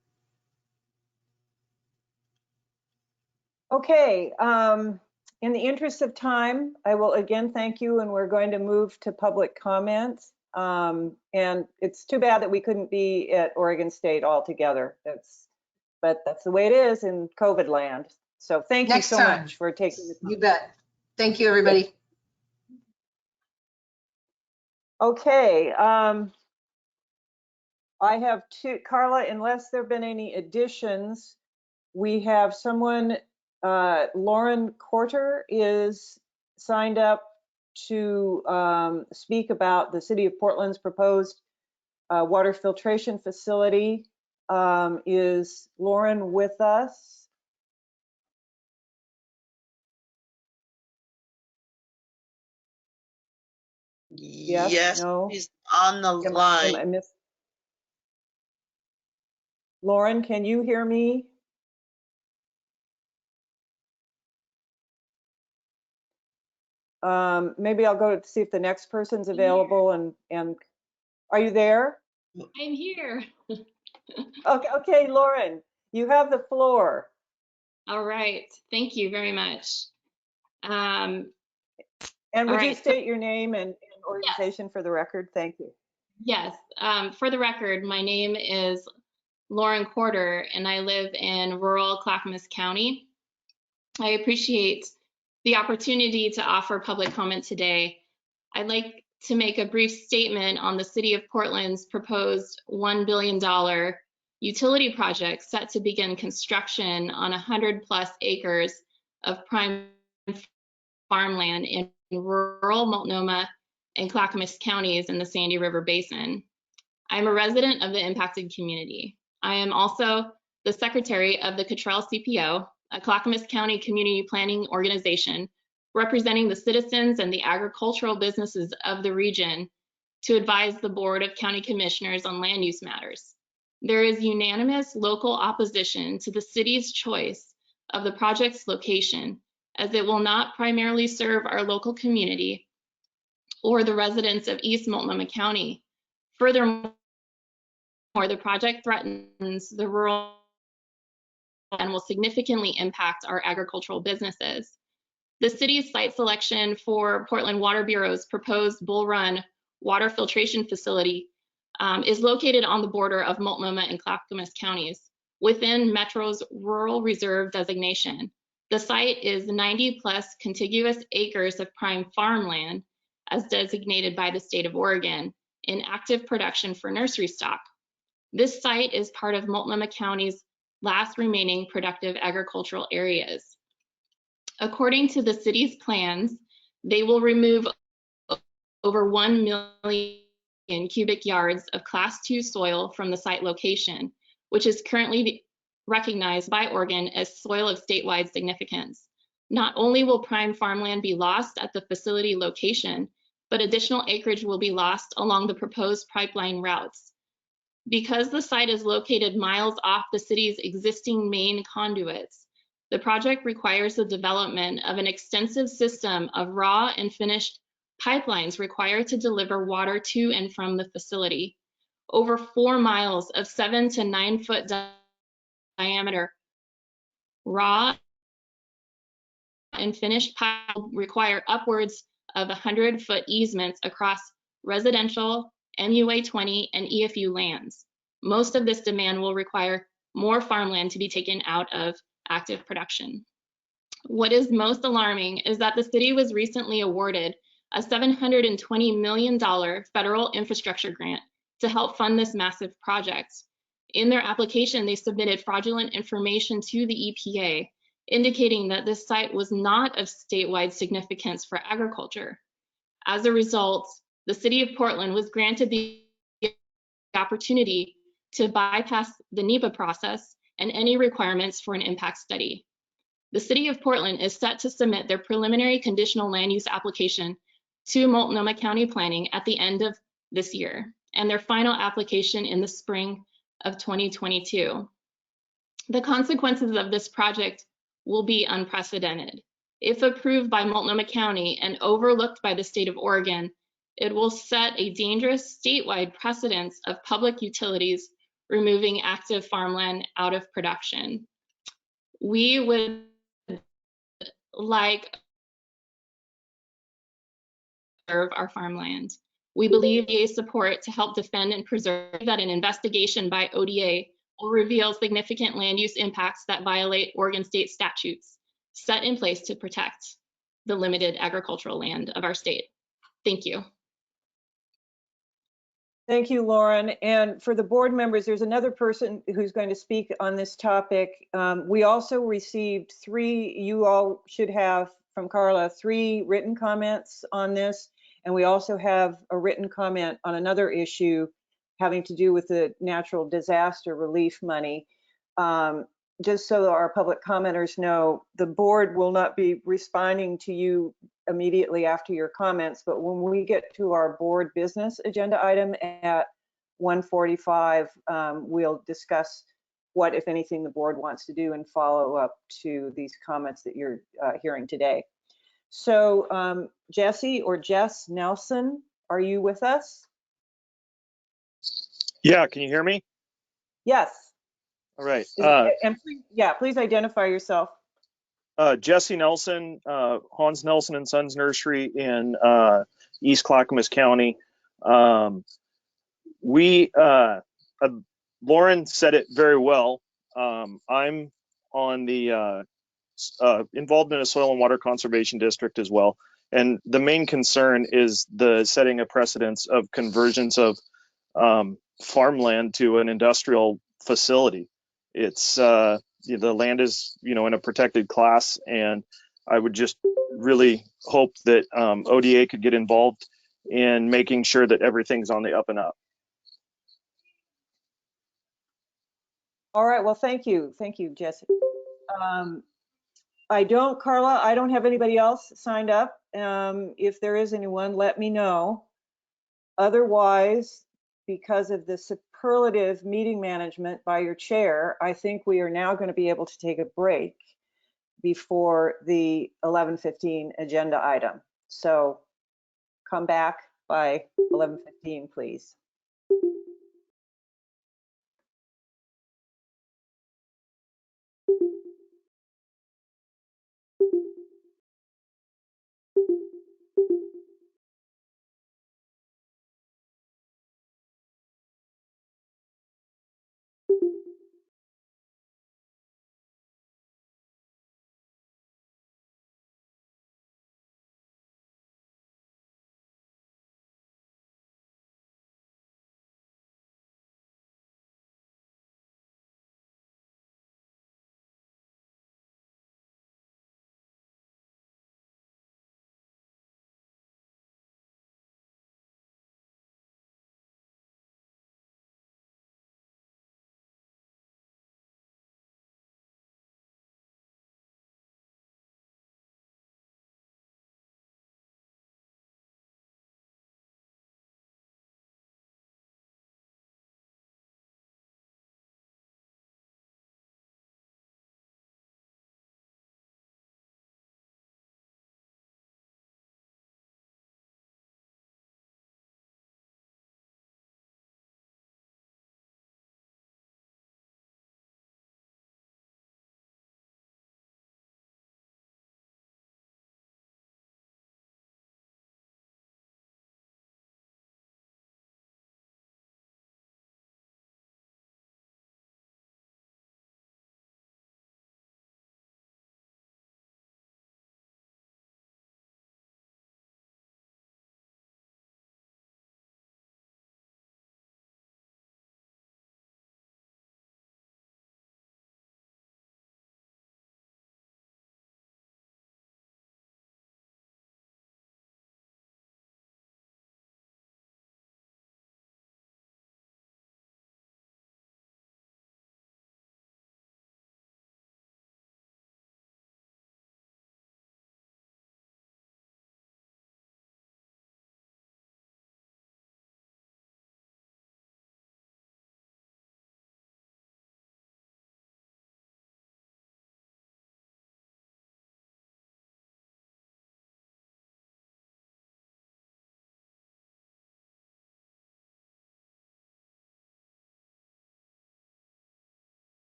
Okay, in the interest of time, I will again thank you, and we're going to move to public comments. And it's too bad that we couldn't be at Oregon State all together. But that's the way it is in COVID land. So thank you so much for taking the time. You bet. Thank you, everybody. Okay, I have two, Carla, unless there have been any additions, we have someone, Lauren Corter is signed up to speak about the City of Portland's proposed water filtration facility. Is Lauren with us? Yes, no? she's on the line. Lauren, can you hear me? Maybe I'll go to see if the next person's available. And are you there? I'm here. Okay, Lauren, you have the floor. All right, thank you very much. And would you state your name and organization for the record? Thank you. Yes, for the record, my name is Lauren Corter, and I live in rural Clackamas County. I appreciate the opportunity to offer public comment today. I'd like to make a brief statement on the City of Portland's proposed $1 billion utility project set to begin construction on 100+ acres of prime farmland in rural Multnomah and Clackamas counties in the Sandy River Basin. I'm a resident of the impacted community. I am also the secretary of the Cottrell CPO, a Clackamas County community planning organization representing the citizens and the agricultural businesses of the region to advise the Board of County Commissioners on land use matters. There is unanimous local opposition to the city's choice of the project's location, as it will not primarily serve our local community or the residents of East Multnomah County. Furthermore, the project threatens the rural and will significantly impact our agricultural businesses. The city's site selection for Portland Water Bureau's proposed Bull Run water filtration facility is located on the border of Multnomah and Clackamas counties within Metro's rural reserve designation. The site is 90+ contiguous acres of prime farmland as designated by the state of Oregon in active production for nursery stock. This site is part of Multnomah County's last remaining productive agricultural areas. According to the city's plans, they will remove over 1 million cubic yards of Class 2 soil from the site location, which is currently recognized by Oregon as soil of statewide significance. Not only will prime farmland be lost at the facility location, but additional acreage will be lost along the proposed pipeline routes. Because the site is located miles off the city's existing main conduits, the project requires the development of an extensive system of raw and finished pipelines required to deliver water to and from the facility. Over 4 miles of 7 to 9 foot diameter raw and finished pipe require upwards of 100-foot easements across residential, MUA 20, and EFU lands. Most of this demand will require more farmland to be taken out of active production. What is most alarming is that the city was recently awarded a $720 million federal infrastructure grant to help fund this massive project. In their application, they submitted fraudulent information to the EPA, indicating that this site was not of statewide significance for agriculture. As a result, the city of Portland was granted the opportunity to bypass the NEPA process and any requirements for an impact study. The city of Portland is set to submit their preliminary conditional land use application to Multnomah County Planning at the end of this year, and their final application in the spring of 2022. The consequences of this project will be unprecedented. If approved by Multnomah County and overlooked by the state of Oregon, it will set a dangerous statewide precedence of public utilities removing active farmland out of production. We would like to preserve our farmland. We believe ODA support to help defend and preserve that an investigation by ODA will reveal significant land use impacts that violate Oregon state statutes set in place to protect the limited agricultural land of our state. Thank you. Thank you, Lauren. And for the board members, there's another person who's going to speak on this topic. We also received you all should have from Carla, 3 written comments on this. And we also have a written comment on another issue having to do with the natural disaster relief money. Just so our public commenters know, the board will not be responding to you immediately after your comments, but when we get to our board business agenda item at 1:45, we'll discuss what, if anything, the board wants to do and follow up to these comments that you're hearing today. So Jesse or Jess Nelson, are you with us? Yeah, can you hear me? Yes. All right. And please identify yourself. Jesse Nelson, Hans Nelson and Sons Nursery in East Clackamas County. Lauren said it very well. I'm on the involved in a soil and water conservation district as well. And the main concern is the setting a precedence of conversions of farmland to an industrial facility. It's the land is in a protected class, and I would just really hope that ODA could get involved in making sure that everything's on the up and up. All right, well, thank you, Jesse. Carla, I don't have anybody else signed up. If there is anyone, let me know. Otherwise, because of the superlative meeting management by your chair, I think we are now going to be able to take a break before the 11:15 agenda item. So come back by 11:15, please.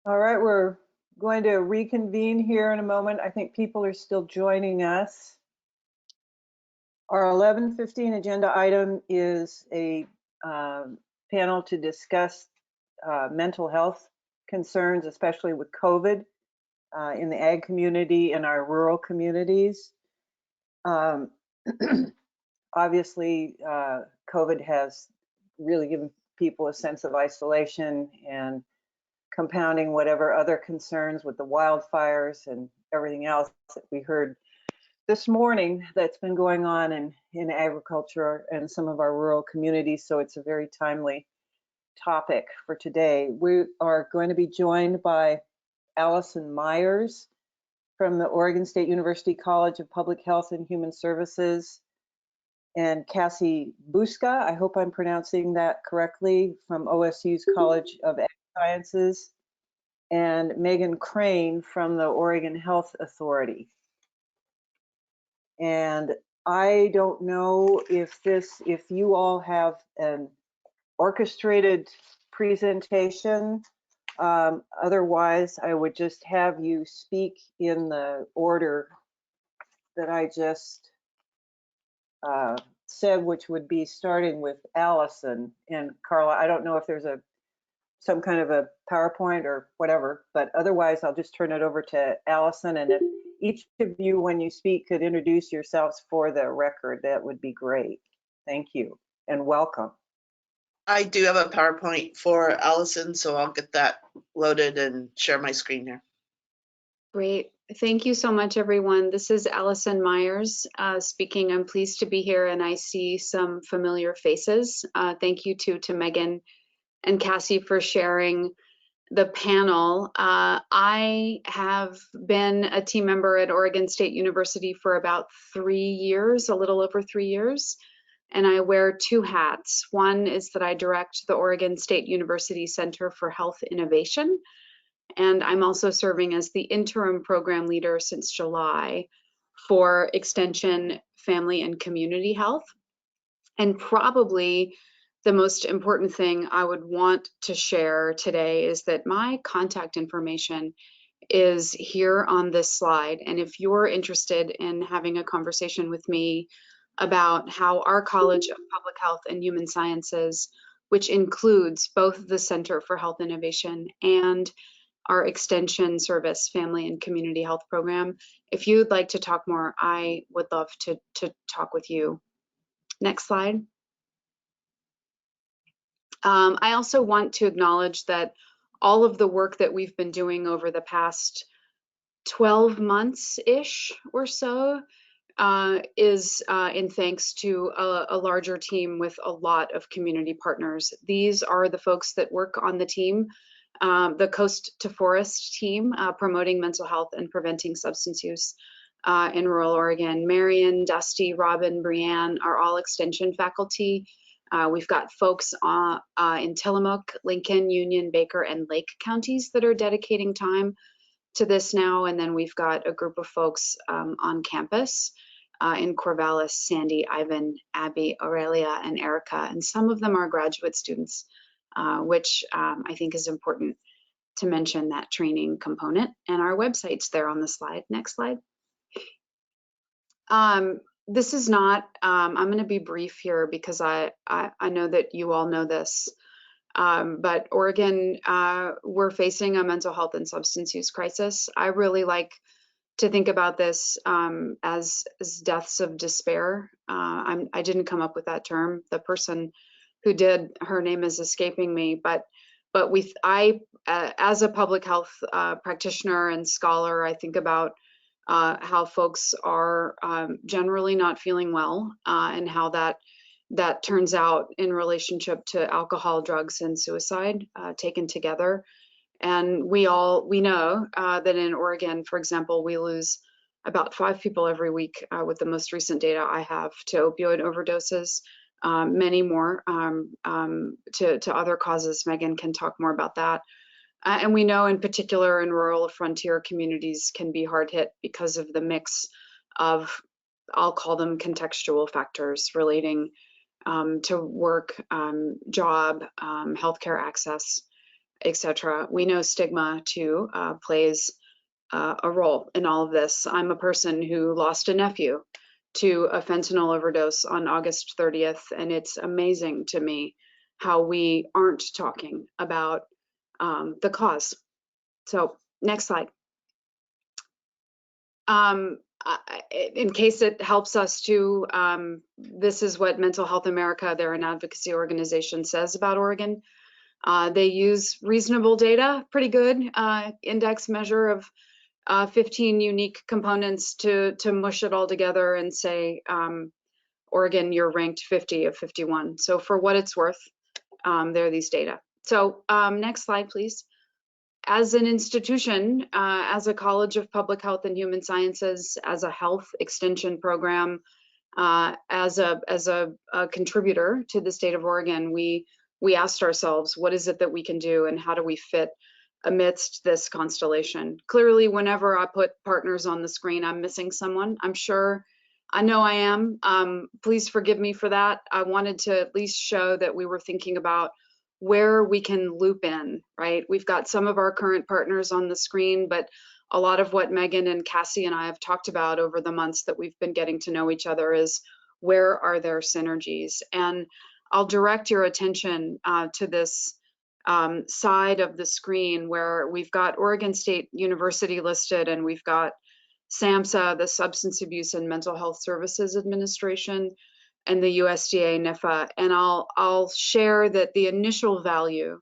All right, we're going to reconvene here in a moment. I think people are still joining us. Our 11:15 agenda item is a panel to discuss mental health concerns, especially with COVID in the ag community and our rural communities. Obviously, COVID has really given people a sense of isolation and compounding whatever other concerns with the wildfires and everything else that we heard this morning that's been going on in agriculture and some of our rural communities. So it's a very timely topic for today. We are going to be joined by Allison Myers from the Oregon State University College of Public Health and Human Services, and Cassie Buska, I hope I'm pronouncing that correctly, from OSU's College of Ag Sciences, and Megan Crane from the Oregon Health Authority. And I don't know if you all have an orchestrated presentation. Otherwise, I would just have you speak in the order that I just said, which would be starting with Allison. And Carla, I don't know if there's some kind of a PowerPoint or whatever, but otherwise I'll just turn it over to Allison. And if each of you, when you speak, could introduce yourselves for the record, that would be great. Thank you and welcome. I do have a PowerPoint for Allison, so I'll get that loaded and share my screen here. Great. Thank you so much, everyone. This is Allison Myers speaking. I'm pleased to be here, and I see some familiar faces. Thank you to Megan and Cassie for sharing the panel. I have been a team member at Oregon State University for about 3 years, a little over 3 years, and I wear two hats. One is that I direct the Oregon State University Center for Health Innovation, and I'm also serving as the interim program leader since July for Extension, Family, and Community Health. And probably the most important thing I would want to share today is that my contact information is here on this slide. And if you're interested in having a conversation with me about how our College of Public Health and Human Sciences, which includes both the Center for Health Innovation and our Extension Service Family and Community Health Program, if you'd like to talk more, I would love to talk with you. Next slide. I also want to acknowledge that all of the work that we've been doing over the past 12 months-ish or so is in thanks to a larger team with a lot of community partners. These are the folks that work on the team, the Coast to Forest team, promoting mental health and preventing substance use in rural Oregon. Marion, Dusty, Robin, Brianne are all extension faculty. We've got folks in Tillamook, Lincoln, Union, Baker, and Lake counties that are dedicating time to this now. And then we've got a group of folks on campus in Corvallis, Sandy, Ivan, Abby, Aurelia, and Erica. And some of them are graduate students, which I think is important to mention that training component. And our website's there on the slide. Next slide. This is not, I'm going to be brief here because I know that you all know this, but Oregon, we're facing a mental health and substance use crisis. I really like to think about this as deaths of despair. I didn't come up with that term. The person who did, her name is escaping me, but as a public health practitioner and scholar, I think about how folks are generally not feeling well and how that turns out in relationship to alcohol, drugs, and suicide taken together. And we know that in Oregon, for example, we lose about 5 people every week with the most recent data I have to opioid overdoses, many more to other causes. Megan can talk more about that. And we know in particular in rural frontier communities can be hard hit because of the mix of, I'll call them contextual factors relating to work, job, healthcare access, etc. We know stigma too plays a role in all of this. I'm a person who lost a nephew to a fentanyl overdose on August 30th, and it's amazing to me how we aren't talking about the cause. So next slide. In case it helps us to, this is what Mental Health America, they're an advocacy organization, says about Oregon. They use reasonable data, pretty good index measure of 15 unique components to mush it all together and say, Oregon, you're ranked 50 of 51. So for what it's worth, there are these data. So next slide, please. As an institution, as a College of Public Health and Human Sciences, as a health extension program, as a contributor to the state of Oregon, we asked ourselves, what is it that we can do and how do we fit amidst this constellation? Clearly, whenever I put partners on the screen, I'm missing someone. I'm sure, I know I am. Please forgive me for that. I wanted to at least show that we were thinking about where we can loop in, right? We've got some of our current partners on the screen, but a lot of what Megan and Cassie and I have talked about over the months that we've been getting to know each other is where are there synergies? And I'll direct your attention to this side of the screen where we've got Oregon State University listed and we've got SAMHSA, the Substance Abuse and Mental Health Services Administration, and the USDA NIFA. And I'll share that the initial value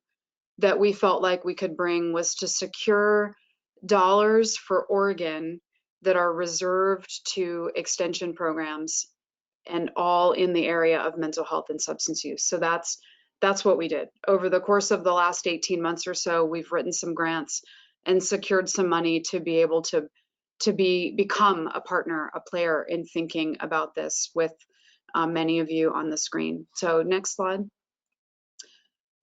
that we felt like we could bring was to secure dollars for Oregon that are reserved to extension programs and all in the area of mental health and substance use. So that's what we did. Over the course of the last 18 months or so, we've written some grants and secured some money to be able to become a partner, a player in thinking about this with many of you on the screen. So next slide.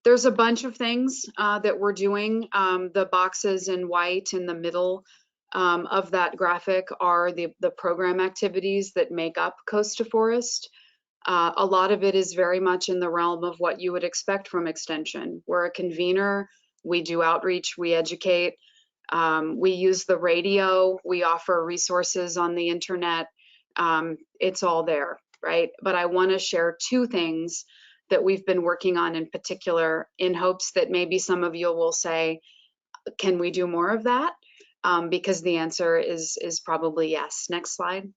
There's a bunch of things that we're doing. The boxes in white in the middle of that graphic are the program activities that make up Coast to Forest. A lot of it is very much in the realm of what you would expect from Extension. We're a convener, we do outreach, we educate, we use the radio, we offer resources on the internet. It's all there, right? But I want to share two things that we've been working on in particular in hopes that maybe some of you will say, can we do more of that? Because the answer is probably yes. Next slide.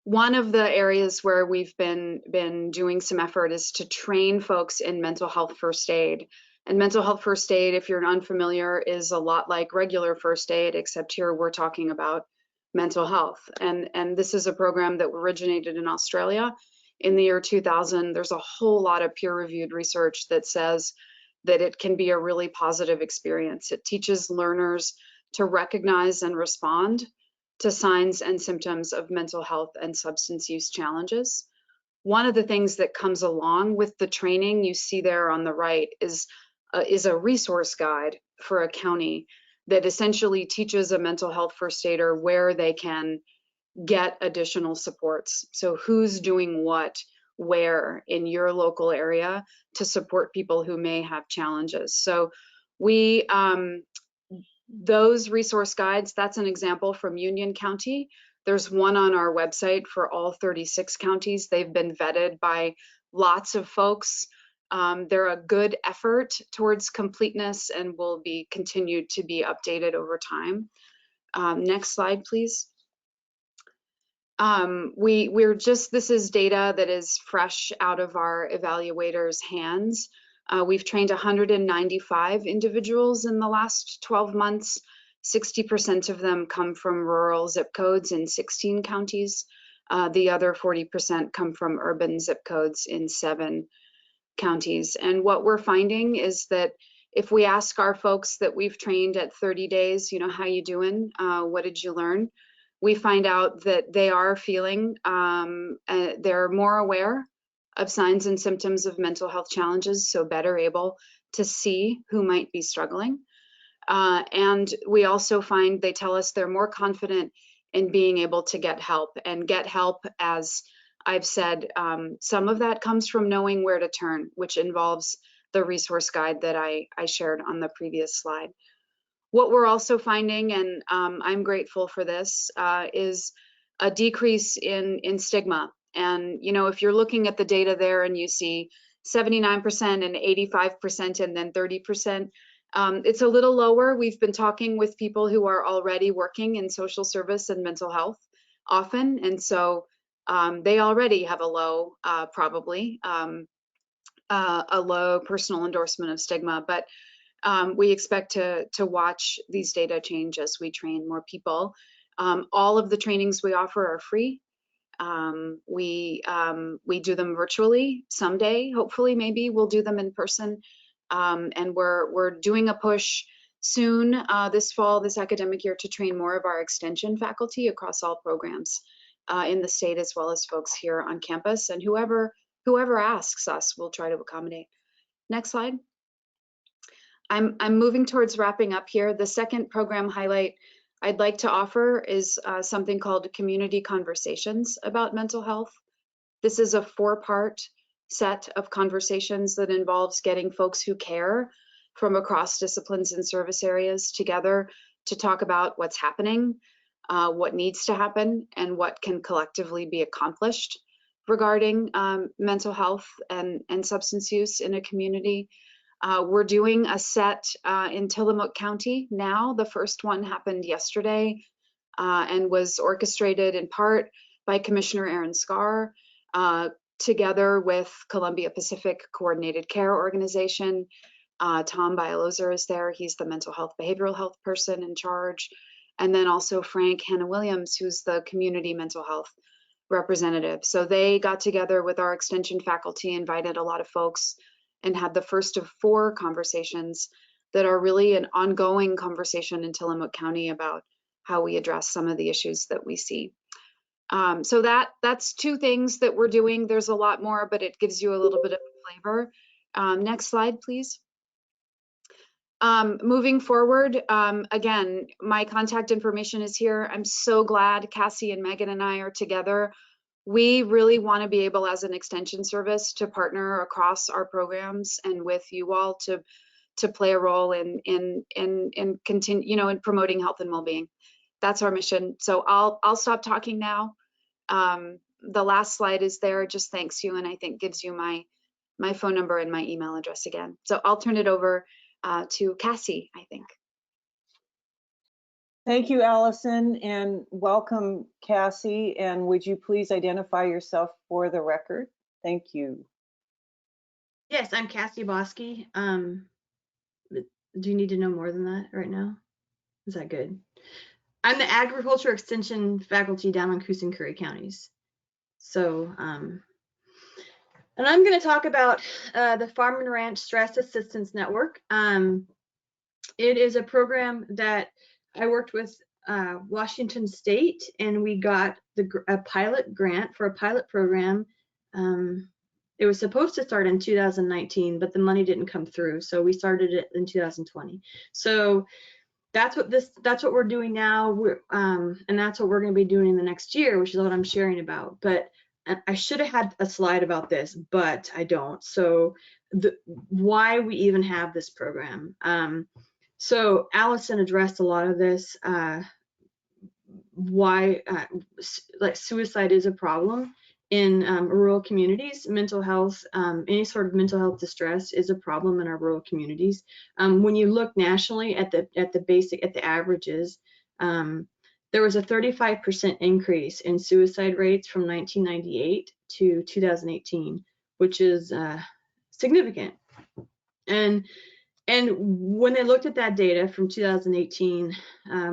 One of the areas where we've been doing some effort is to train folks in mental health first aid. And mental health first aid, if you're unfamiliar, is a lot like regular first aid, except here we're talking about mental health. And this is a program that originated in Australia in the year 2000. There's a whole lot of peer-reviewed research that says that it can be a really positive experience. It teaches learners to recognize and respond to signs and symptoms of mental health and substance use challenges. One of the things that comes along with the training you see there on the right is a resource guide for a county that essentially teaches a mental health first aider where they can get additional supports. So who's doing what, where in your local area to support people who may have challenges. So we, those resource guides, that's an example from Union County. There's one on our website for all 36 counties. They've been vetted by lots of folks. They're a good effort towards completeness and will be continued to be updated over time. Next slide, please. This is data that is fresh out of our evaluators' hands. We've trained 195 individuals in the last 12 months. 60% of them come from rural zip codes in 16 counties. The other 40% come from urban zip codes in 7 counties. And what we're finding is that if we ask our folks that we've trained at 30 days, you know, how you doing? What did you learn? We find out that they are feeling, they're more aware of signs and symptoms of mental health challenges, so better able to see who might be struggling. And we also find they tell us they're more confident in being able to get help. And get help, as I've said, some of that comes from knowing where to turn, which involves resource guide that I shared on the previous slide. What we're also finding, and I'm grateful for this, is a decrease in stigma. And, you know, if you're looking at the data there and you see 79% and 85% and then 30%, it's a little lower. We've been talking with people who are already working in social service and mental health often. And so they already have a low, probably, a low personal endorsement of stigma. But we expect to watch these data change as we train more people. All of the trainings we offer are free. We do them virtually someday. Hopefully, maybe we'll do them in person. And we're doing a push soon this fall, this academic year, to train more of our extension faculty across all programs in the state, as well as folks here on campus. And whoever asks us, we'll try to accommodate. Next slide. I'm moving towards wrapping up here. The second program highlight I'd like to offer is something called Community Conversations about Mental Health. This is a 4-part set of conversations that involves getting folks who care from across disciplines and service areas together to talk about what's happening, what needs to happen, and what can collectively be accomplished regarding mental health and substance use in a community. We're doing a set in Tillamook County now. The first one happened yesterday and was orchestrated in part by Commissioner Aaron Scarr, together with Columbia Pacific Coordinated Care Organization. Tom Bialozer is there. He's the mental health, behavioral health person in charge. And then also Frank Hannah-Williams, who's the community mental health representative. So they got together with our extension faculty, invited a lot of folks, and had the first of 4 conversations that are really an ongoing conversation in Tillamook County about how we address some of the issues that we see. So that's 2 things that we're doing. There's a lot more, but it gives you a little bit of flavor. Next slide, please. Moving forward, again, my contact information is here. I'm so glad Cassie and Megan and I are together. We really want to be able, as an extension service, to partner across our programs and with you all to play a role in continue, you know, in promoting health and well-being. That's our mission. So I'll stop talking now. The last slide is there. Just thanks you, and I think gives you my phone number and my email address again. So I'll turn it over to Cassie, I think. Thank you, Allison, and welcome, Cassie. And would you please identify yourself for the record? Thank you. Yes, I'm Cassie Bosky. Do you need to know more than that right now? Is that good? I'm the agriculture extension faculty down in Coos and Curry counties. So, and I'm going to talk about the Farm and Ranch Stress Assistance Network. It is a program that I worked with Washington State, and we got a pilot grant for a pilot program. It was supposed to start in 2019, but the money didn't come through, so we started it in 2020. So that's what we're doing now, and that's what we're going to be doing in the next year, which is what I'm sharing about. But I should have had a slide about this, but I don't. So why we even have this program. So Allison addressed a lot of this, why like suicide is a problem in rural communities. Mental health, any sort of mental health distress is a problem in our rural communities. When you look nationally at the averages, there was a 35% increase in suicide rates from 1998 to 2018, which is significant. And when they looked at that data from 2018,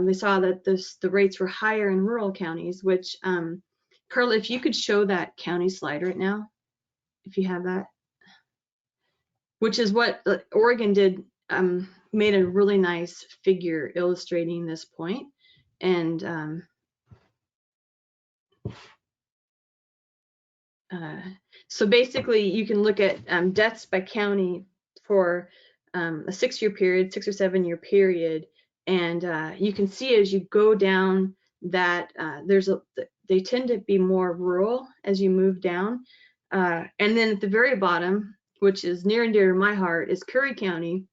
they saw that the rates were higher in rural counties, which, Carla, if you could show that county slide right now, if you have that, which is what Oregon did, made a really nice figure illustrating this point. And so basically you can look at deaths by county for a 6 or 7 year period, and you can see as you go down that they tend to be more rural as you move down, and then at the very bottom which is near and dear to my heart, is Curry County,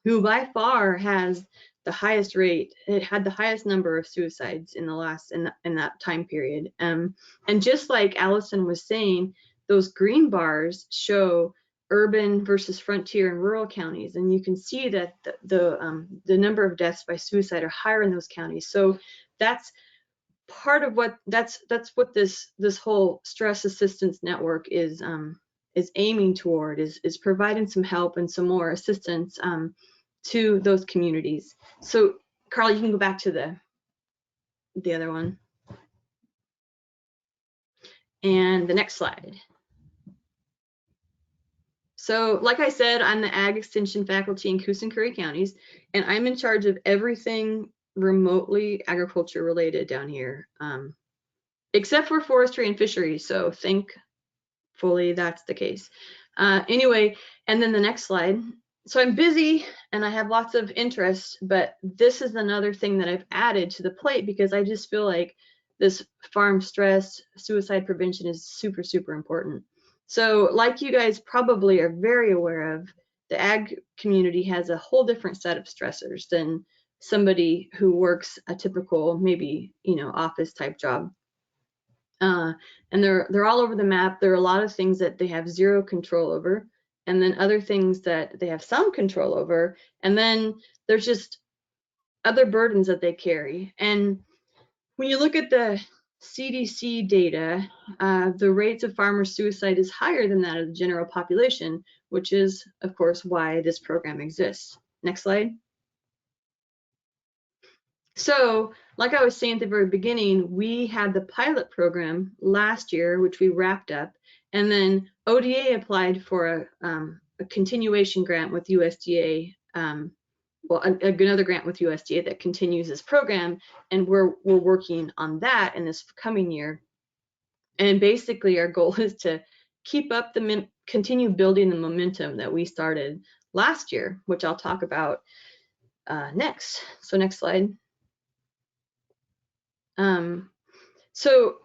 who by far has the highest rate. It had the highest number of suicides in the last in that time period. And just like Allison was saying, those green bars show urban versus frontier and rural counties, and you can see that the number of deaths by suicide are higher in those counties. So that's part of what that's what this whole stress assistance network is aiming toward, is providing some help and some more assistance to those communities. So Carl, you can go back to the other one. And the next slide. So like I said, I'm the Ag Extension faculty in Coos and Curry counties, and I'm in charge of everything remotely agriculture related down here, except for forestry and fisheries. So thankfully that's the case. Anyway, and then the next slide. So I'm busy and I have lots of interest, but this is another thing that I've added to the plate because I just feel like this farm stress suicide prevention is super, super important. So like you guys probably are very aware of, the ag community has a whole different set of stressors than somebody who works a typical, maybe, office type job. And they're all over the map. There are a lot of things that they have zero control over, and then other things that they have some control over, and then there's just other burdens that they carry. And when you look at the CDC data, the rates of farmer suicide is higher than that of the general population, which is, of course, why this program exists. Next slide. So, like I was saying at the very beginning, we had the pilot program last year, which we wrapped up, and then ODA applied for a continuation grant with USDA, another grant with USDA that continues this program, and we're working on that in this coming year. And basically, our goal is to keep up continue building the momentum that we started last year, which I'll talk about next. So next slide. So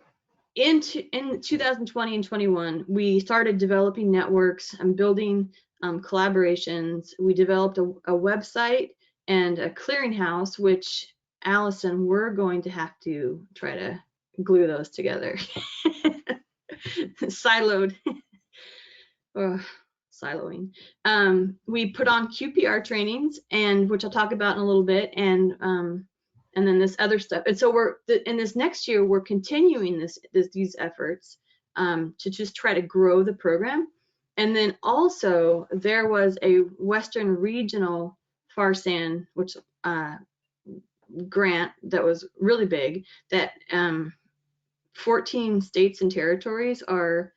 in 2020 and 21, we started developing networks and building collaborations. We developed a website and a clearinghouse, which Allison, we're going to have to try to glue those together. Siloed. Siloing. We put on QPR trainings, and which I'll talk about in a little bit, and then this other stuff. And so in this next year, we're continuing these efforts to just try to grow the program. And then also there was a Western Regional FARSAN, which grant that was really big, that 14 states and territories are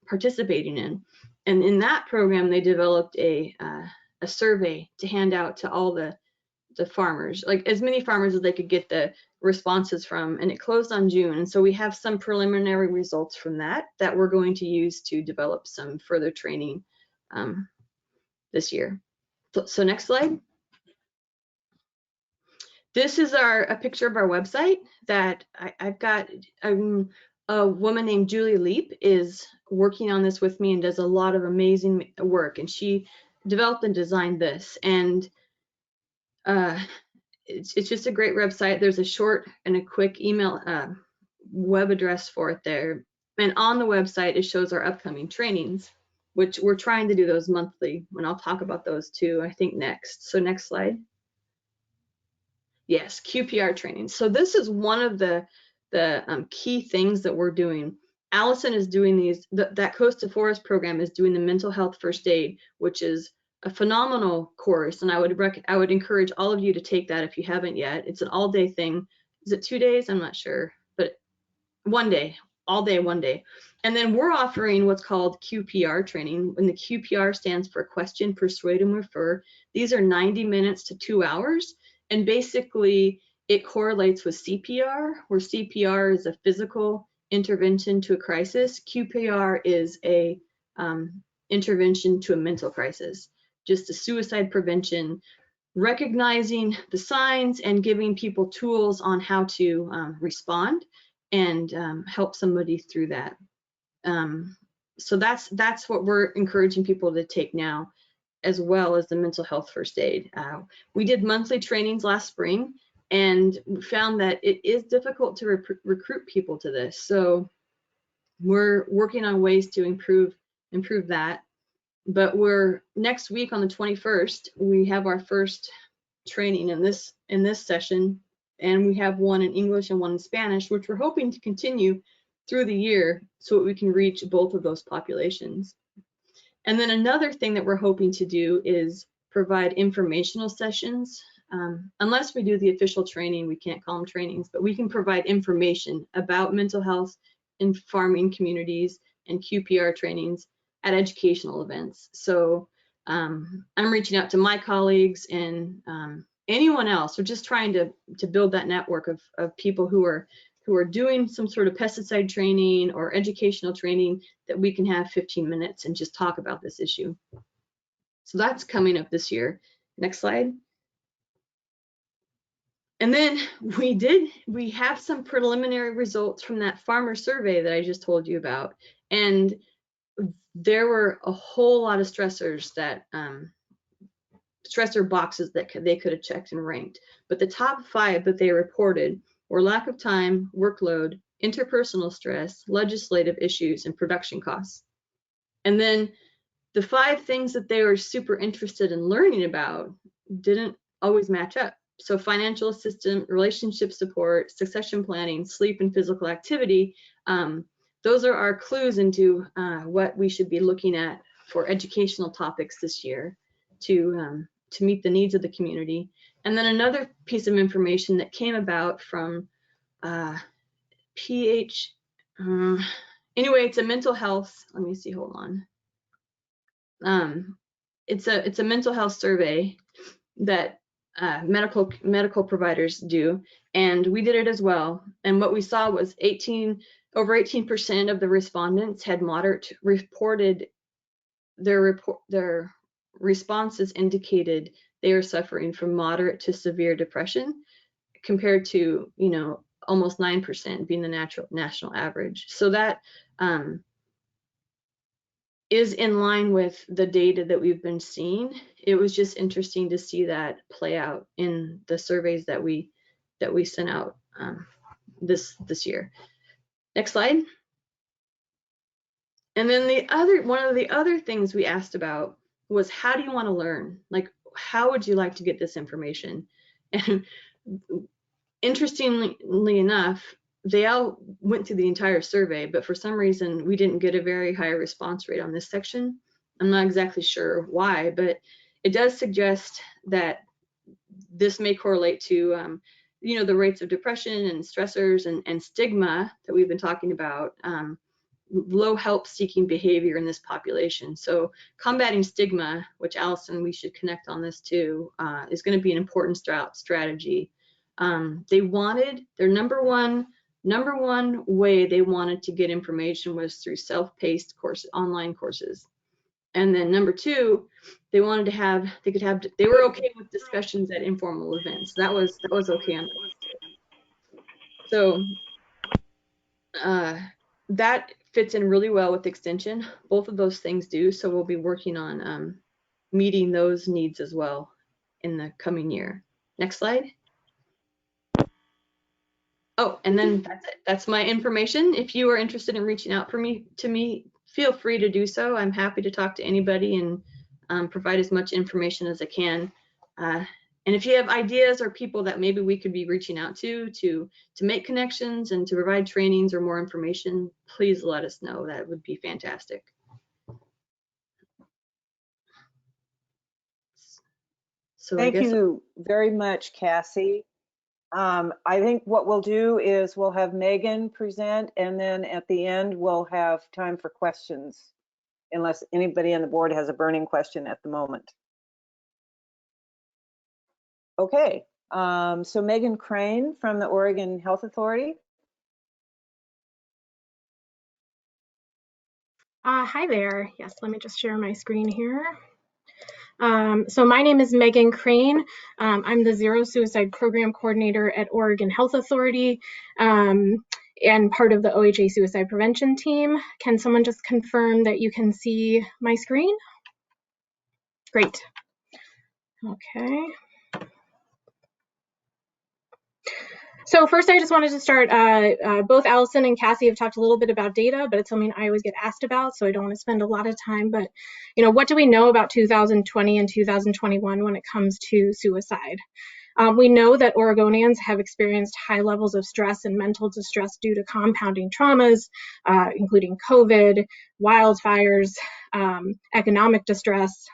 participating in. And in that program, they developed a survey to hand out to all the farmers, like as many farmers as they could get the responses from, and it closed on June. And so we have some preliminary results from that we're going to use to develop some further training this year. So next slide. This is a picture of our website that I've got. A woman named Julie Leap is working on this with me and does a lot of amazing work, and she developed and designed this. And it's just a great website. There's a short and a quick email web address for it there. And on the website, it shows our upcoming trainings, which we're trying to do those monthly, and I'll talk about those too, I think next. So next slide. Yes, QPR training. So this is one of the key things that we're doing. Allison is doing these, that Coast to Forest program is doing the mental health first aid, which is a phenomenal course, and I would encourage all of you to take that if you haven't yet. It's an all-day thing. Is it 2 days? I'm not sure, but 1 day, all day, 1 day. And then we're offering what's called QPR training, and the QPR stands for Question, Persuade, and Refer. These are 90 minutes to 2 hours, and basically it correlates with CPR, where CPR is a physical intervention to a crisis. QPR is a intervention to a mental crisis. Just a suicide prevention, recognizing the signs and giving people tools on how to respond and help somebody through that. So that's what we're encouraging people to take now, as well as the mental health first aid. We did monthly trainings last spring, and we found that it is difficult to recruit people to this. So we're working on ways to improve that. But next week on the 21st, we have our first training in this session, and we have one in English and one in Spanish, which we're hoping to continue through the year so that we can reach both of those populations. And then another thing that we're hoping to do is provide informational sessions. Unless we do the official training, we can't call them trainings, but we can provide information about mental health in farming communities and QPR trainings at educational events. So I'm reaching out to my colleagues and anyone else. We're just trying to build that network of people who are doing some sort of pesticide training or educational training that we can have 15 minutes and just talk about this issue. So that's coming up this year. Next slide. And then we have some preliminary results from that farmer survey that I just told you about. And there were a whole lot of stressors that stressor boxes that they could have checked and ranked. But the top 5 that they reported were lack of time, workload, interpersonal stress, legislative issues, and production costs. And then the 5 things that they were super interested in learning about didn't always match up. So financial assistance, relationship support, succession planning, sleep, and physical activity, those are our clues into what we should be looking at for educational topics this year to meet the needs of the community. And then another piece of information that came about from anyway, it's a mental health, let me see, hold on. It's a mental health survey that medical providers do, and we did it as well. And what we saw was over 18% of the respondents had reported their responses indicated they are suffering from moderate to severe depression, compared to almost 9% being the national average. So that is in line with the data that we've been seeing. It was just interesting to see that play out in the surveys that we sent out this year. Next slide. And then one of the other things we asked about was, how do you want to learn? Like, how would you like to get this information? And interestingly enough, they all went through the entire survey, but for some reason we didn't get a very high response rate on this section. I'm not exactly sure why, but it does suggest that this may correlate to the rates of depression and stressors and stigma that we've been talking about, low help-seeking behavior in this population. So combating stigma, which Allison, we should connect on this too, is going to be an important strategy. They wanted their number one way they wanted to get information was through self-paced online courses. And then number 2, they wanted to have, they were okay with discussions at informal events. That was okay on that. So that fits in really well with extension. Both of those things do. So we'll be working on meeting those needs as well in the coming year. Next slide. Oh, and then that's it. That's my information. If you are interested in reaching out to me, feel free to do so. I'm happy to talk to anybody and provide as much information as I can. And if you have ideas or people that maybe we could be reaching out to make connections and to provide trainings or more information, please let us know. That would be fantastic. So Thank you very much, Cassie. I think what we'll do is we'll have Megan present, and then at the end we'll have time for questions, unless anybody on the board has a burning question at the moment. Okay, so Megan Crane from the Oregon Health Authority. Hi there. Yes, let me just share my screen here. So my name is Megan Crane. I'm the Zero Suicide Program Coordinator at Oregon Health Authority. and part of the OHA suicide prevention team. Can someone just confirm that you can see my screen? Great. Okay. So first, I just wanted to start, both Allison and Cassie have talked a little bit about data, but it's something I always get asked about, so I don't want to spend a lot of time. But, what do we know about 2020 and 2021 when it comes to suicide? We know that Oregonians have experienced high levels of stress and mental distress due to compounding traumas, including COVID, wildfires, economic distress.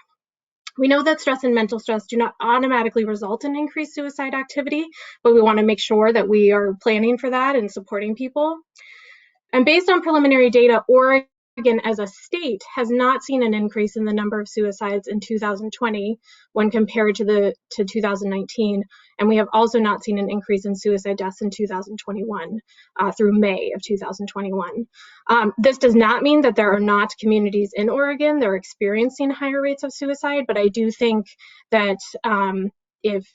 We know that stress and mental stress do not automatically result in increased suicide activity, but we want to make sure that we are planning for that and supporting people. And based on preliminary data, Oregon as a state has not seen an increase in the number of suicides in 2020 when compared to 2019. And we have also not seen an increase in suicide deaths in 2021 through May of 2021. This does not mean that there are not communities in Oregon that are experiencing higher rates of suicide, but I do think that if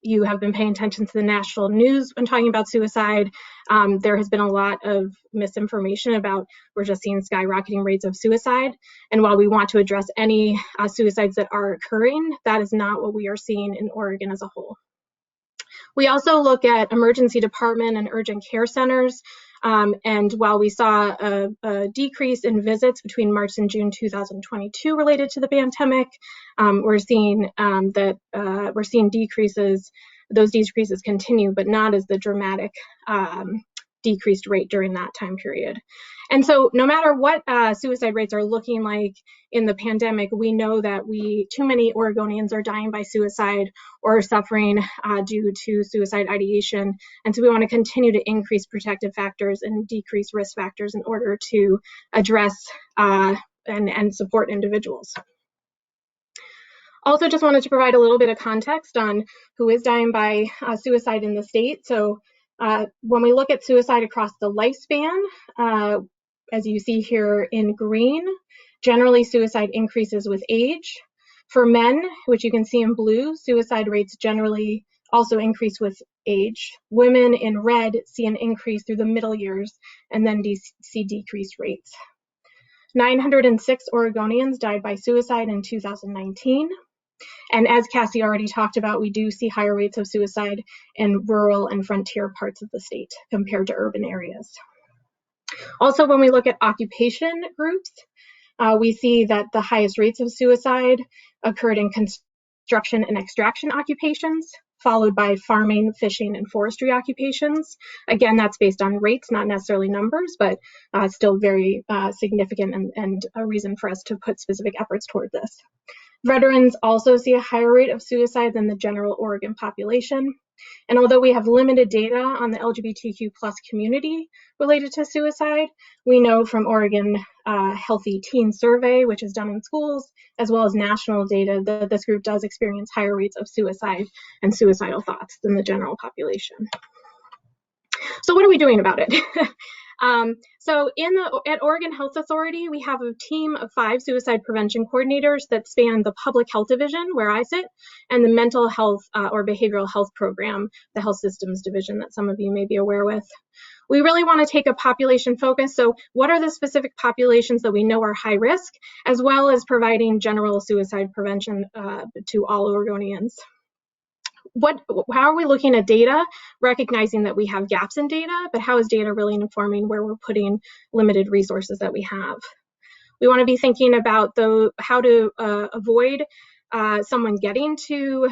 you have been paying attention to the national news when talking about suicide, there has been a lot of misinformation about we're just seeing skyrocketing rates of suicide. And while we want to address any suicides that are occurring, that is not what we are seeing in Oregon as a whole. We also look at emergency department and urgent care centers. And while we saw a decrease in visits between March and June 2022 related to the pandemic, we're seeing decreases. Those decreases continue, but not as the dramatic decreased rate during that time period. And so no matter what suicide rates are looking like in the pandemic, we know that too many Oregonians are dying by suicide or suffering due to suicide ideation. And so we want to continue to increase protective factors and decrease risk factors in order to address and support individuals. Also just wanted to provide a little bit of context on who is dying by suicide in the state. So when we look at suicide across the lifespan, as you see here in green, generally suicide increases with age. For men, which you can see in blue, suicide rates generally also increase with age. Women in red see an increase through the middle years and then see decreased rates. 906 Oregonians died by suicide in 2019. And as Cassie already talked about, we do see higher rates of suicide in rural and frontier parts of the state compared to urban areas. Also, when we look at occupation groups, we see that the highest rates of suicide occurred in construction and extraction occupations, followed by farming, fishing, and forestry occupations. Again, that's based on rates, not necessarily numbers, but still very significant and a reason for us to put specific efforts toward this. Veterans also see a higher rate of suicide than the general Oregon population. And although we have limited data on the LGBTQ+ community related to suicide, we know from Oregon Healthy Teen Survey, which is done in schools, as well as national data, that this group does experience higher rates of suicide and suicidal thoughts than the general population. So what are we doing about it? So at Oregon Health Authority, we have a team of 5 suicide prevention coordinators that span the public health division, where I sit, and the mental health or behavioral health program, the health systems division that some of you may be aware with. We really want to take a population focus. So what are the specific populations that we know are high risk, as well as providing general suicide prevention to all Oregonians? How are we looking at data, recognizing that we have gaps in data, but how is data really informing where we're putting limited resources that we have? We want to be thinking about how to avoid someone getting to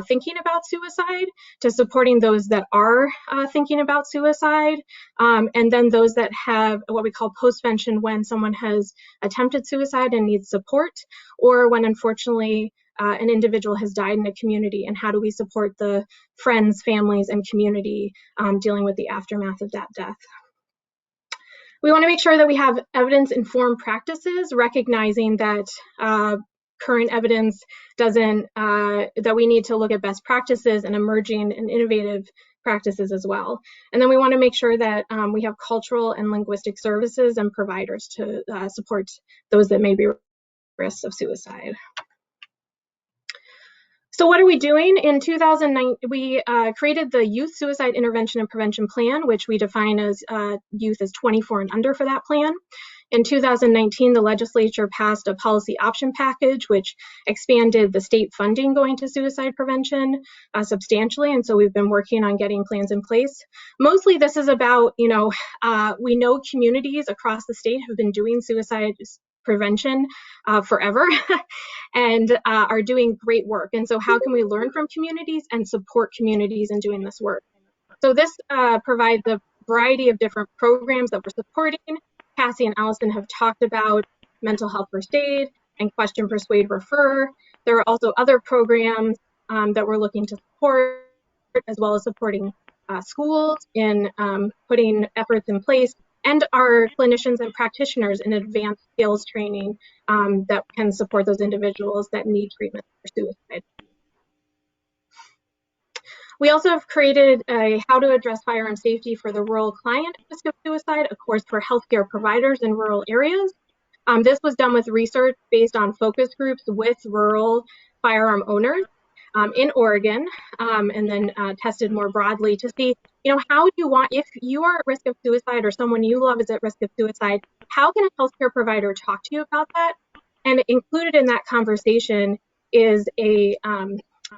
thinking about suicide, to supporting those that are thinking about suicide, and then those that have what we call postvention, when someone has attempted suicide and needs support, or when unfortunately an individual has died in a community, and how do we support the friends, families, and community dealing with the aftermath of that death. We want to make sure that we have evidence-informed practices, recognizing that current evidence doesn't, that we need to look at best practices and emerging and innovative practices as well. And then we want to make sure that we have cultural and linguistic services and providers to support those that may be at risk of suicide. So what are we doing? In 2009, we created the Youth Suicide Intervention and Prevention Plan, which we define as youth as 24 and under for that plan. In 2019, the legislature passed a policy option package, which expanded the state funding going to suicide prevention substantially. And so we've been working on getting plans in place. Mostly this is about, we know communities across the state have been doing suicide prevention forever and are doing great work. And so how can we learn from communities and support communities in doing this work? So this provides a variety of different programs that we're supporting. Cassie and Allison have talked about mental health first aid and question, persuade, refer. There are also other programs that we're looking to support, as well as supporting schools in putting efforts in place, and our clinicians and practitioners in advanced skills training that can support those individuals that need treatment for suicide. We also have created a how to address firearm safety for the rural client at risk of suicide, a course for healthcare providers in rural areas. This was done with research based on focus groups with rural firearm owners in Oregon, and then tested more broadly to see, how do you want, if you are at risk of suicide or someone you love is at risk of suicide, how can a healthcare provider talk to you about that? And included in that conversation is a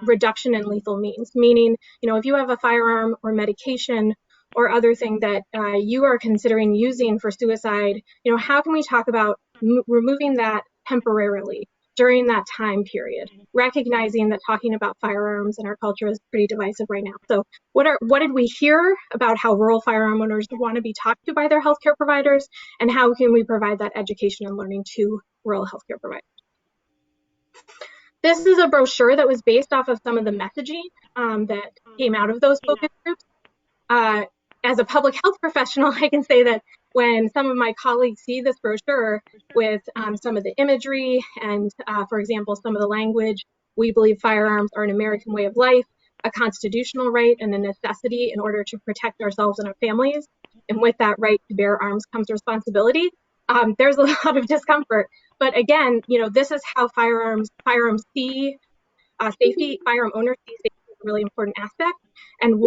reduction in lethal means, meaning, if you have a firearm or medication or other thing that you are considering using for suicide, how can we talk about removing that temporarily during that time period, recognizing that talking about firearms in our culture is pretty divisive right now. So what did we hear about how rural firearm owners want to be talked to by their healthcare providers, and how can we provide that education and learning to rural healthcare providers? This is a brochure that was based off of some of the messaging that came out of those focus groups. As a public health professional, I can say that when some of my colleagues see this brochure with some of the imagery and, for example, some of the language, we believe firearms are an American way of life, a constitutional right, and a necessity in order to protect ourselves and our families. And with that right to bear arms comes responsibility. There's a lot of discomfort. But again, this is how firearms see safety, firearm owners see safety as a really important aspect, and we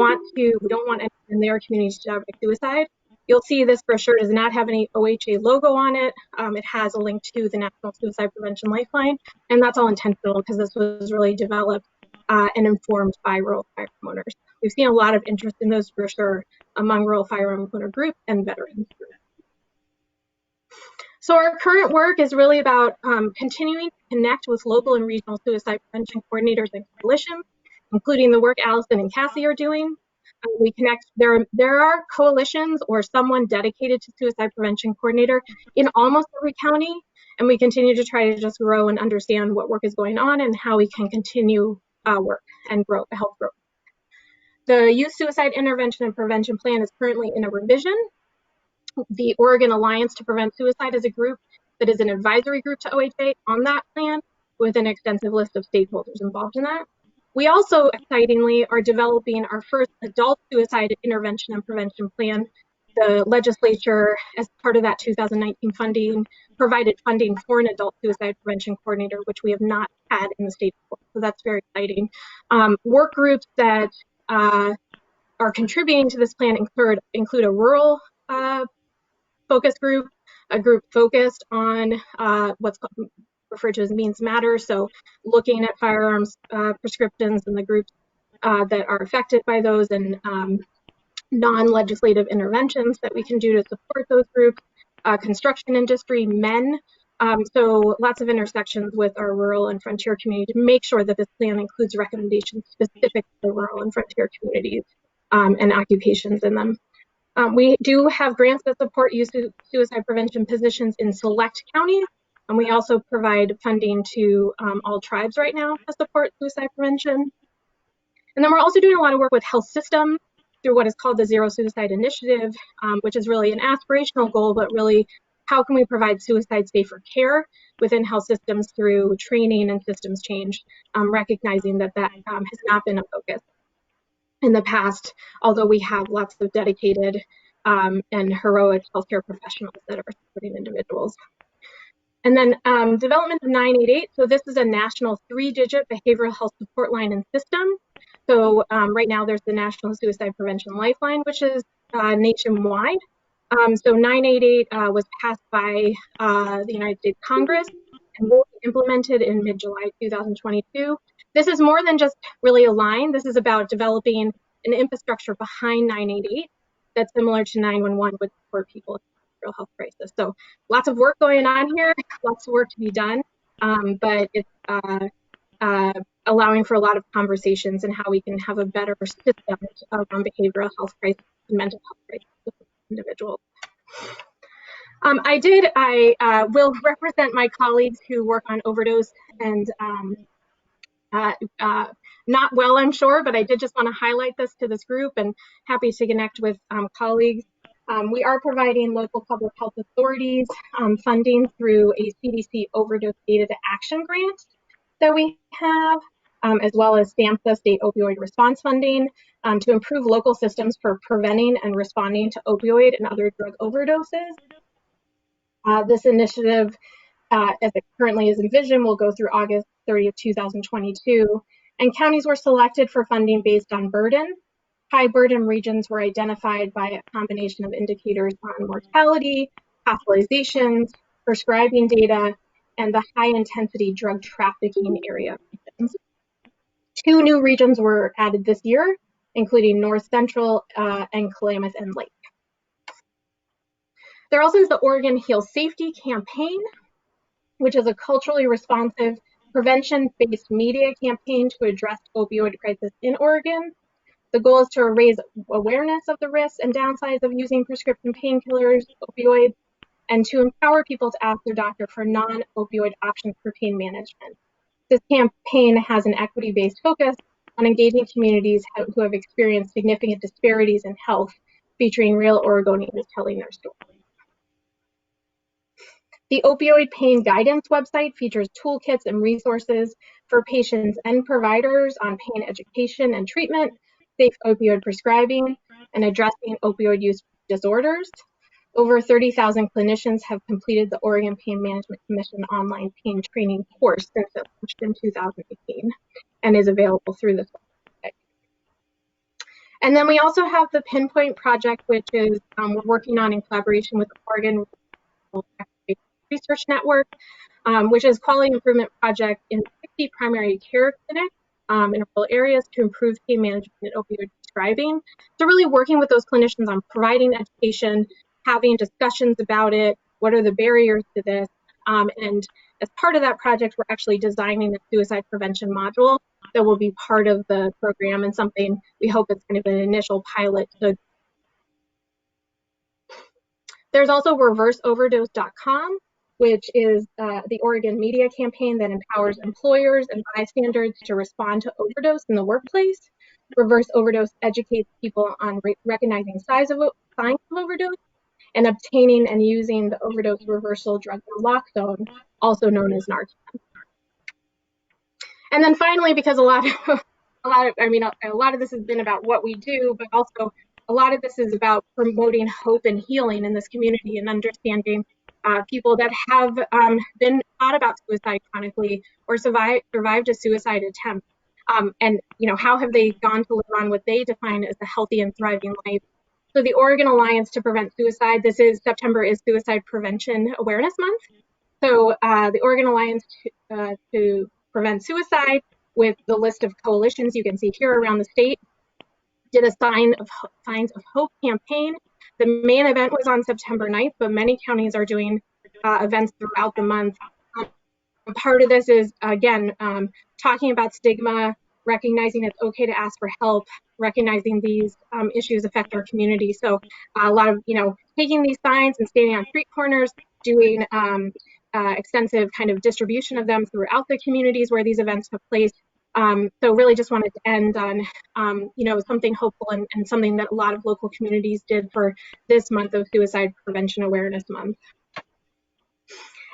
don't want anyone in their communities to have suicide. You'll see this brochure does not have any OHA logo on it. It has a link to the National Suicide Prevention Lifeline, and that's all intentional because this was really developed and informed by rural firearm owners. We've seen a lot of interest in this brochure among rural firearm owner groups and veterans groups. So our current work is really about continuing to connect with local and regional suicide prevention coordinators and coalitions, including the work Allison and Cassie are doing. We connect, there are coalitions or someone dedicated to suicide prevention coordinator in almost every county, and we continue to try to just grow and understand what work is going on and how we can continue work and help grow. The Youth Suicide Intervention and Prevention Plan is currently in a revision. The Oregon Alliance to Prevent Suicide is a group that is an advisory group to OHA on that plan with an extensive list of stakeholders involved in that. We also, excitingly, are developing our first adult suicide intervention and prevention plan. The legislature, as part of that 2019 funding, provided funding for an adult suicide prevention coordinator, which we have not had in the state before. So that's very exciting. Work groups that are contributing to this plan include a rural focus group, a group focused on what's referred to as means matter. So looking at firearms prescriptions and the groups that are affected by those, and non-legislative interventions that we can do to support those groups, construction industry, men. So lots of intersections with our rural and frontier community to make sure that this plan includes recommendations specific to the rural and frontier communities and occupations in them. We do have grants that support youth suicide prevention positions in select counties, and we also provide funding to all tribes right now to support suicide prevention. And then we're also doing a lot of work with health systems through what is called the Zero Suicide Initiative, which is really an aspirational goal, but really how can we provide suicide safer care within health systems through training and systems change, recognizing that has not been a focus in the past, although we have lots of dedicated and heroic healthcare professionals that are supporting individuals. And then development of 988. So this is a national 3-digit behavioral health support line and system. So right now there's the National Suicide Prevention Lifeline, which is nationwide. So 988 was passed by the United States Congress and will be implemented in mid-July 2022. This is more than just really a line. This is about developing an infrastructure behind 988 that's similar to 911 with support people in behavioral health crisis. So lots of work going on here, lots of work to be done, but it's allowing for a lot of conversations and how we can have a better system around behavioral health crisis and mental health crisis with individuals. I will represent my colleagues who work on overdose and not well, I'm sure, but I did just want to highlight this to this group and happy to connect with colleagues. We are providing local public health authorities funding through a CDC overdose data to action grant that we have, as well as SAMHSA state opioid response funding to improve local systems for preventing and responding to opioid and other drug overdoses. This initiative, as it currently is envisioned, will go through August 30th, 2022, and counties were selected for funding based on burden. High burden regions were identified by a combination of indicators on mortality, hospitalizations, prescribing data, and the high intensity drug trafficking area regions. 2 new regions were added this year, including North Central and Klamath and Lake. There also is the Oregon Heal Safety campaign, which is a culturally responsive prevention-based media campaign to address opioid crisis in Oregon. The goal is to raise awareness of the risks and downsides of using prescription painkillers, opioids, and to empower people to ask their doctor for non-opioid options for pain management. This campaign has an equity-based focus on engaging communities who have experienced significant disparities in health, featuring real Oregonians telling their stories. The Opioid Pain Guidance website features toolkits and resources for patients and providers on pain education and treatment, safe opioid prescribing, and addressing opioid use disorders. Over 30,000 clinicians have completed the Oregon Pain Management Commission online pain training course since it launched in 2018 and is available through this website. And then we also have the Pinpoint Project, which is we're working on in collaboration with the Oregon Research Network, which is quality improvement project in 60 primary care clinics in rural areas to improve pain management and opioid prescribing. So really working with those clinicians on providing education, having discussions about it, what are the barriers to this, and as part of that project, we're actually designing a suicide prevention module that will be part of the program and something we hope is kind of an initial pilot. There's also reverseoverdose.com, which is the Oregon media campaign that empowers employers and bystanders to respond to overdose in the workplace. Reverse Overdose educates people on recognizing signs of overdose and obtaining and using the overdose reversal drug naloxone, also known as Narcan. And then finally, because a lot of this has been about what we do, but also a lot of this is about promoting hope and healing in this community and understanding people that have been thought about suicide chronically or survived a suicide attempt. And how have they gone to live on what they define as a healthy and thriving life? So the Oregon Alliance to Prevent Suicide, September is Suicide Prevention Awareness Month. So the Oregon Alliance to Prevent Suicide, with the list of coalitions you can see here around the state, did a Signs of Hope campaign. The main event was on September 9th, but many counties are doing events throughout the month. Part of this is, again, talking about stigma, recognizing it's okay to ask for help, recognizing these issues affect our community. So a lot of, taking these signs and standing on street corners, doing extensive kind of distribution of them throughout the communities where these events took place. So really just wanted to end on, something hopeful and something that a lot of local communities did for this month of Suicide Prevention Awareness Month.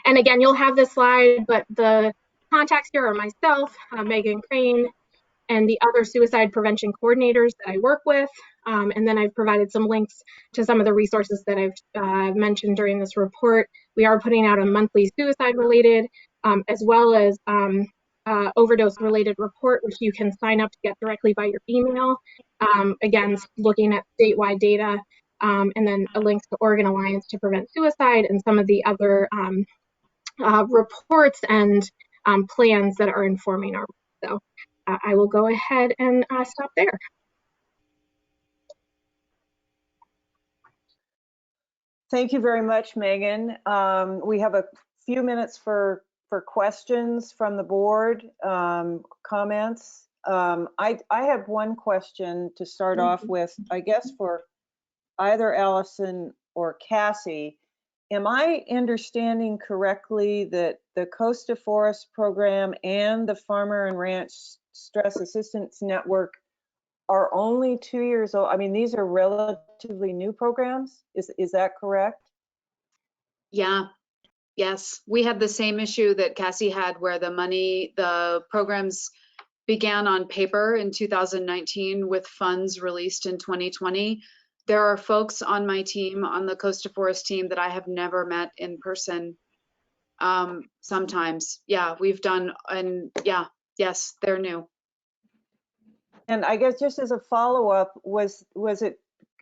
And again, you'll have this slide, but the contacts here are myself, Megan Crane, and the other suicide prevention coordinators that I work with. And then I've provided some links to some of the resources that I've mentioned during this report. We are putting out a monthly suicide-related as well as overdose-related report, which you can sign up to get directly by your email. Again, looking at statewide data, and then a link to Oregon Alliance to Prevent Suicide and some of the other reports and plans that are informing our work. So I will go ahead and stop there. Thank you very much, Megan. We have a few minutes for questions from the board, comments. I have one question to start off with, I guess for either Allison or Cassie. Am I understanding correctly that the Coast to Forest program and the Farmer and Ranch Stress Assistance Network are only 2 years old? I mean, these are relatively new programs. Is that correct? Yeah. Yes. We had the same issue that Cassie had, where the programs began on paper in 2019 with funds released in 2020. There are folks on my team, on the Coast to Forest team, that I have never met in person. Sometimes, yeah, we've done, and yeah, yes, they're new. And I guess just as a follow-up, was it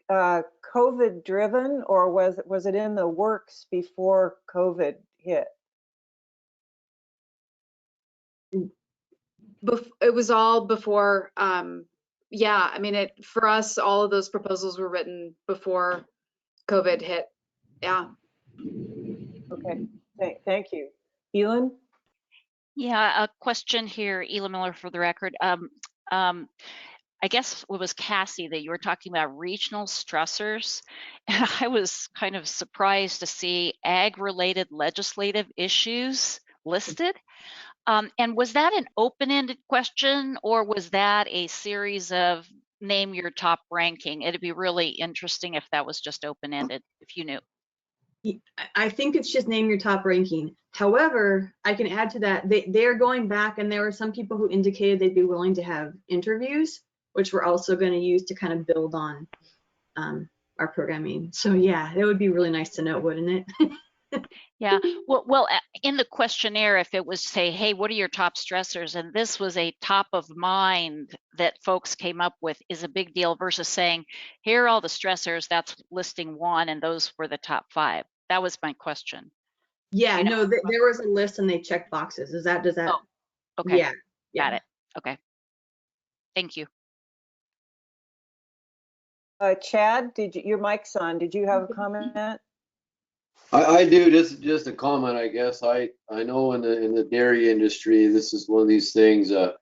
COVID driven, or was it in the works before COVID hit? It was all before. Yeah, I mean, for us, all of those proposals were written before COVID hit. Yeah. Okay. Thank you. Elin? Yeah, a question here, Elin Miller for the record. I guess it was Cassie that you were talking about regional stressors. And I was kind of surprised to see ag-related legislative issues listed. And was that an open-ended question, or was that a series of name your top ranking? It'd be really interesting if that was just open-ended, if you knew. I think it's just name your top ranking. However, I can add to that, they're going back, and there were some people who indicated they'd be willing to have interviews, which we're also going to use to kind of build on our programming. So yeah, it would be really nice to know, wouldn't it? Yeah, well, in the questionnaire, if it was say, hey, what are your top stressors? And this was a top of mind that folks came up with, is a big deal, versus saying, here are all the stressors, that's listing one, and those were the top 5. That was my question. Yeah, no, there was a list and they checked boxes. Does that? Oh, okay. Yeah. Got it. Okay. Thank you. Chad, your mic's on. Did you have a comment? I do, just a comment, I guess. I know in the dairy industry, this is one of these things that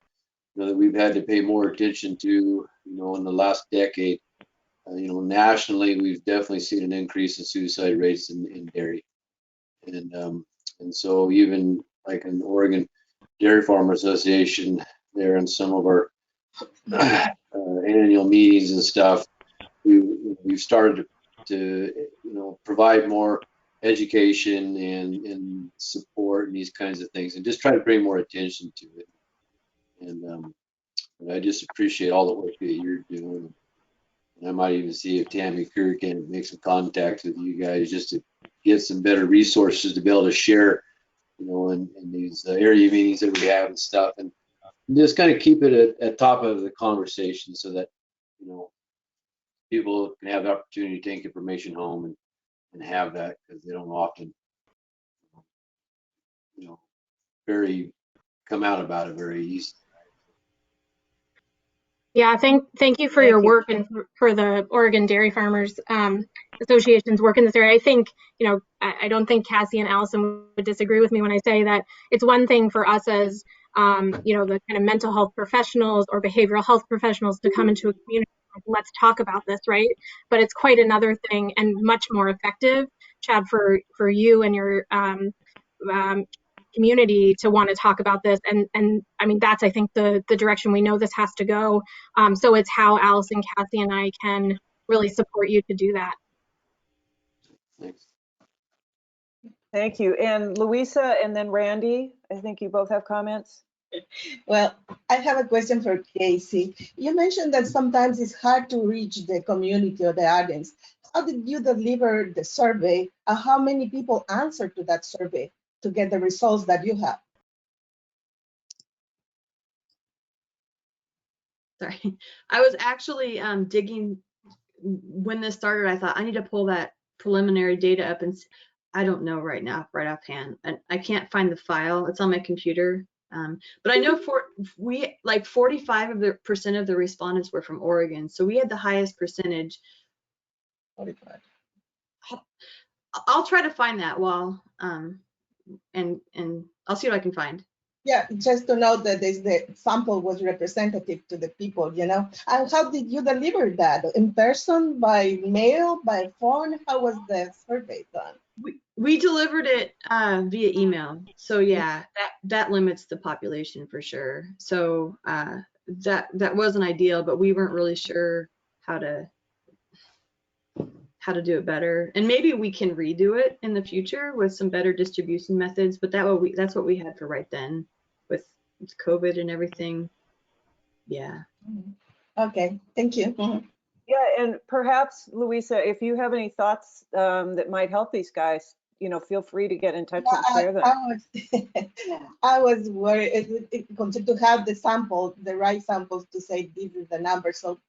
we've had to pay more attention to, in the last decade. Nationally, we've definitely seen an increase in suicide rates in dairy. And so even like in Oregon Dairy Farmer Association, there in some of our annual meetings and stuff, we've started to provide more education and support and these kinds of things, and just try to bring more attention to it. And I just appreciate all the work that you're doing. And I might even see if Tammy Kerr can make some contacts with you guys just to get some better resources to be able to share, in these area meetings that we have and stuff, and just kind of keep it at top of the conversation so that, people can have the opportunity to take information home and have that, because they don't often, come out about it very easy. Yeah, thank you for your work and for the Oregon Dairy Farmers Association's work in this area. I think, I don't think Cassie and Allison would disagree with me when I say that it's one thing for us as, the kind of mental health professionals or behavioral health professionals to come into a community, let's talk about this, right? But it's quite another thing and much more effective, Chad, for you and your community to want to talk about this. And I mean, that's, I think, the direction we know this has to go. So it's how Allison, Cassie, and I can really support you to do that. Thanks. Thank you. And Louisa and then Randy, I think you both have comments. Well, I have a question for Casey. You mentioned that sometimes it's hard to reach the community or the audience. How did you deliver the survey? How many people answered to that survey to get the results that you have? Sorry, I was actually digging when this started. I thought I need to pull that preliminary data up, and I don't know right now, right offhand, and I can't find the file. It's on my computer, but I know we like 45% of the respondents were from Oregon, so we had the highest percentage. 45. I'll try to find that while and I'll see what I can find. Yeah, just to know that the sample was representative to the people, you know. And how did you deliver that? In person, by mail, by phone? How was the survey done? We delivered it via email. So yeah, that limits the population for sure. So that wasn't ideal, but we weren't really sure how to do it better. And maybe we can redo it in the future with some better distribution methods, but that's what we had for right then with COVID and everything. Yeah. Okay, thank you. Yeah, and perhaps, Luisa, if you have any thoughts that might help these guys, you know, feel free to get in touch and share them. I was worried to have the sample, the right samples to say this is the number. So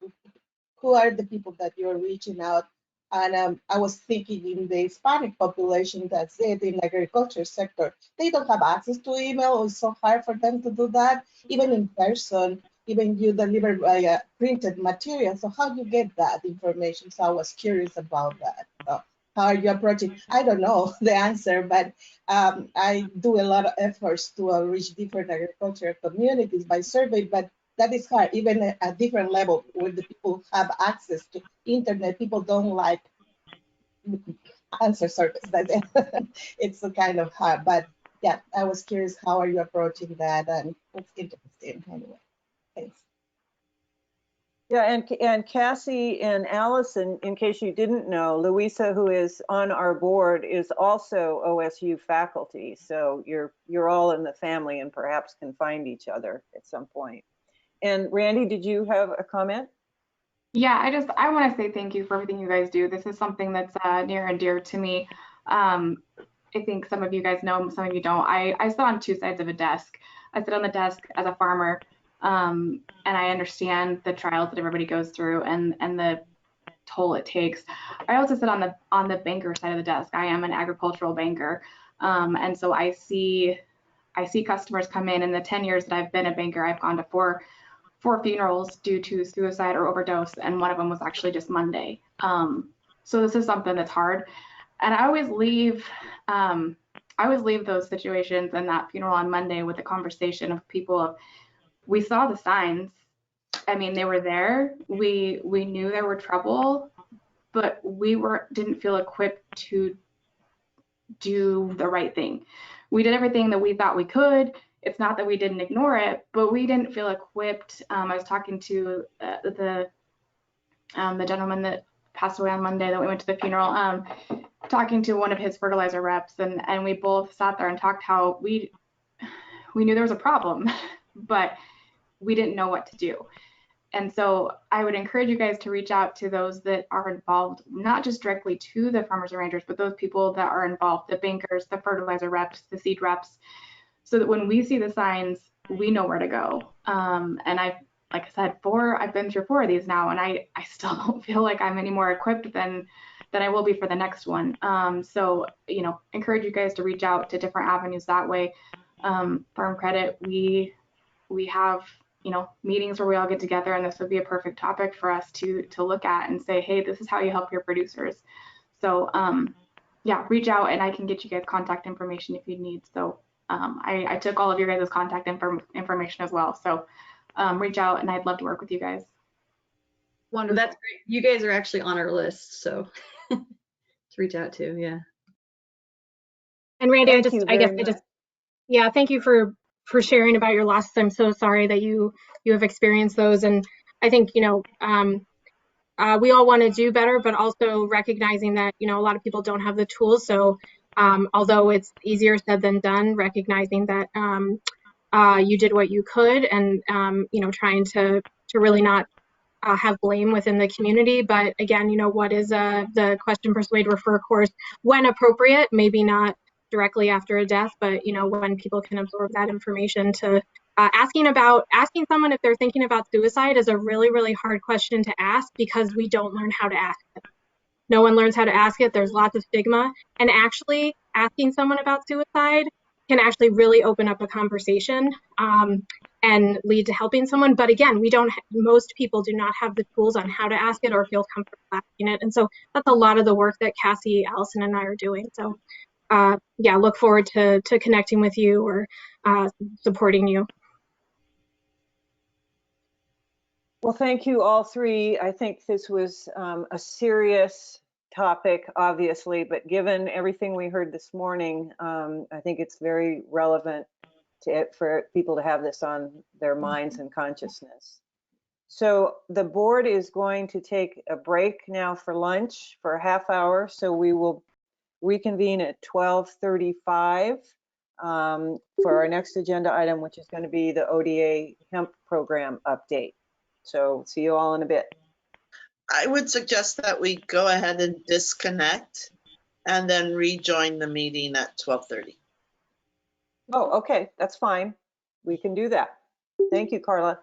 who are the people that you're reaching out? And I was thinking in the Hispanic population, that's it, in agriculture sector, they don't have access to email. It's so hard for them to do that, even in person, even you deliver by printed material. So how do you get that information? So I was curious about that. So how are you approaching? I don't know the answer, but I do a lot of efforts to reach different agricultural communities by survey, but that is hard, even at a different level where the people have access to internet. People don't like answer surveys. It's a kind of hard, but yeah, I was curious, how are you approaching that? And what's interesting anyway. Thanks. Yeah, and Cassie and Allison, in case you didn't know, Luisa, who is on our board, is also OSU faculty. So you're all in the family and perhaps can find each other at some point. And Randy, did you have a comment? Yeah, I want to say thank you for everything you guys do. This is something that's near and dear to me. I think some of you guys know, some of you don't. I sit on two sides of a desk. I sit on the desk as a farmer, and I understand the trials that everybody goes through and the toll it takes. I also sit on the banker side of the desk. I am an agricultural banker, and so I see customers come in. In the 10 years that I've been a banker, I've gone to four funerals due to suicide or overdose, and one of them was actually just Monday. So this is something that's hard, and I always leave those situations and that funeral on Monday with a conversation of people of, we saw the signs. I mean, they were there. We knew there were trouble, but we didn't feel equipped to do the right thing. We did everything that we thought we could. It's not that we didn't ignore it, but we didn't feel equipped. I was talking to the gentleman that passed away on Monday that we went to the funeral, talking to one of his fertilizer reps, and we both sat there and talked how we knew there was a problem, but we didn't know what to do. And so I would encourage you guys to reach out to those that are involved, not just directly to the farmers and ranchers, but those people that are involved, the bankers, the fertilizer reps, the seed reps, so that when we see the signs, we know where to go. And like I said, I've been through 4 of these now, and I still don't feel like I'm any more equipped than I will be for the next one. So, you know, encourage you guys to reach out to different avenues that way. Farm credit, we have, you know, meetings where we all get together, and this would be a perfect topic for us to look at and say, hey, this is how you help your producers. So yeah, reach out and I can get you guys contact information if you need. So I took all of your guys' contact information as well. So reach out and I'd love to work with you guys. Wonderful. That's great. You guys are actually on our list, so to reach out to, yeah. And Randy, yeah, thank you for sharing about your loss. I'm so sorry that you have experienced those. And I think, you know, we all want to do better, but also recognizing that, you know, a lot of people don't have the tools. So although it's easier said than done, recognizing that you did what you could, and you know, trying to really not have blame within the community. But again, you know, what is the question, persuade, refer course when appropriate, maybe not directly after a death, but you know, when people can absorb that information. To asking someone if they're thinking about suicide is a really, really hard question to ask, because we don't learn how to ask it. No one learns how to ask it. There's lots of stigma, and actually asking someone about suicide can actually really open up a conversation and lead to helping someone. But again, most people do not have the tools on how to ask it or feel comfortable asking it. And so that's a lot of the work that Cassie, Allison, and I are doing. So yeah, look forward to connecting with you or supporting you. Well, thank you all three. I think this was a serious topic, obviously, but given everything we heard this morning, I think it's very relevant for people to have this on their minds and consciousness. So the board is going to take a break now for lunch for a half hour. So we will reconvene at 12:35 for our next agenda item, which is going to be the ODA hemp program update. So see you all in a bit. I would suggest that we go ahead and disconnect and then rejoin the meeting at 12:30. Oh, okay, that's fine. We can do that. Thank you, Carla.